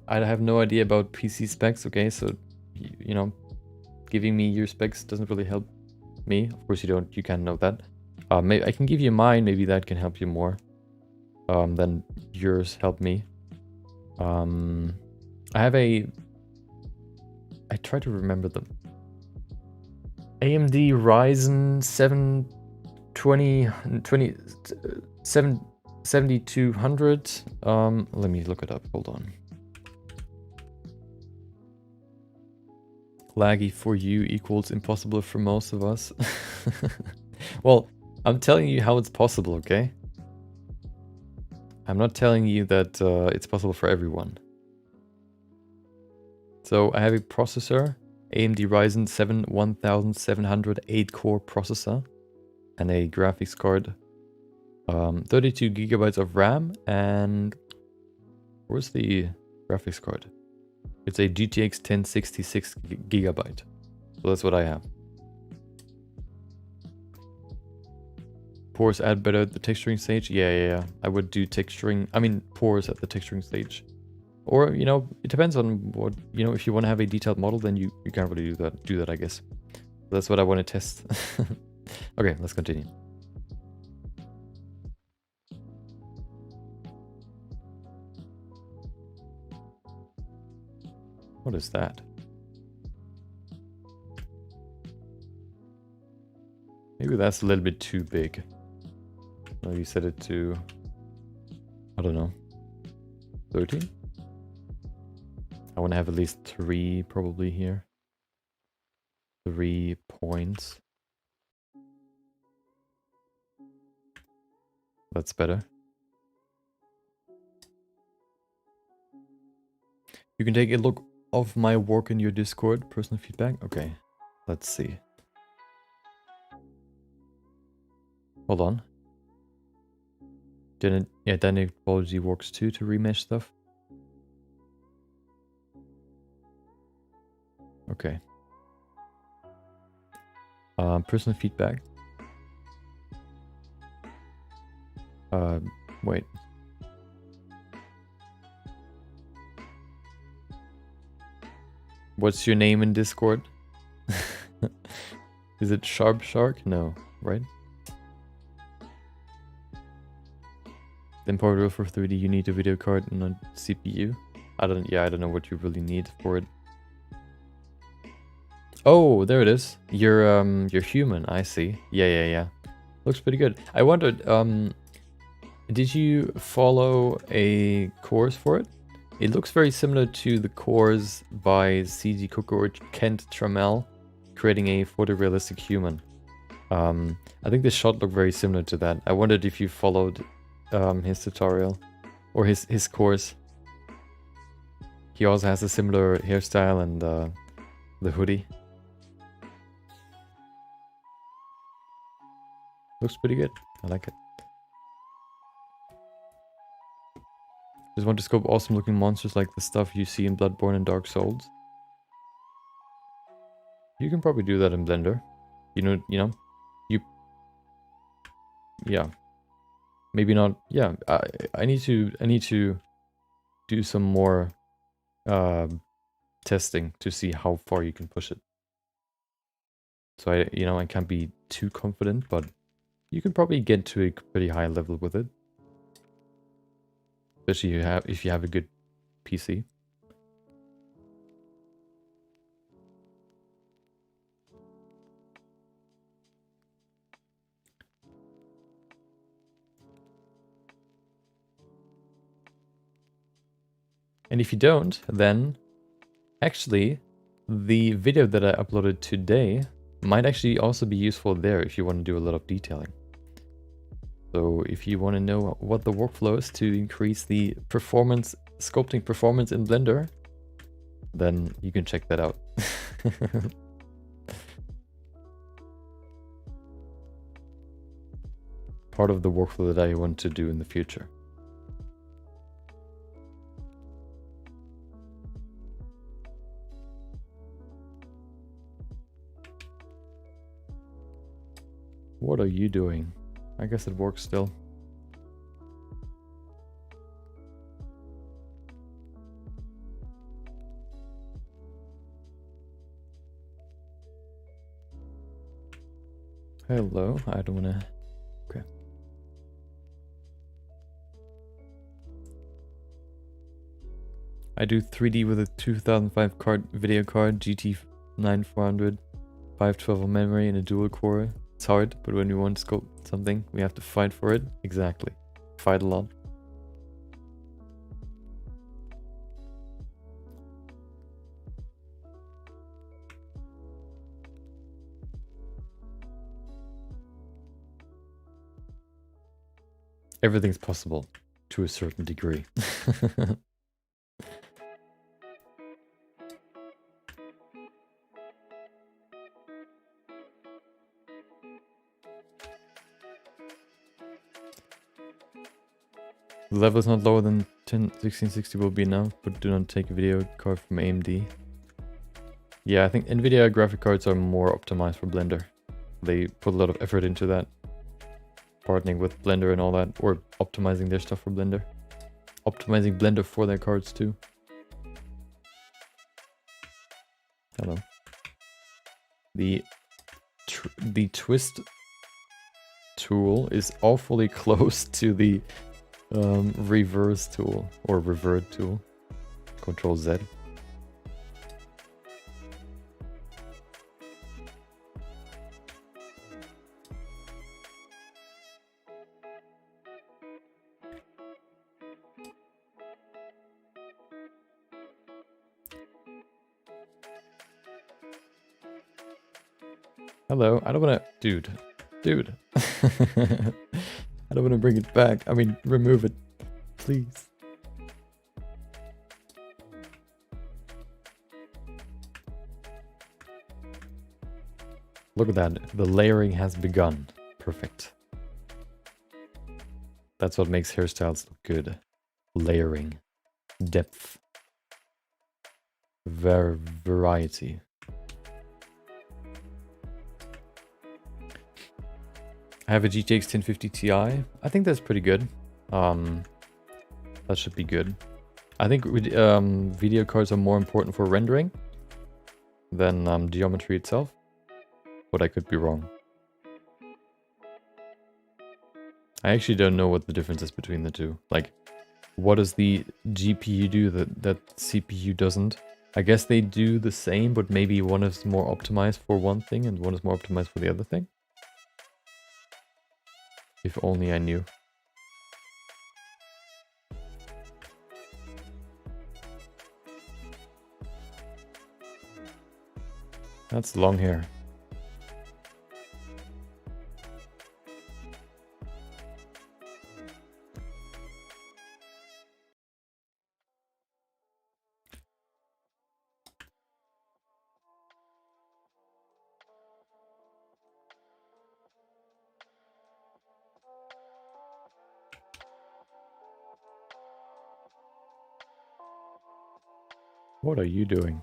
I have no idea about PC specs, okay? So, you know, giving me your specs doesn't really help me. Of course, you can't know that. Maybe I can give you mine. Maybe that can help you more than yours help me. I try to remember them. AMD Ryzen 7200. Let me look it up. Hold on. Laggy for you equals impossible for most of us. Well, I'm telling you how it's possible, okay? I'm not telling you that it's possible for everyone. So I have a processor, AMD Ryzen 7 1700 8-core processor, and a graphics card, 32 gigabytes of RAM, and where's the graphics card? It's a GTX 1066 gigabyte. So that's what I have. Pores add better at the texturing stage. Yeah. I would do texturing. I mean, pores at the texturing stage. Or, you know, it depends on what, you know, if you want to have a detailed model, then you can't really do that, I guess. That's what I want to test. Okay, let's continue. What is that? Maybe that's a little bit too big. Maybe set it to, I don't know, 13? I want to have at least 3 probably here. 3 points. That's better. You can take a look of my work in your Discord, personal feedback. Okay, let's see. Hold on. Dynamic topology works too to remesh stuff. Okay. Personal feedback. Wait. What's your name in Discord? Is it Sharp Shark? No, right? The importer for 3D, you need a video card and a CPU. I don't know what you really need for it. Oh, there it is. You're human, I see. Yeah. Looks pretty good. I wondered, did you follow a course for it? It looks very similar to the course by C.G. Cook or Kent Trammell, creating a photorealistic human. I think the shot looked very similar to that. I wondered if you followed his tutorial or his course. He also has a similar hairstyle and the hoodie. Looks pretty good. I like it. Just want to sculpt awesome looking monsters like the stuff you see in Bloodborne and Dark Souls. You can probably do that in Blender. Yeah. Maybe not. Yeah, I need to do some more testing to see how far you can push it. So I can't be too confident, but you can probably get to a pretty high level with it. Especially if you have a good PC. And if you don't, then actually the video that I uploaded today might actually also be useful there if you want to do a lot of detailing. So if you want to know what the workflow is to increase the sculpting performance in Blender, then you can check that out. Part of the workflow that I want to do in the future. What are you doing? I guess it works still. Hello, I don't wanna... Okay. I do 3D with a 2005 video card, GT9 400, 512 of memory and a dual core. It's hard, but when we want to sculpt something, we have to fight for it. Exactly. Fight a lot. Everything's possible to a certain degree. The level is not lower than 1660 will be now, but do not take a video card from AMD. Yeah, I think NVIDIA graphic cards are more optimized for Blender. They put a lot of effort into that. Partnering with Blender and all that, or optimizing their stuff for Blender. Optimizing Blender for their cards too. Hello. The twist tool is awfully close to the reverse tool or revert tool. Control Z. Hello, I don't wanna... Dude. I don't wanna bring it back. I mean, remove it. Please. Look at that. The layering has begun. Perfect. That's what makes hairstyles look good. Layering. Depth. Variety. I have a GTX 1050 Ti. I think that's pretty good. That should be good. I think video cards are more important for rendering than geometry itself. But I could be wrong. I actually don't know what the difference is between the two. Like, what does the GPU do that CPU doesn't? I guess they do the same, but maybe one is more optimized for one thing and one is more optimized for the other thing. If only I knew. That's long hair. What are you doing?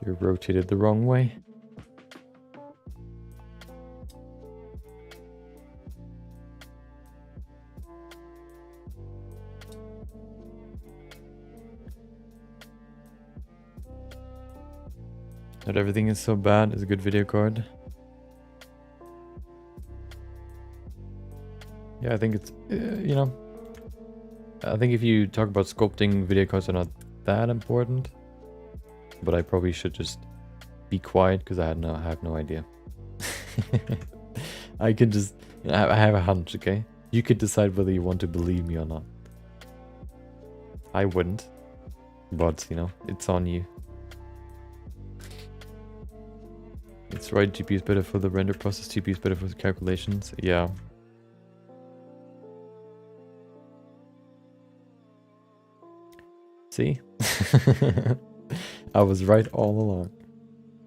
You're rotated the wrong way. Not everything is so bad as a good video card. Yeah, I think it's, you know, I think if you talk about sculpting, video cards are not that important. But I probably should just be quiet because I have no idea. I could just, I have a hunch, okay? You could decide whether you want to believe me or not. I wouldn't, but you know, it's on you. It's right, GPU is better for the render process, GPU is better for the calculations, yeah. See? I was right all along.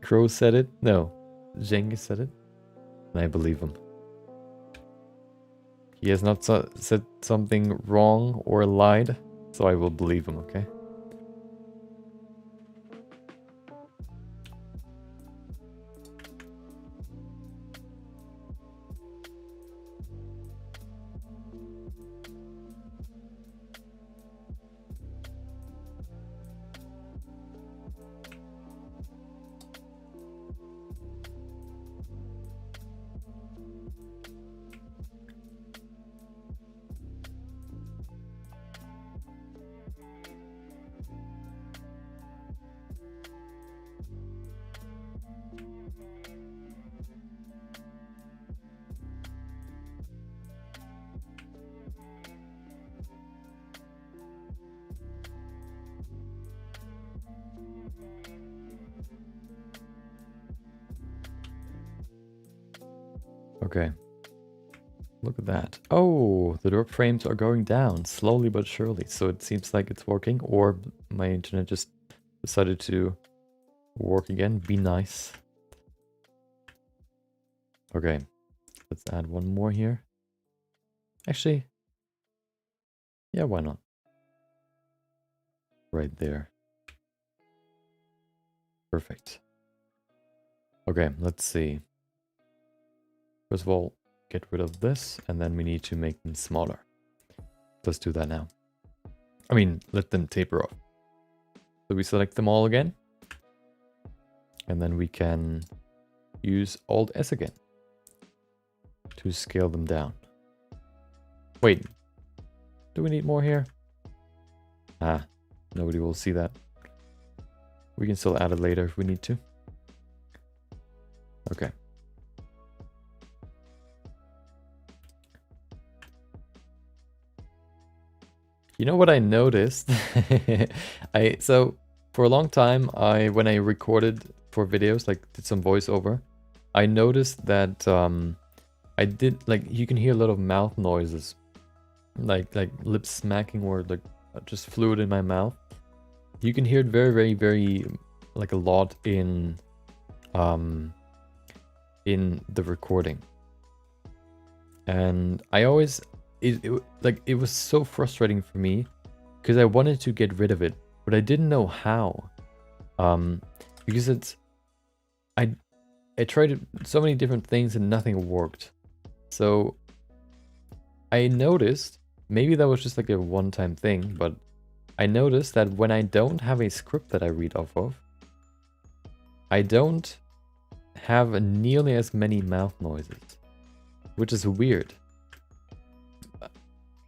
Crow said it. No, Zheng said it. And I believe him. He has not said something wrong or lied, so I will believe him, okay? Okay. Look at that. Oh, the door frames are going down slowly but surely. So it seems like it's working, or my internet just decided to work again. Be nice. Okay. Let's add one more here. Actually, yeah, why not? Right there. Perfect. Okay, let's see. First of all, get rid of this, and then we need to make them smaller. Let's do that now. I mean, let them taper off. So we select them all again. And then we can use Alt-S again to scale them down. Wait, do we need more here? Ah, nobody will see that. We can still add it later if we need to. Okay. You know what I noticed? So for a long time, when I recorded for videos, like did some voiceover, I noticed that I did, like, you can hear a lot of mouth noises, like lip smacking or like just fluid in my mouth. You can hear it very, very, very, like a lot in the recording. And I always, it was so frustrating for me because I wanted to get rid of it, but I didn't know how. Because I tried so many different things and nothing worked. So I noticed, maybe that was just like a one-time thing, but I noticed that when I don't have a script that I read off of, I don't have nearly as many mouth noises. which is weird.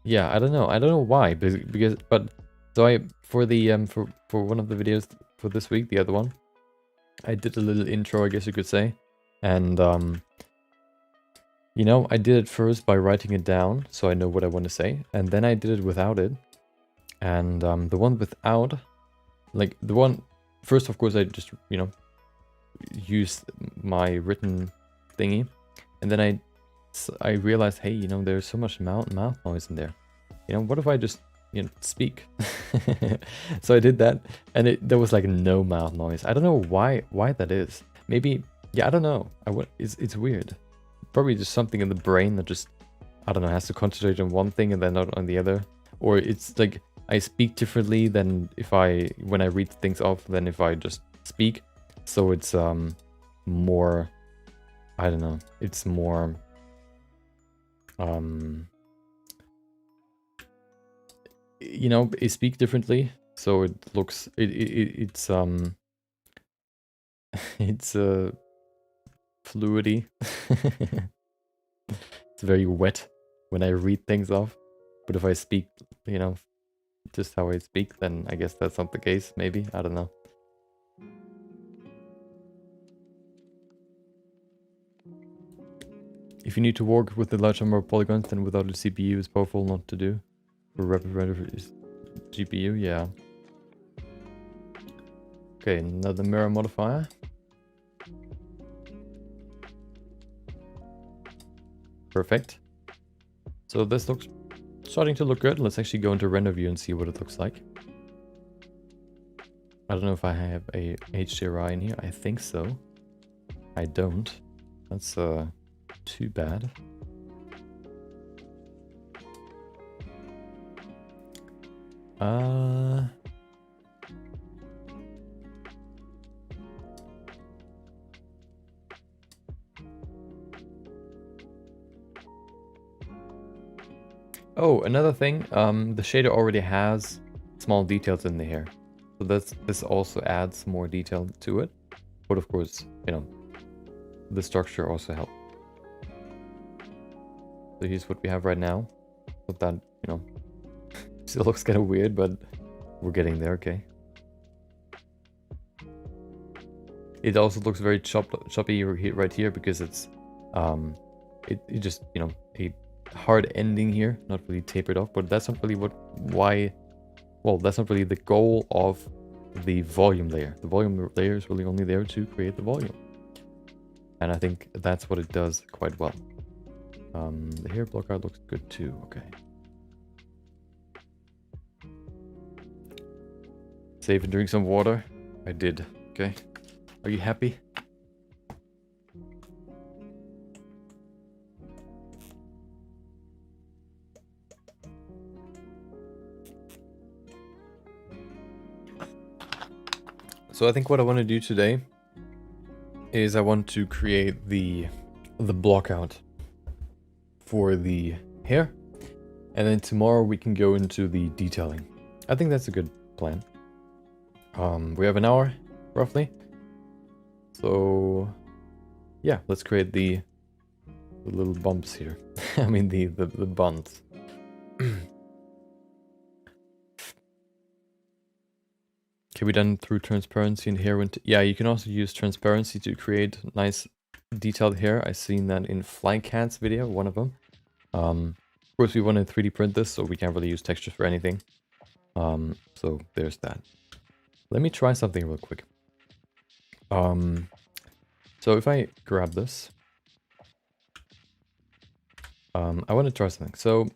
Yeah, I don't know why, but so I for the for one of the videos for this week, the other one, I did a little intro, I guess you could say, and you know, I did it first by writing it down so I know what I want to say, and then I did it without it, and the one without, like the one first, of course, I just, you know, used my written thingy, and then I realized, hey, you know, there's so much mouth noise in there. You know, what if I just, you know, speak? So I did that, and there was like no mouth noise. I don't know why that is. Maybe, yeah, I don't know. It's weird. Probably just something in the brain that just, I don't know, has to concentrate on one thing and then not on the other. Or it's like I speak differently than when I read things off than if I just speak. So it's more, I don't know, it's more you know, I speak differently, so it looks it's it's fluidy. It's very wet when I read things off, but if I speak, you know, just how I speak, then I guess that's not the case. Maybe, I don't know. If you need to work with a large number of polygons, then without a CPU is powerful not to do. For rapid render is GPU, yeah. Okay, another mirror modifier. Perfect. So this looks starting to look good. Let's actually go into render view and see what it looks like. I don't know if I have a HDRI in here. I think so. I don't. That's too bad. Oh, another thing, the shader already has small details in here. So this also adds more detail to it. But of course, you know, the structure also helps. So here's what we have right now. But that, you know, still looks kind of weird, but we're getting there, okay. It also looks very choppy right here because it's it just, you know, a hard ending here, not really tapered off, but that's not really that's not really the goal of the volume layer. The volume layer is really only there to create the volume. And I think that's what it does quite well. The hair blocker looks good too, okay. Save and drink some water. I did, okay. Are you happy? So I think what I want to do today is I want to create the block out for the hair, and then tomorrow we can go into the detailing. I think that's a good plan. We have an hour roughly, so yeah, let's create the little bumps here. I mean the buns. Can be done through transparency and hair. Yeah, you can also use transparency to create nice detailed hair. I've seen that in Flycat's video, one of them. Of course, we want to 3D print this, so we can't really use textures for anything. So there's that. Let me try something real quick. So if I grab this, I want to try something. So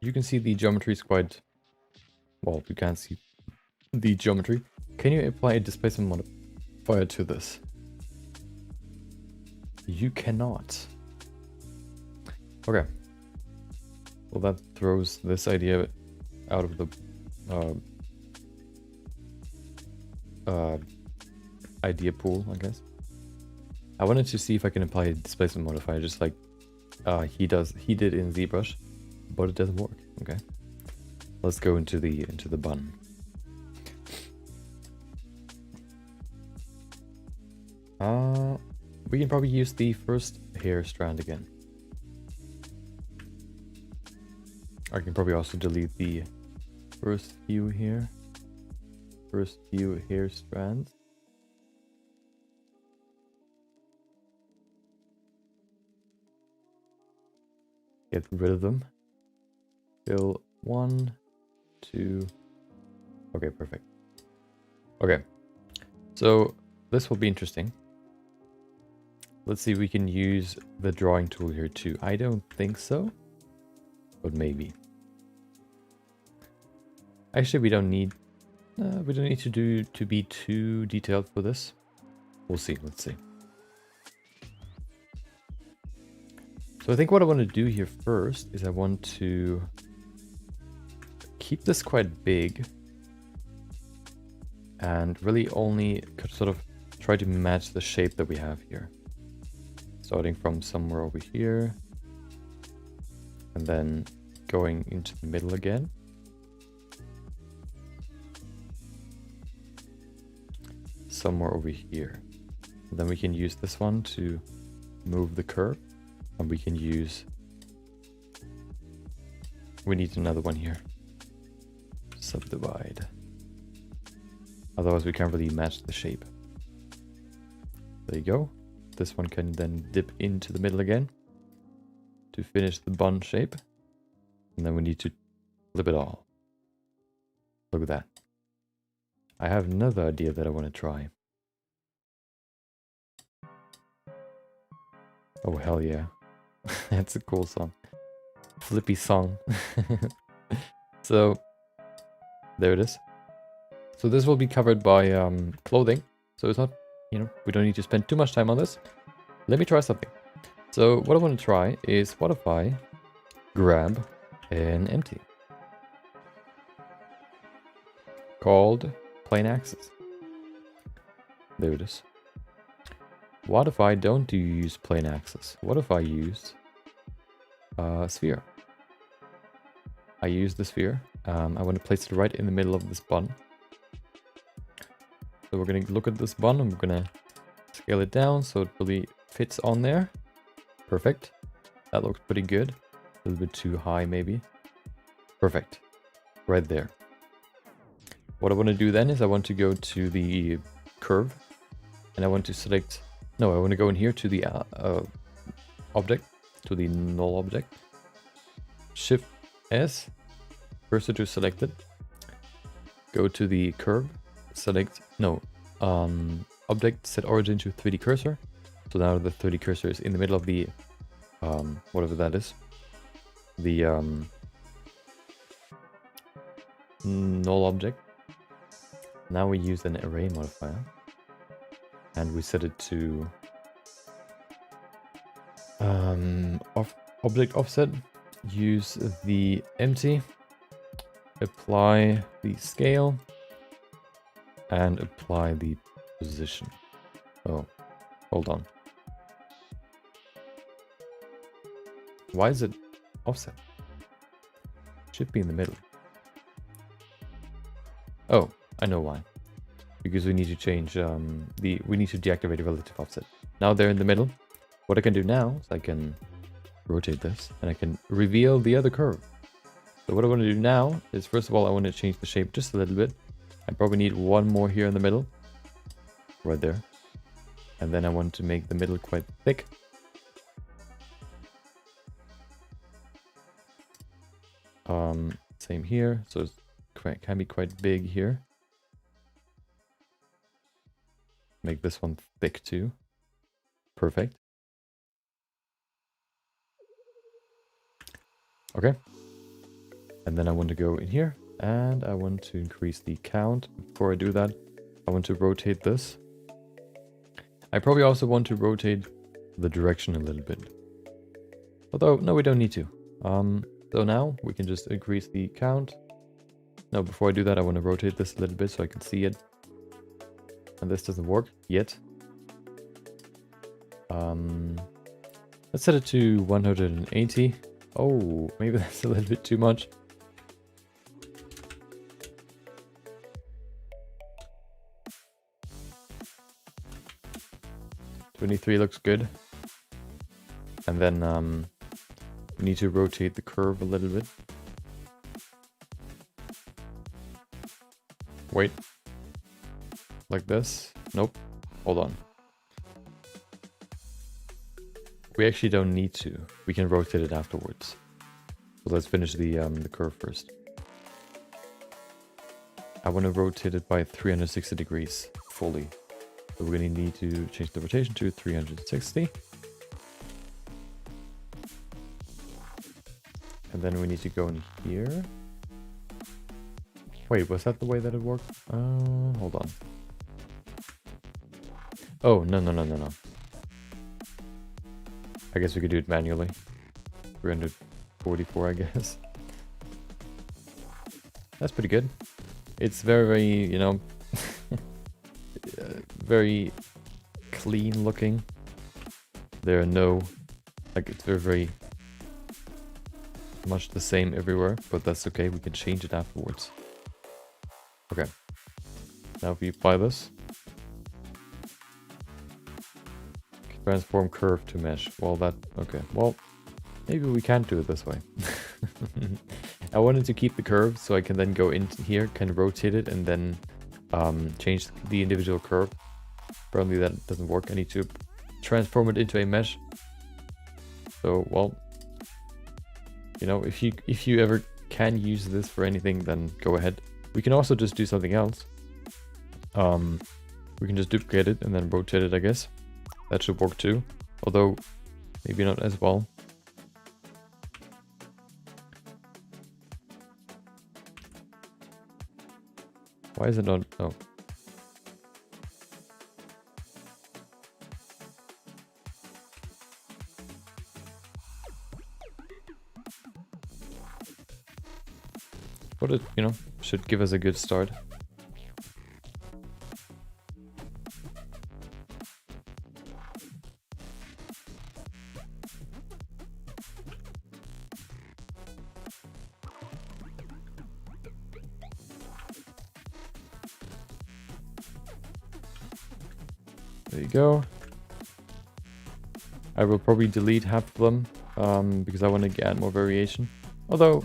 you can see the geometry is quite, well, you can't see the geometry. Can you apply a displacement modifier to this? You cannot. Okay. Well, that throws this idea out of the idea pool, I guess. I wanted to see if I can apply a displacement modifier just like he did in ZBrush, but it doesn't work. Okay. Let's go into the bun. We can probably use the first hair strand again. I can probably also delete the first few here. First few hair strands. Get rid of them. Fill 1, 2. Okay, perfect. Okay, so this will be interesting. Let's see if we can use the drawing tool here too. I don't think so, but maybe. Actually, we don't need to be too detailed for this. We'll see. Let's see. So I think what I want to do here first is I want to keep this quite big and really only sort of try to match the shape that we have here. Starting from somewhere over here and then going into the middle again. Somewhere over here. And then we can use this one to move the curve. And we can use... We need another one here. Subdivide. Otherwise we can't really match the shape. There you go. This one can then dip into the middle again to finish the bun shape. And then we need to flip it all. Look at that. I have another idea that I want to try. Oh, hell yeah. That's a cool song. Flippy song. So, there it is. So this will be covered by clothing. So it's not, you know, we don't need to spend too much time on this. Let me try something. So what I want to try is, what if I grab an empty called plane axis. There it is. What if I don't use plane axis? What if I use a sphere? I use the sphere. I want to place it right in the middle of this bun. So we're going to look at this bun and we're going to scale it down so it really fits on there. Perfect. That looks pretty good. A little bit too high maybe. Perfect. Right there. What I want to do then is I want to go to the curve and I want to select... No, I want to go in here to the object, to the null object. Shift S, cursor to select it. Go to the curve, select, no, object, set origin to 3D cursor. So now the 3D cursor is in the middle of the, whatever that is. The null object. Now we use an array modifier. And we set it to object offset, use the empty, apply the scale, and apply the position. Oh, hold on. Why is it offset? It should be in the middle. Oh, I know why. Because we need to change we need to deactivate the relative offset. Now they're in the middle. What I can do now is I can rotate this and I can reveal the other curve. So what I want to do now is, first of all, I want to change the shape just a little bit. I probably need one more here in the middle. Right there. And then I want to make the middle quite thick. Same here. So it can be quite big here. Make this one thick too. Perfect. Okay. And then I want to go in here and I want to increase the count. Before I do that, I want to rotate this. I probably also want to rotate the direction a little bit. Although, no, we don't need to. So now we can just increase the count. No, before I do that, I want to rotate this a little bit so I can see it. And this doesn't work yet. Let's set it to 180. Oh, maybe that's a little bit too much. $23 looks good. And then we need to rotate the curve a little bit. Wait. Like this? Nope. Hold on. We actually don't need to. We can rotate it afterwards. So let's finish the curve first. I want to rotate it by 360 degrees fully. So we're going to need to change the rotation to 360. And then we need to go in here. Wait, was that the way that it worked? Hold on. Oh, no. I guess we could do it manually. 344, I guess. That's pretty good. It's very, you know, very clean looking. There are no, like, it's very much the same everywhere, but that's okay. We can change it afterwards. Okay. Now if we apply this. Transform curve to mesh. Well, okay. Well, maybe we can't do it this way. I wanted to keep the curve so I can then go in here, kind of rotate it, and then change the individual curve. Apparently that doesn't work. I need to transform it into a mesh. So, well, you know, if you ever can use this for anything, then go ahead. We can also just do something else. We can just duplicate it and then rotate it, I guess. That should work too, although maybe not as well. Why is it not? Oh. But it, you know, should give us a good start. There you go. I will probably delete half of them because I want to add more variation. Although,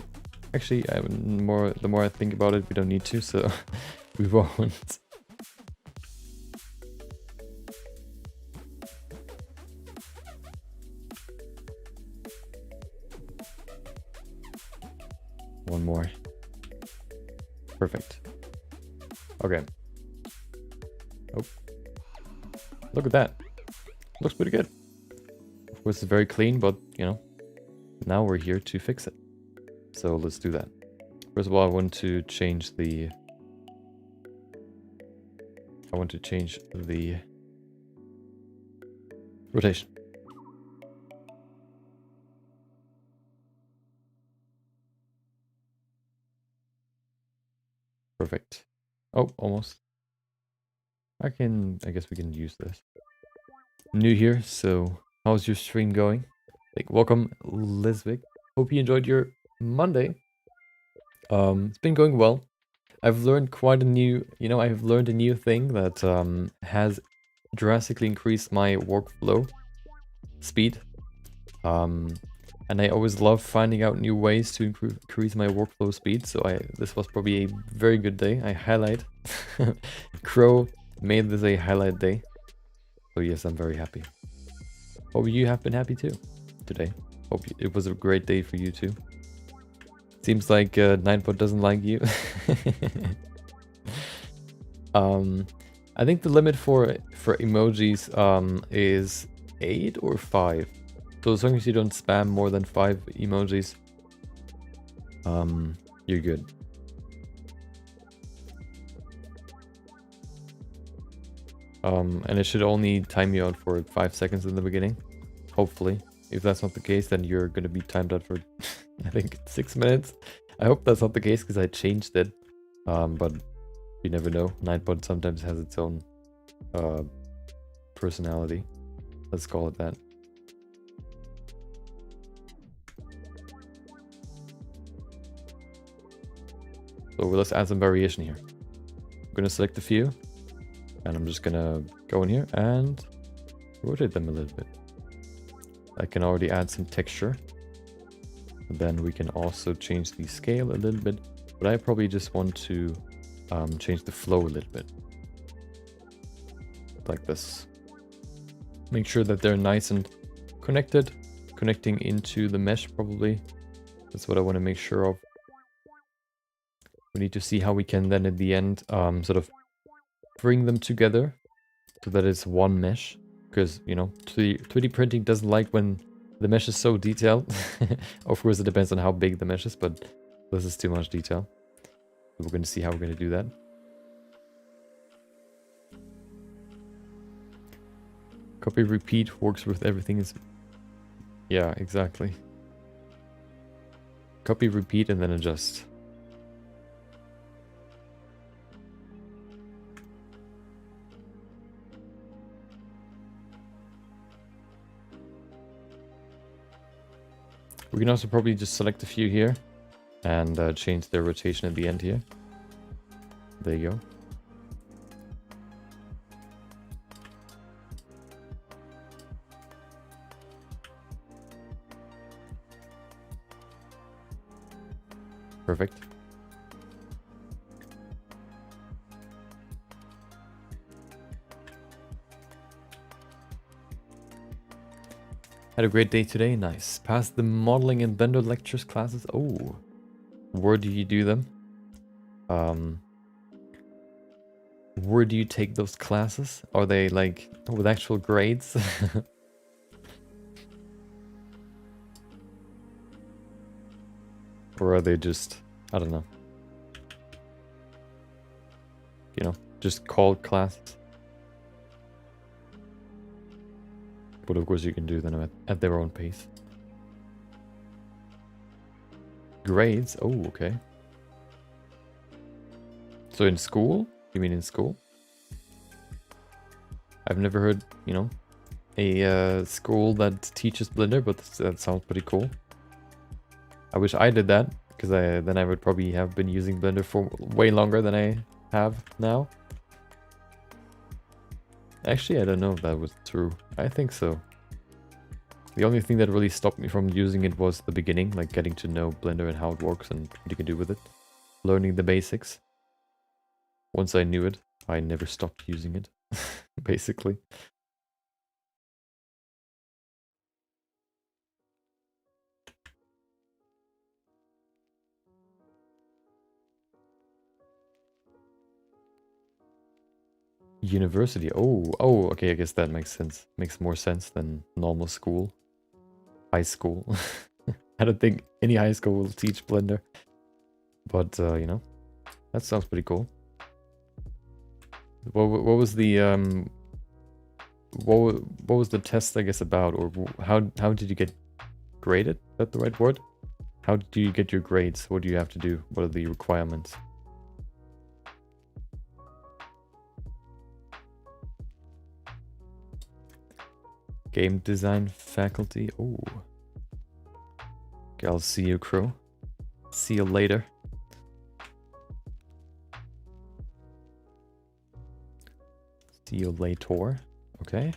actually, the more I think about it, we don't need to, so we won't. One more. Perfect. Okay. Oh. Look at that. Looks pretty good. Of course, it's very clean, but, you know, now we're here to fix it. So let's do that. First of all, I want to change the rotation. Perfect. Oh, almost. I guess we can use this. New here, so how's your stream going? Like, welcome, Lisvik. Hope you enjoyed your Monday. It's been going well. I've learned I've learned a new thing that has drastically increased my workflow speed. And I always love finding out new ways to increase my workflow speed. So this was probably a very good day. I highlight. Crow made this a highlight day. So yes, I'm very happy. Hope you have been happy too today. Hope it was a great day for you too. Seems like Ninebot doesn't like you. I think the limit for emojis is 8 or 5. So as long as you don't spam more than 5 emojis, you're good. And it should only time you out for 5 seconds in the beginning, hopefully. If that's not the case, then you're going to be timed out for, I think, 6 minutes. I hope that's not the case because I changed it. But you never know. Nightbot sometimes has its own personality. Let's call it that. So let's add some variation here. I'm going to select a few. And I'm just going to go in here and rotate them a little bit. I can already add some texture. And then we can also change the scale a little bit. But I probably just want to change the flow a little bit. Like this. Make sure that they're nice and connected. Connecting into the mesh probably. That's what I want to make sure of. We need to see how we can then at the end sort of bring them together so that it's one mesh. Because, you know, 3D printing doesn't like when the mesh is so detailed. Of course, it depends on how big the mesh is, but this is too much detail. So we're going to see how we're going to do that. Copy repeat works with everything. Is yeah, exactly. Copy repeat and then adjust. We can also probably just select a few here and change their rotation at the end here. There you go. Perfect. Had a great day today. Nice. Passed the modeling and Blender lectures classes. Oh, where do you do them? Where do you take those classes? Are they like with actual grades? Or are they just, I don't know. You know, just called classes? But of course you can do them at their own pace. Grades? Oh, okay. So in school? You mean in school? I've never heard, you know, a school that teaches Blender, but that sounds pretty cool. I wish I did that, because then I would probably have been using Blender for way longer than I have now. Actually, I don't know if that was true. I think so. The only thing that really stopped me from using it was the beginning, like getting to know Blender and how it works and what you can do with it. Learning the basics. Once I knew it, I never stopped using it, basically. University. Oh, okay, I guess that makes sense. Makes more sense than normal school. High school. I don't think any high school will teach Blender. But, you know, that sounds pretty cool. What was the, what was the test, I guess, about? Or how did you get graded? Is that the right word? How do you get your grades? What do you have to do? What are the requirements? Game design faculty. Oh. Okay, I'll see you, Crow. See you later. See you later. Okay.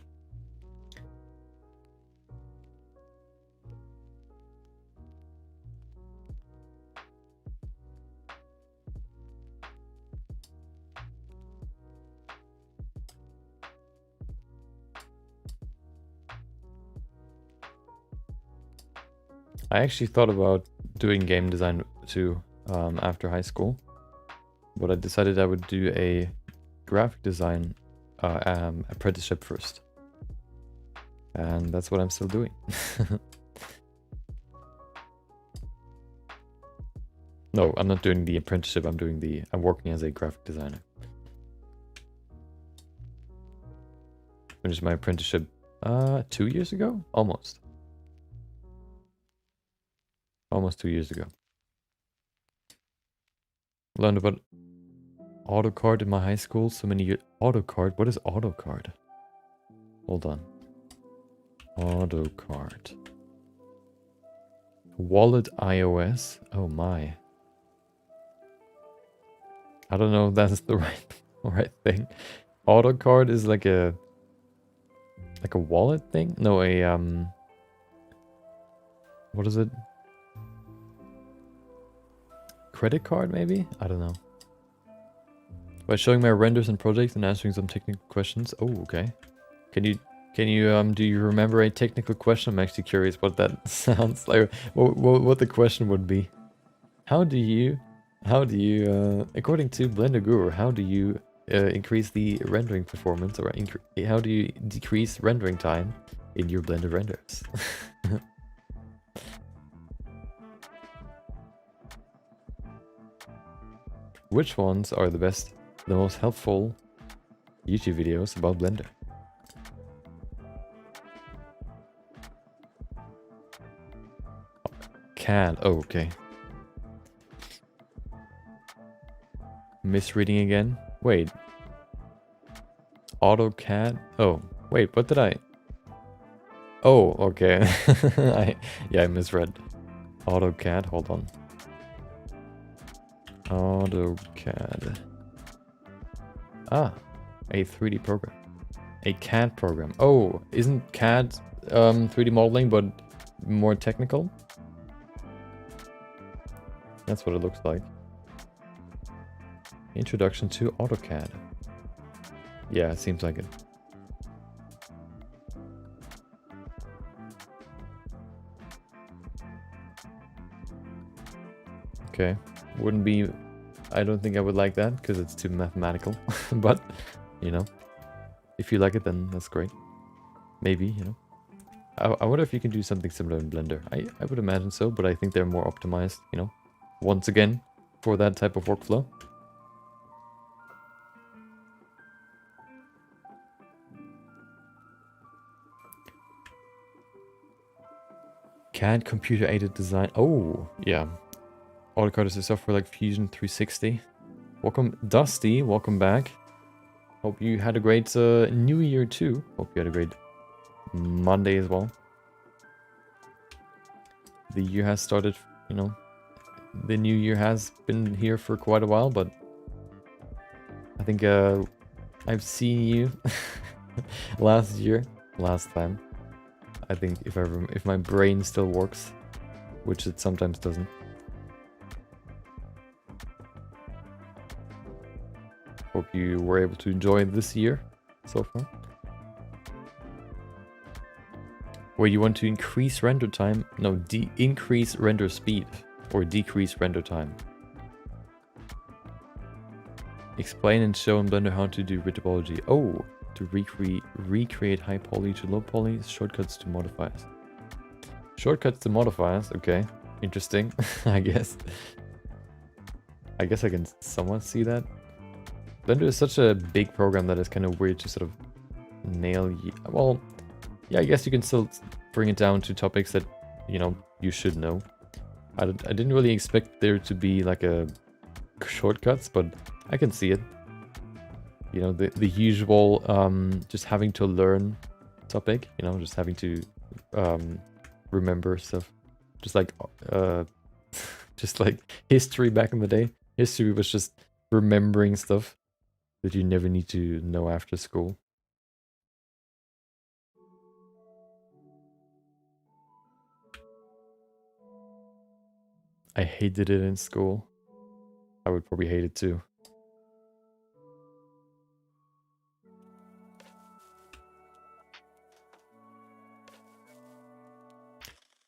I actually thought about doing game design too after high school, but I decided I would do a graphic design apprenticeship first. And that's what I'm still doing. No, I'm not doing the apprenticeship, I'm working as a graphic designer. Finished my apprenticeship 2 years ago? Almost 2 years ago. Learned about AutoCAD in my high school so many years. AutoCAD? What is AutoCAD? Hold on. AutoCAD. Wallet iOS? Oh my. I don't know if that's the right thing. AutoCAD is like a wallet thing? No, what is it? Credit card maybe? I don't know. By showing my renders and projects and answering some technical questions. Oh, okay. Can you do you remember a technical question? I'm actually curious what that sounds like. What the question would be. How do you according to Blender Guru, how do you increase the rendering performance, or how do you decrease rendering time in your Blender renders? Which ones are the best, the most helpful YouTube videos about Blender? CAD. Oh, okay. Misreading again. Wait. AutoCAD. Oh, wait. What did I? Oh, okay. I misread. AutoCAD. Hold on. AutoCAD. Ah, a 3D program. A CAD program. Oh, isn't CAD 3D modeling, but more technical? That's what it looks like. Introduction to AutoCAD. Yeah, it seems like it. Okay, wouldn't be... I don't think I would like that, because it's too mathematical. But, you know, if you like it, then that's great. Maybe, you know. I wonder if you can do something similar in Blender. I would imagine so, but I think they're more optimized, you know, once again, for that type of workflow. CAD computer-aided design. Oh, yeah. AutoCAD is a software like Fusion 360. Welcome, Dusty. Welcome back. Hope you had a great New Year too. Hope you had a great Monday as well. The year has started, you know. The new year has been here for quite a while, but I think I've seen you last time. I think if my brain still works, which it sometimes doesn't. Hope you were able to enjoy this year so far. Where you want to increase render time, no, increase render speed or decrease render time. Explain and show in Blender how to do topology. Oh, to recreate high poly to low poly, shortcuts to modifiers. Shortcuts to modifiers, okay, interesting. I guess I can somewhat see that. Blender is such a big program that it's kind of weird to sort of nail. Well, yeah, I guess you can still bring it down to topics that, you know, you should know. I didn't really expect there to be like a shortcuts, but I can see it. You know, the usual just having to learn topic, you know, just having to remember stuff. Just like just like history back in the day. History was just remembering stuff that you never need to know after school. I hated it in school. I would probably hate it too.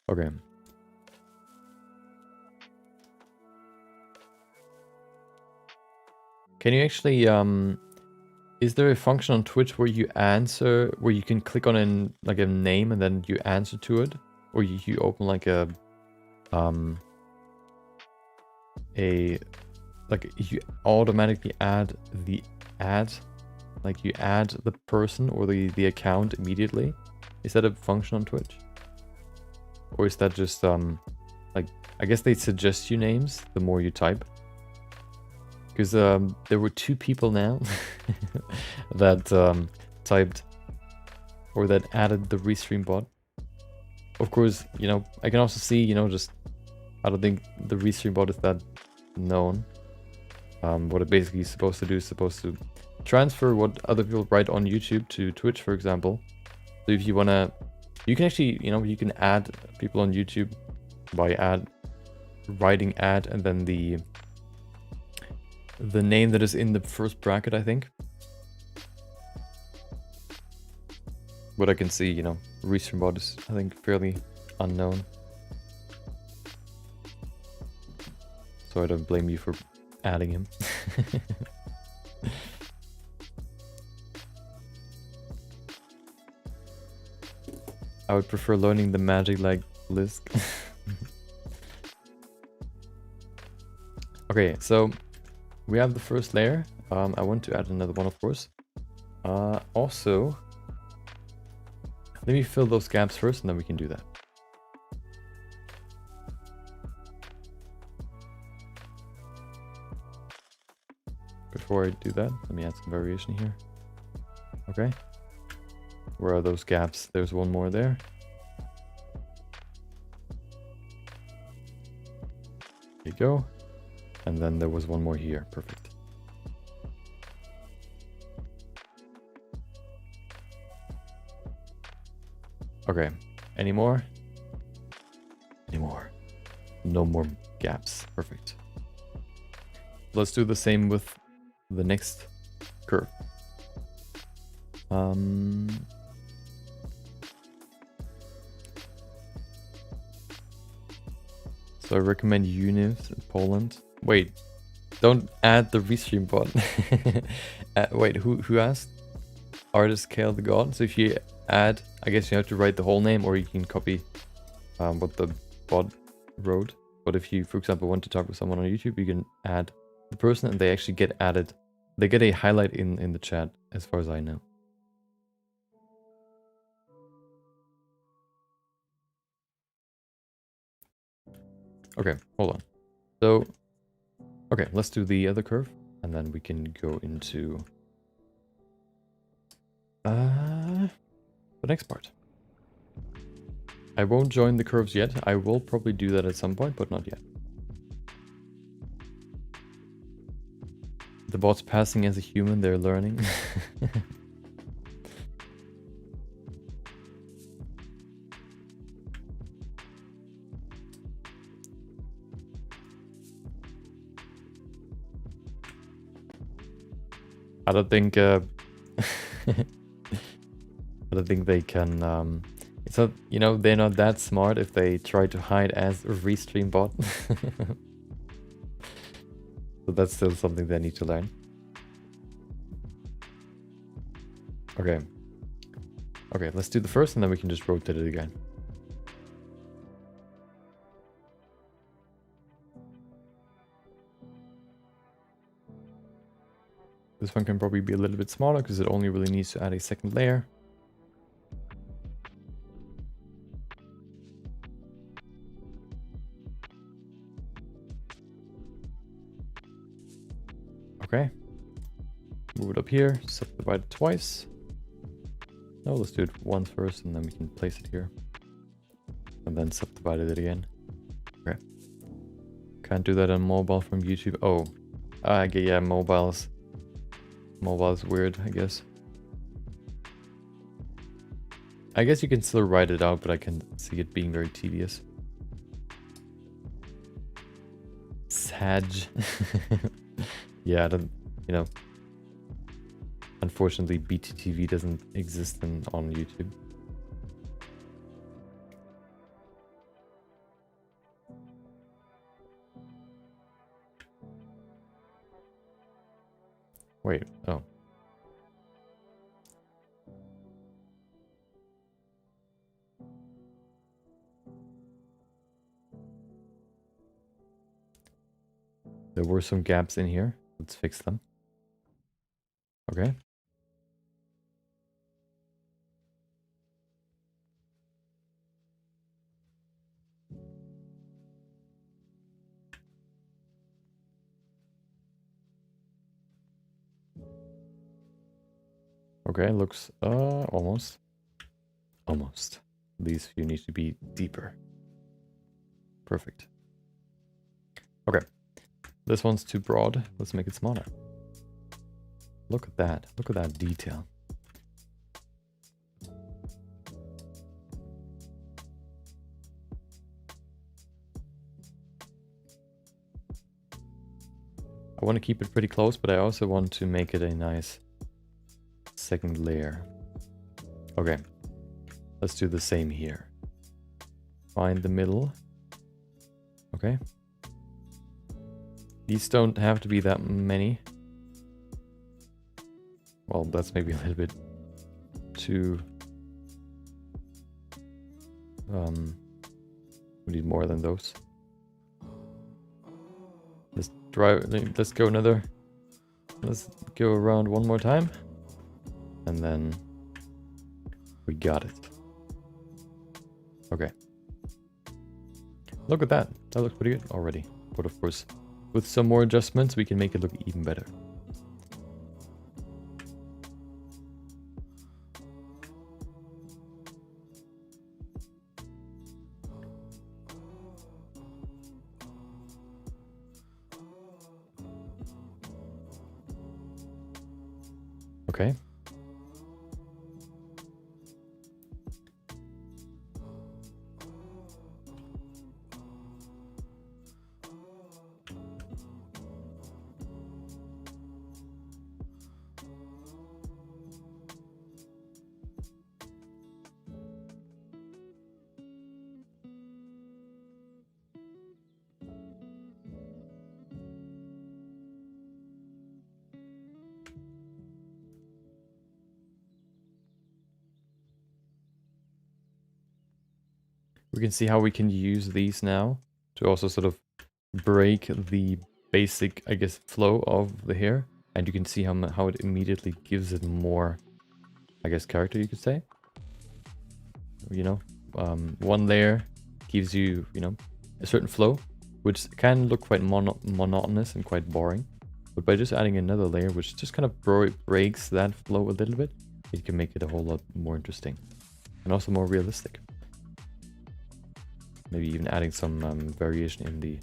Okay. Can you actually, is there a function on Twitch where you answer, where you can click on like a name and then you answer to it? Or you open like like you automatically add the ad, like you add the person or the account immediately? Is that a function on Twitch? Or is that just, like, I guess they suggest you names the more you type? Because there were 2 people now that typed or that added the restream bot. Of course, you know, I can also see, you know, just I don't think the restream bot is that known. What it basically is supposed to do is supposed to transfer what other people write on YouTube to Twitch, for example. So if you wanna, you can actually, you know, you can add people on YouTube by writing ad and then the the name that is in the first bracket, I think. But I can see, you know, Restream is, I think, fairly unknown. So I don't blame you for adding him. I would prefer learning the magic like Lisk. Okay, so we have the first layer. I want to add another one, of course. Also, let me fill those gaps first and then we can do that. Before I do that, let me add some variation here. Okay. Where are those gaps? There's one more there. There you go. And then there was one more here. Perfect. Okay. Any more? Any more? No more gaps. Perfect. Let's do the same with the next curve. So I recommend Univ in Poland. Wait, don't add the Restream bot. Wait, who asked? Artist Kale the God. So if you add, I guess you have to write the whole name, or you can copy what the bot wrote. But if you, for example, want to talk with someone on YouTube, you can add the person and they actually get added. They get a highlight in the chat, as far as I know. Okay, hold on. So, okay, let's do the other curve, and then we can go into the next part. I won't join the curves yet. I will probably do that at some point, but not yet. The bot's passing as a human, they're learning. I don't think I don't think they can it's not, you know, they're not that smart if they try to hide as a Restream bot. So that's still something they need to learn. Okay. Okay, let's do the first and then we can just rotate it again. This one can probably be a little bit smaller because it only really needs to add a second layer. Okay. Move it up here, subdivide it twice. No, let's do it once first and then we can place it here. And then subdivide it again. Okay. Can't do that on mobile from YouTube. Oh, yeah, mobile is weird, I guess. I guess you can still write it out, but I can see it being very tedious. Sag. Yeah, I don't, you know. Unfortunately, BTTV doesn't exist on YouTube. Wait, oh. There were some gaps in here. Let's fix them. Okay. Okay, looks almost. Almost. These few need to be deeper. Perfect. Okay. This one's too broad. Let's make it smaller. Look at that. Look at that detail. I want to keep it pretty close, but I also want to make it a nice second layer. Okay, let's do the same here. Find the middle. Okay. These don't have to be that many. Well, that's maybe a little bit too... we need more than those. Let's go another... Let's go around one more time. And then... we got it. Okay. Look at that. That looks pretty good already. But of course, with some more adjustments, we can make it look even better. Okay. We can see how we can use these now to also sort of break the basic, I guess, flow of the hair. And you can see how it immediately gives it more, I guess, character, you could say. You know, one layer gives you, you know, a certain flow, which can look quite monotonous and quite boring. But by just adding another layer, which just kind of breaks that flow a little bit, it can make it a whole lot more interesting and also more realistic. Maybe even adding some variation in the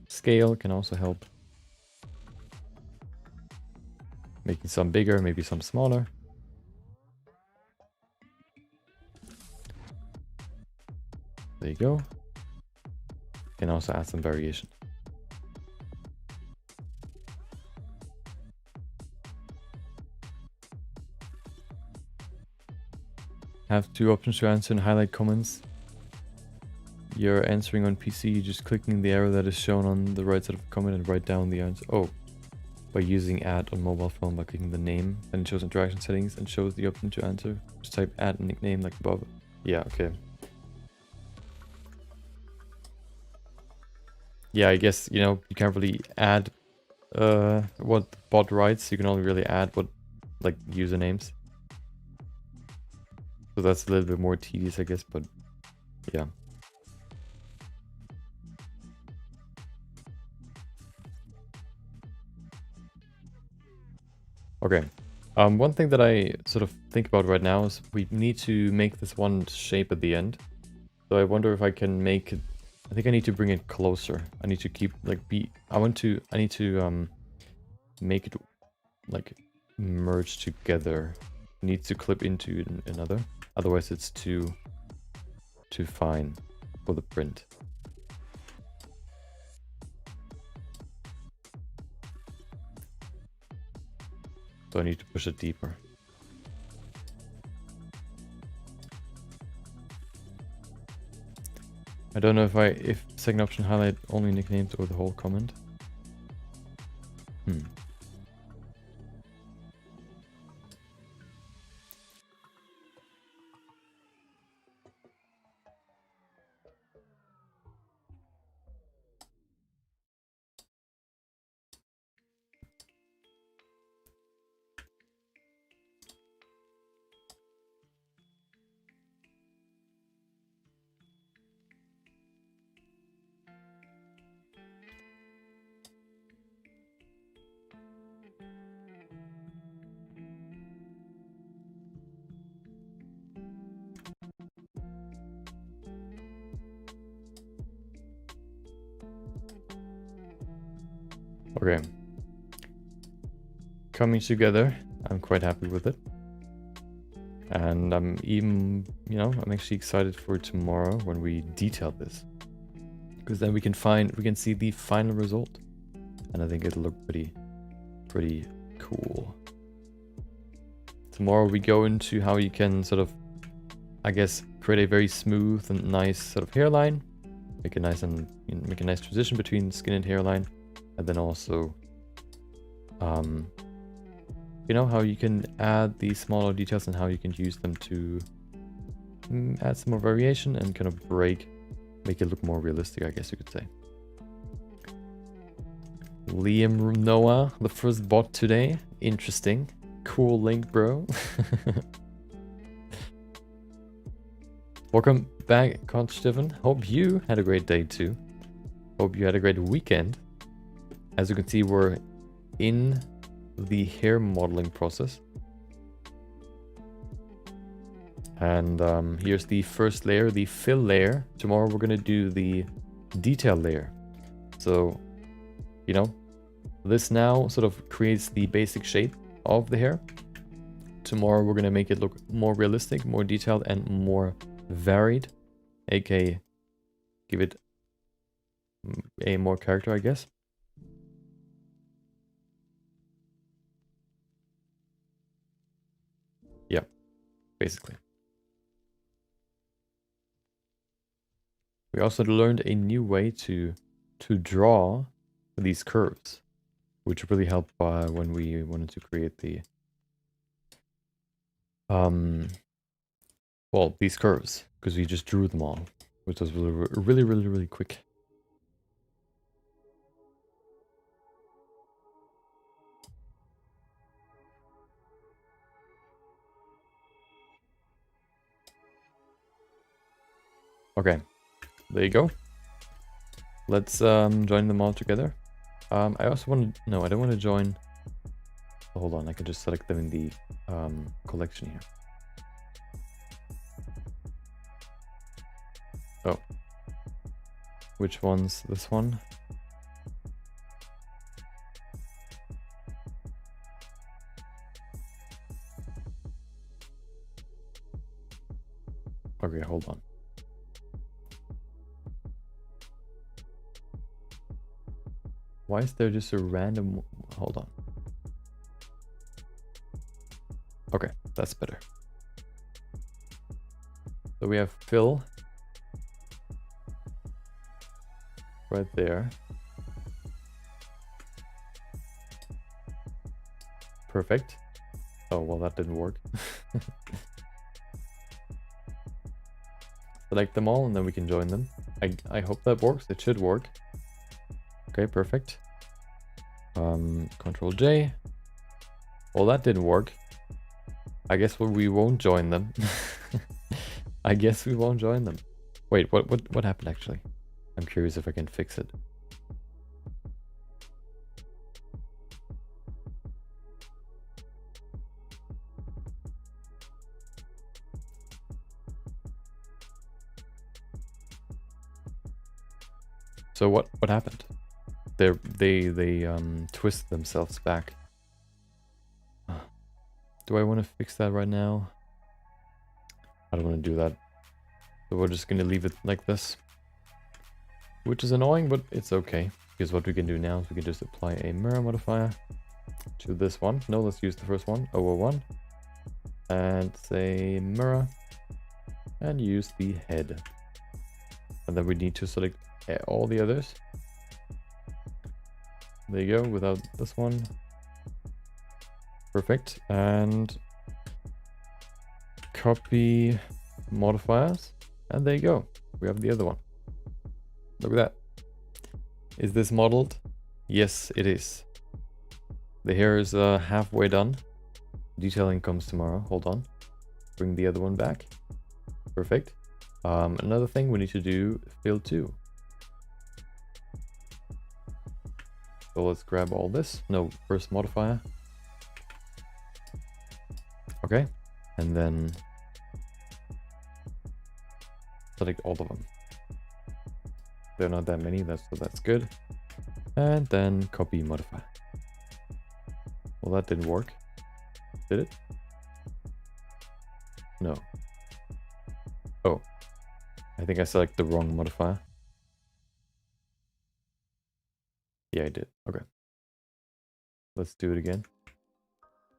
scale can also help. Making some bigger, maybe some smaller. There you go. Can also add some variation. Have two options to answer and highlight comments. You're answering on PC, just clicking the arrow that is shown on the right side of the comment and write down the answer. Oh, by using add on mobile phone by clicking the name, then it shows interaction settings and shows the option to answer. Just type add nickname like above. Yeah, okay. Yeah, I guess, you know, you can't really add what the bot writes. You can only really add what, like, usernames. So that's a little bit more tedious, I guess, but yeah. Okay, one thing that I sort of think about right now is we need to make this one shape at the end. So I wonder if I can make it, I think I need to bring it closer. I need to keep, like, I need to make it, like, merge together. It needs to clip into another, otherwise it's too fine for the print. So I need to push it deeper. I don't know if second option highlight only nicknames or the whole comment. Okay. Coming together, I'm quite happy with it. And I'm even, you know, I'm actually excited for tomorrow when we detail this. Because then we can see the final result. and I think it'll look pretty cool. Tomorrow we go into how you can sort of, I guess, create a very smooth and nice sort of hairline, make a nice transition between skin and hairline, and then also, you know, how you can add these smaller details and how you can use them to add some more variation and kind of make it look more realistic, I guess you could say. Liam Noah, the first bot today. Interesting. Cool link, bro. Welcome back, Coach Steven. Hope you had a great day too. Hope you had a great weekend. As you can see, we're in the hair modeling process. And here's the first layer, the fill layer. Tomorrow we're going to do the detail layer. So, you know, this now sort of creates the basic shape of the hair. Tomorrow we're going to make it look more realistic, more detailed, and more varied, aka give it a more character, I guess. Yeah, basically. We also learned a new way to draw these curves, which really helped when we wanted to create the well, these curves, because we just drew them all, which was really quick. Okay, there you go. Let's join them all together. I also want to, no, I don't want to join. Oh, hold on, I can just select them in the collection here. Oh, which one's this one? Okay, hold on. Why is there just a random... Hold on. Okay, that's better. So we have fill right there. Perfect. Oh, well, that didn't work. Select them all and then we can join them. I hope that works. It should work. Okay, perfect. Control J. Well, that didn't work. I guess we won't join them. I guess we won't join them. Wait, what happened actually? I'm curious if I can fix it. So what happened? They twist themselves back. Do I want to fix that right now? I don't want to do that. So we're just going to leave it like this. Which is annoying, but it's okay. Because what we can do now is we can just apply a mirror modifier to this one. No, let's use the first one, 001. And say mirror. And use the head. And then we need to select all the others. There you go, without this one. Perfect. And copy modifiers. And there you go. We have the other one. Look at that. Is this modeled? Yes, it is. The hair is halfway done. Detailing comes tomorrow. Hold on. Bring the other one back. Perfect. Another thing we need to do, fill 2. So let's grab all this. No, first modifier. Okay. And then select all of them. There are not that many, so that's good. And then copy modifier. Well, that didn't work. Did it? No. Oh. I think I selected the wrong modifier. Yeah, I did. Okay. Let's do it again.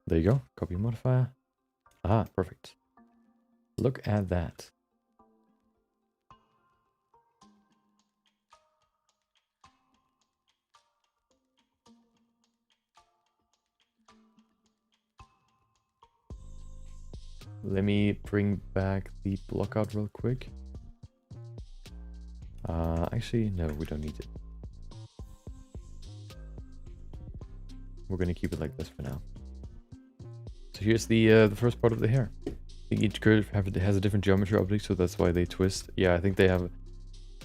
There you go. Copy modifier. Ah, perfect. Look at that. Let me bring back the block out real quick. Actually, no, we don't need it. We're gonna keep it like this for now. So here's the first part of the hair. I think each curve has a different geometry object, so that's why they twist. Yeah, I think they have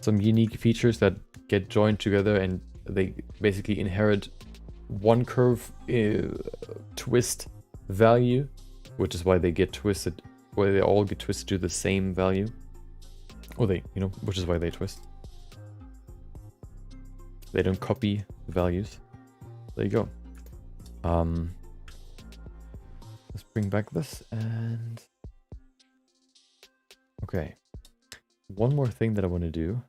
some unique features that get joined together, and they basically inherit one curve twist value, which is why they get twisted, why they all get twisted to the same value. Or they, you know, which is why they twist. They don't copy the values. There you go. Let's bring back this and... Okay. One more thing that I want to do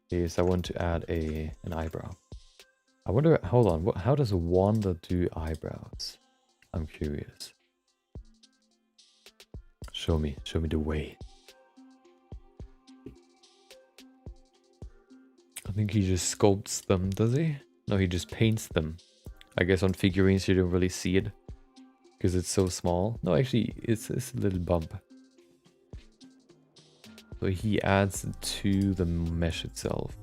is I want to add an eyebrow. I wonder, hold on, how does Wanda do eyebrows? I'm curious. Show me the way. I think he just sculpts them, does he? No, he just paints them. I guess on figurines you don't really see it because it's so small. No, actually, it's a little bump. So he adds to the mesh itself.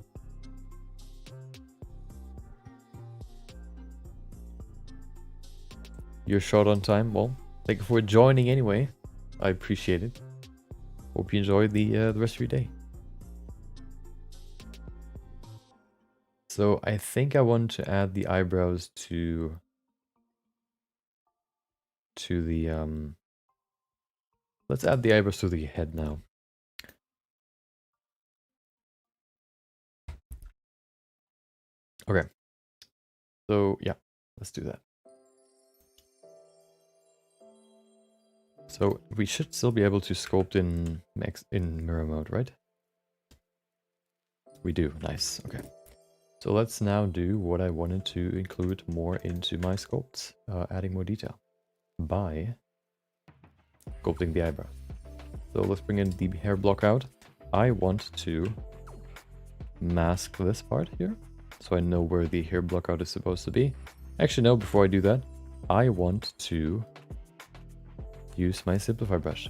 You're short on time. Well, thank you for joining anyway. I appreciate it. Hope you enjoy the rest of your day. So I think I want to add the eyebrows to the let's add the eyebrows to the head now. Okay. So yeah, let's do that. So we should still be able to sculpt in mirror mode, right? We do. Nice. Okay. So let's now do what I wanted to include more into my sculpts, adding more detail by sculpting the eyebrow. So let's bring in the hair block out. I want to mask this part here, so I know where the hair block out is supposed to be. Actually, no, before I do that, I want to use my simplify brush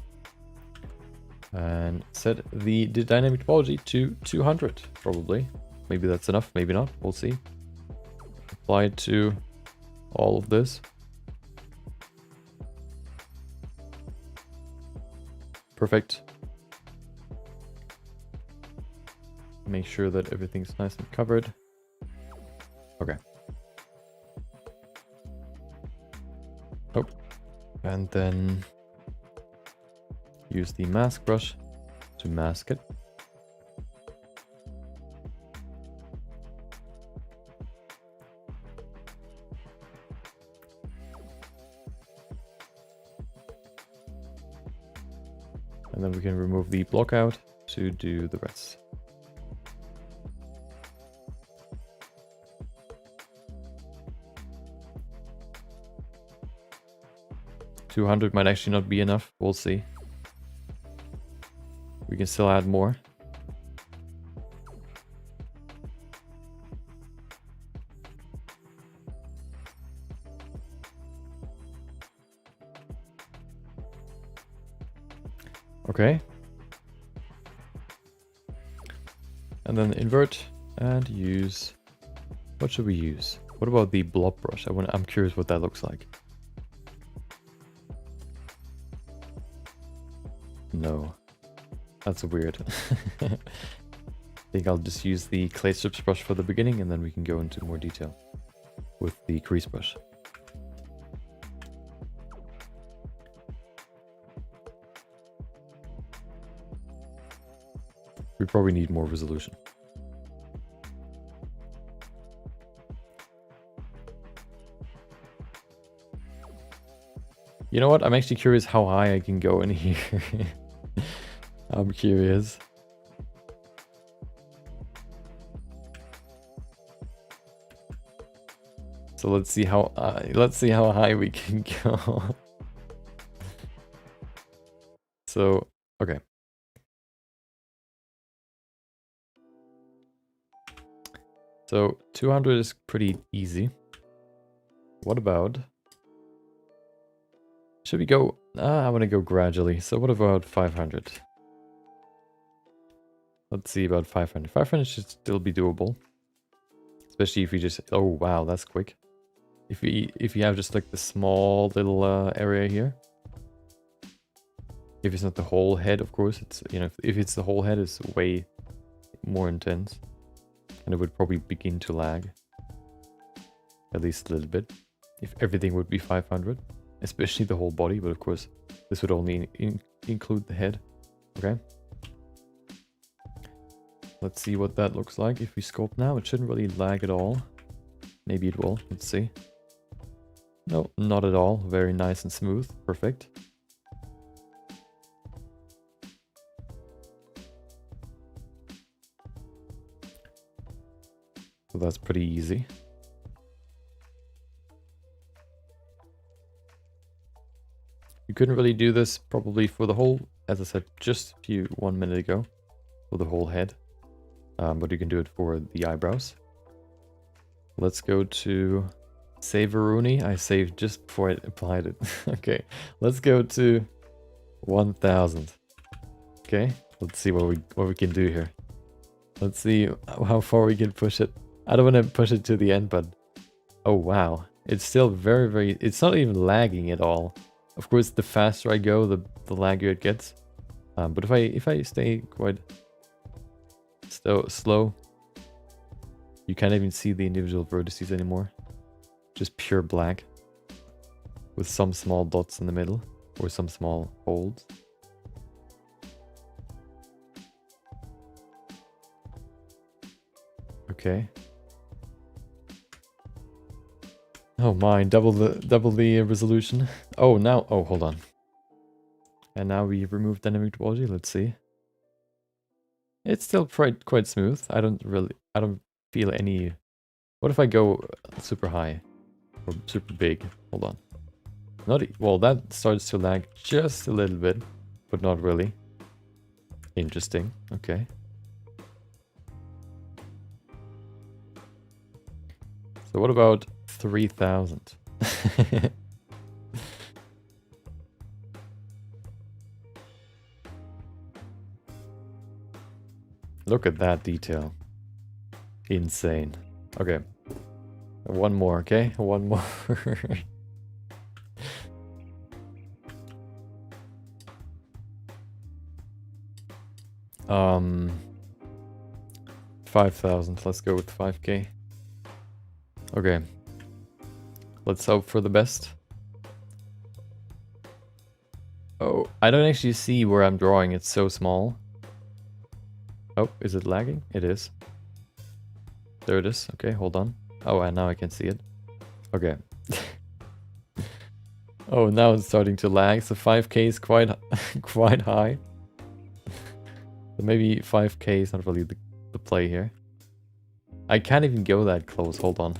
and set the dynamic topology to 200, probably. Maybe that's enough, maybe not, we'll see. Apply it to all of this. Perfect. Make sure that everything's nice and covered. Okay. Oh, and then use the mask brush to mask it. And then we can remove the block out to do the rest. $200 might actually not be enough. We'll see. We can still add more. Okay. And then invert and use... What should we use? What about the blob brush? I'm curious what that looks like. No. That's weird. I think I'll just use the clay strips brush for the beginning, and then we can go into more detail with the crease brush. We probably need more resolution. You know what? I'm actually curious how high I can go in here. I'm curious. So let's see how high we can go. So, okay. So 200 is pretty easy. What about... Should we go... I want to go gradually. So what about 500? Let's see about 500. 500 should still be doable. Especially if we just... Oh, wow, that's quick. If you have just like the small little area here. If it's not the whole head, of course, it's, you know, if it's the whole head, it's way more intense. And it would probably begin to lag. At least a little bit. If everything would be 500. Especially the whole body, but of course, this would only include the head. Okay. Let's see what that looks like. If we sculpt now, it shouldn't really lag at all. Maybe it will. Let's see. No, not at all. Very nice and smooth. Perfect. So that's pretty easy. You couldn't really do this probably for the whole, as I said just 1 minute ago, for the whole head. But you can do it for the eyebrows. Let's go to Figurine. I saved just before I applied it. Okay, let's go to 1000. Okay, let's see what we can do here. Let's see how far we can push it. I don't want to push it to the end, but oh wow, it's still very. It's not even lagging at all. Of course, the faster I go, the laggier it gets. But if I stay quite slow, you can't even see the individual vertices anymore. Just pure black with some small dots in the middle or some small folds. Okay. Oh my, double the resolution. Oh, now, oh, hold on. And now we remove dynamic topology. Let's see. It's still quite smooth. I don't feel any... What if I go super high or super big? Hold on. Well, that starts to lag just a little bit, but not really. Interesting. Okay. So what about 3000? Look at that detail. Insane. Okay. One more, okay? One more. 5000. Let's go with 5k. Okay. Let's hope for the best. Oh, I don't actually see where I'm drawing. It's so small. Oh, is it lagging? It is. There it is. Okay, hold on. Oh, and now I can see it. Okay. Oh, now it's starting to lag. So 5k is quite high. So maybe 5k is not really the play here. I can't even go that close. Hold on.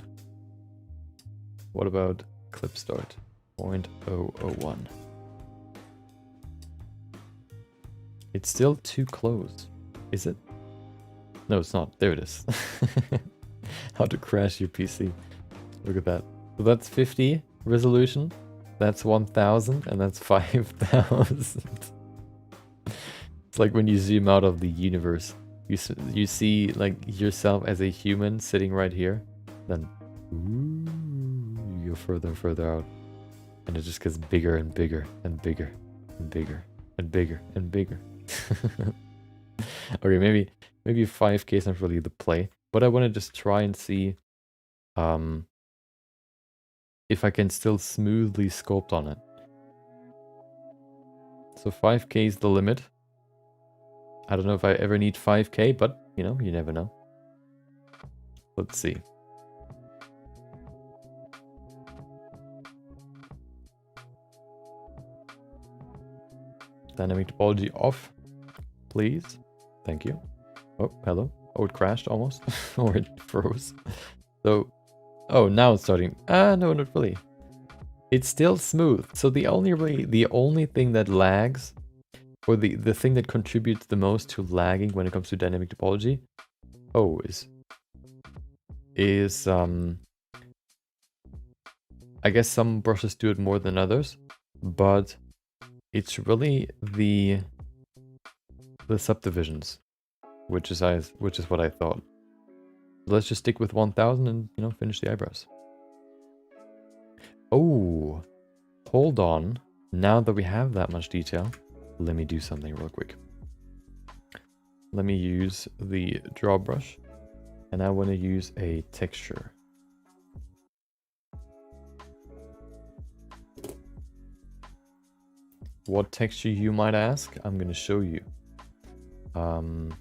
What about clip start? 0.001. It's still too close. Is it? No, it's not. There it is. How to crash your PC. Look at that. So that's 50 resolution. That's 1000 and that's 5000. It's like when you zoom out of the universe. You see like yourself as a human sitting right here. Then ooh, you go further and further out. And it just gets bigger and bigger and bigger and bigger and bigger and bigger. Okay, maybe 5k is not really the play, but I want to just try and see if I can still smoothly sculpt on it. So 5k is the limit. I don't know if I ever need 5k, but you know, you never know. Let's see. Dynamic topology off, please. Thank you. Oh, hello. Oh, it crashed almost. Or it froze. So Oh, now it's starting. Ah, no, not really. It's still smooth. So the only thing that lags, or the thing that contributes the most to lagging when it comes to dynamic topology, is I guess some brushes do it more than others, but it's really the subdivisions, which is what I thought. Let's just stick with 1000 and, you know, finish the eyebrows. Oh, hold on. Now that we have that much detail, let me do something real quick. Let me use the draw brush, and I want to use a texture. What texture, you might ask? I'm going to show you. Open.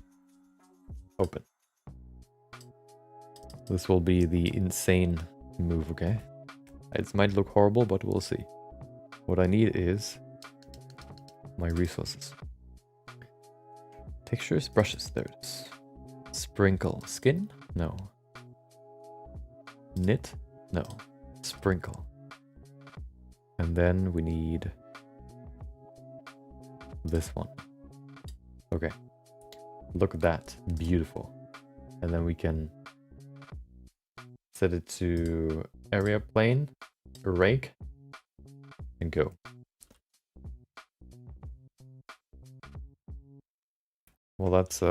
This will be the insane move, okay? It might look horrible, but we'll see. What I need is my resources. Textures, brushes, there it is. Sprinkle. Skin? No. Knit? No. Sprinkle. And then we need this one. Okay. Look at that. Beautiful. And then we can set it to area plane, rake, and go. Well, that's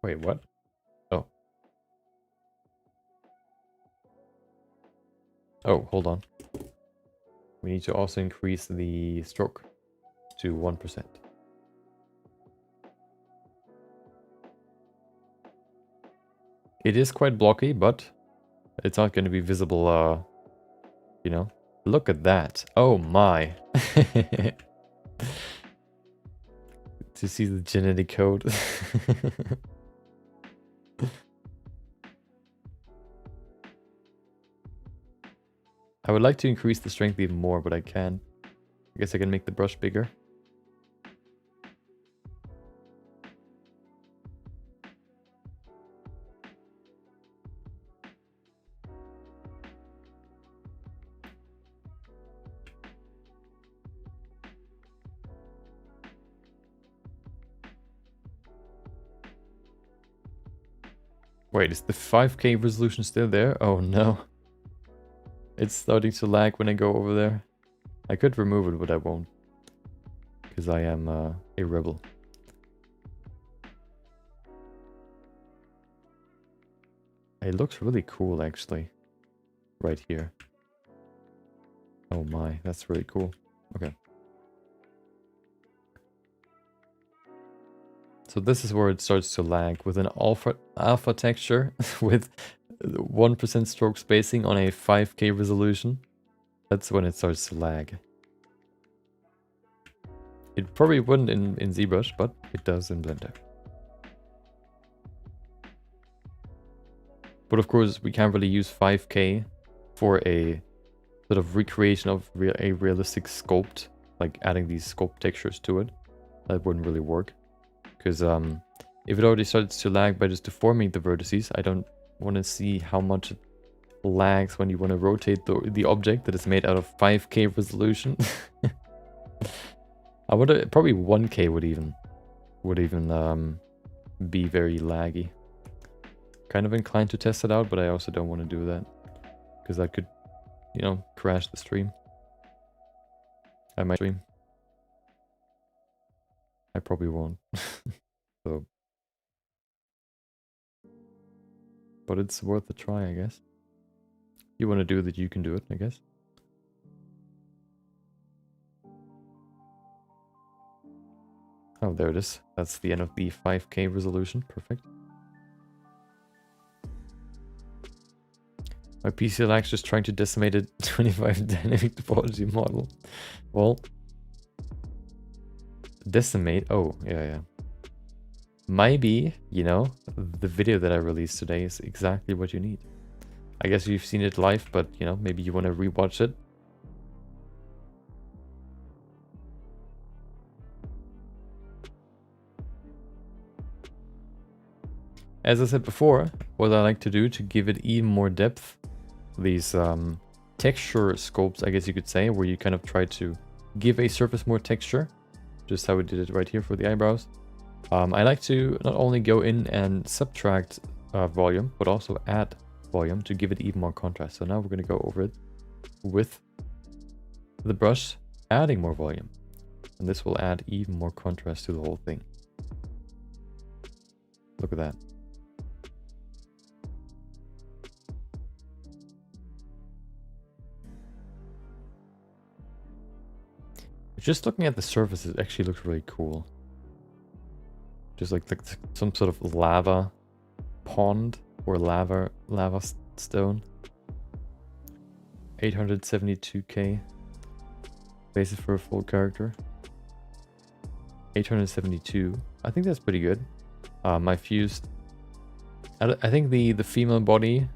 wait, what? Oh. Oh, hold on. We need to also increase the stroke to 1%. It is quite blocky, but it's not going to be visible, you know. Look at that. Oh my. To see the genetic code. I would like to increase the strength even more, but I can't. I guess I can make the brush bigger. Wait, is the 5K resolution still there? Oh no. It's starting to lag when I go over there. I could remove it, but I won't. Because I am a rebel. It looks really cool, actually. Right here. Oh my, that's really cool. Okay. So this is where it starts to lag with an alpha texture with 1% stroke spacing on a 5K resolution. That's when it starts to lag. It probably wouldn't in ZBrush, but it does in Blender. But of course, we can't really use 5K for a sort of recreation of a realistic sculpt, like adding these sculpt textures to it. That wouldn't really work. Because if it already starts to lag by just deforming the vertices, I don't want to see how much it lags when you want to rotate the object that is made out of 5K resolution. I would probably 1K would even be very laggy. Kind of inclined to test it out, but I also don't want to do that because that could, you know, crash the stream. I might stream. I probably won't. So, but it's worth a try, I guess. You want to do that, you can do it, I guess. Oh, there it is. That's the end of the 5K resolution. Perfect. My PC lags just trying to decimate a 25 dynamic topology model. Well, decimate. Oh, yeah. Maybe, you know, the video that I released today is exactly what you need. I guess you've seen it live, but, you know, maybe you want to rewatch it. as I said before, what I like to do to give it even more depth, these texture sculpts, I guess you could say, where you kind of try to give a surface more texture, just how we did it right here for the eyebrows. I like to not only go in and subtract volume, but also add volume to give it even more contrast. So now we're going to go over it with the brush, adding more volume. And this will add even more contrast to the whole thing. Look at that. Just looking at the surface, it actually looks really cool. Just like some sort of lava pond or lava stone. 872k basis for a full character. 872. I think that's pretty good. I fused. I think the female body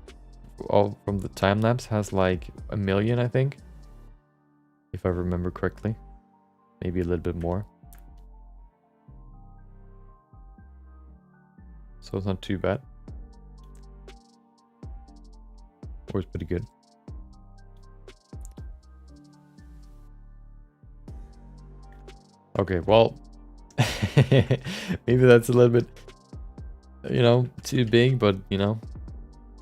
from the time lapse has like 1 million, I think, if I remember correctly. Maybe a little bit more. So it's not too bad. Or it's pretty good. Okay, well, maybe that's a little bit, you know, too big, but you know,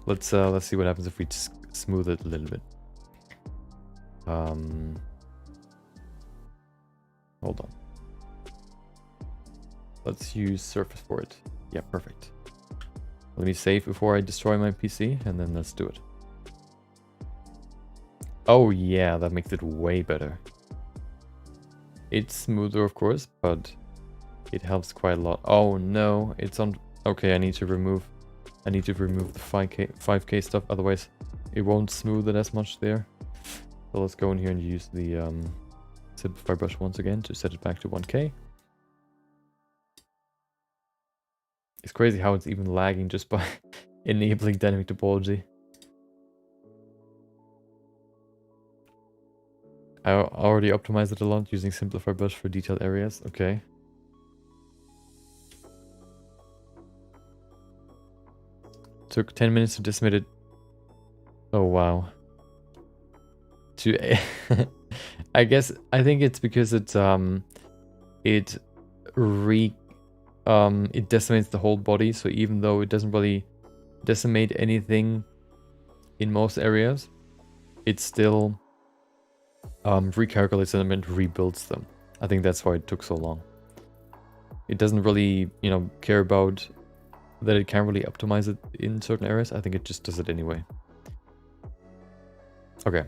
let's see what happens if we just smooth it a little bit. Hold on. Let's use surface for it. Yeah, perfect. Let me save before I destroy my PC, and then let's do it. Oh yeah, that makes it way better. It's smoother, of course, but it helps quite a lot. Oh no, it's on. Okay, I need to remove the 5K stuff, otherwise it won't smooth it as much there. So let's go in here and use the simplify brush once again to set it back to 1K. It's crazy how it's even lagging just by enabling dynamic topology. I already optimized it a lot using simplify brush for detailed areas. Okay. Took 10 minutes to decimate it. Oh wow. I think it's because it's it decimates the whole body, so even though it doesn't really decimate anything in most areas, it still recalculates them and rebuilds them. I think that's why it took so long. It doesn't really, you know, care about that it can't really optimize it in certain areas. I think it just does it anyway. Okay.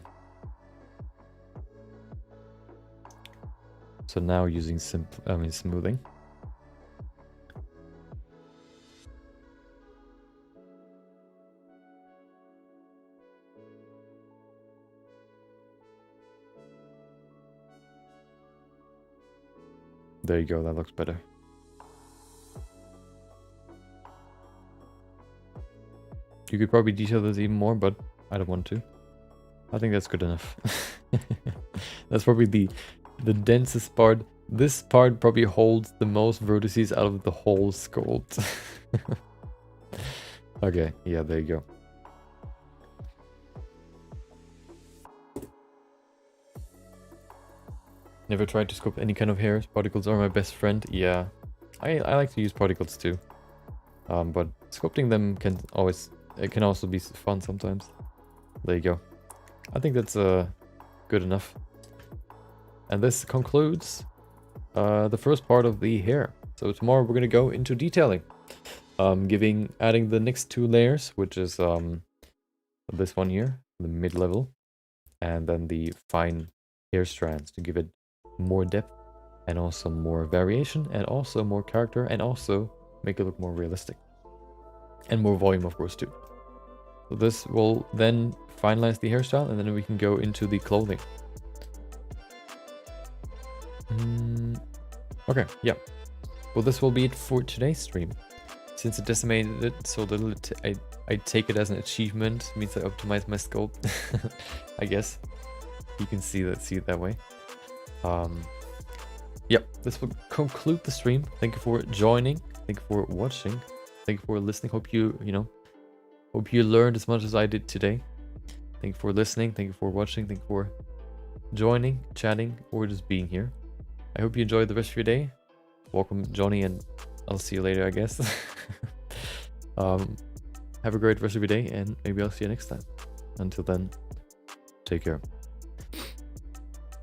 So now using smoothing. There you go, that looks better. You could probably detail this even more, but I don't want to. I think that's good enough. That's probably the densest part. This part probably holds the most vertices out of the whole sculpt. Okay, yeah, there you go. Never tried to sculpt any kind of hairs. Particles are my best friend. Yeah, I like to use particles too. But sculpting them can also be fun sometimes. There you go. I think that's good enough. And this concludes the first part of the hair. So tomorrow we're gonna go into detailing, adding the next 2 layers, which is this one here, the mid-level, and then the fine hair strands to give it more depth and also more variation and also more character and also make it look more realistic and more volume, of course, too. So this will then finalize the hairstyle, and then we can go into the clothing. Okay, yeah. Well, this will be it for today's stream. Since it decimated it so little, I take it as an achievement. It means I optimized my sculpt. I guess you can see it that way. Yep, this will conclude the stream. Thank you for joining. Thank you for watching. thank you for listening. Hope you learned as much as I did today. Thank you for listening. Thank you for watching. Thank you for joining, chatting, or just being here. I hope you enjoyed the rest of your day. Welcome, Johnny, and I'll see you later, I guess. Have a great rest of your day, and maybe I'll see you next time. Until then, take care.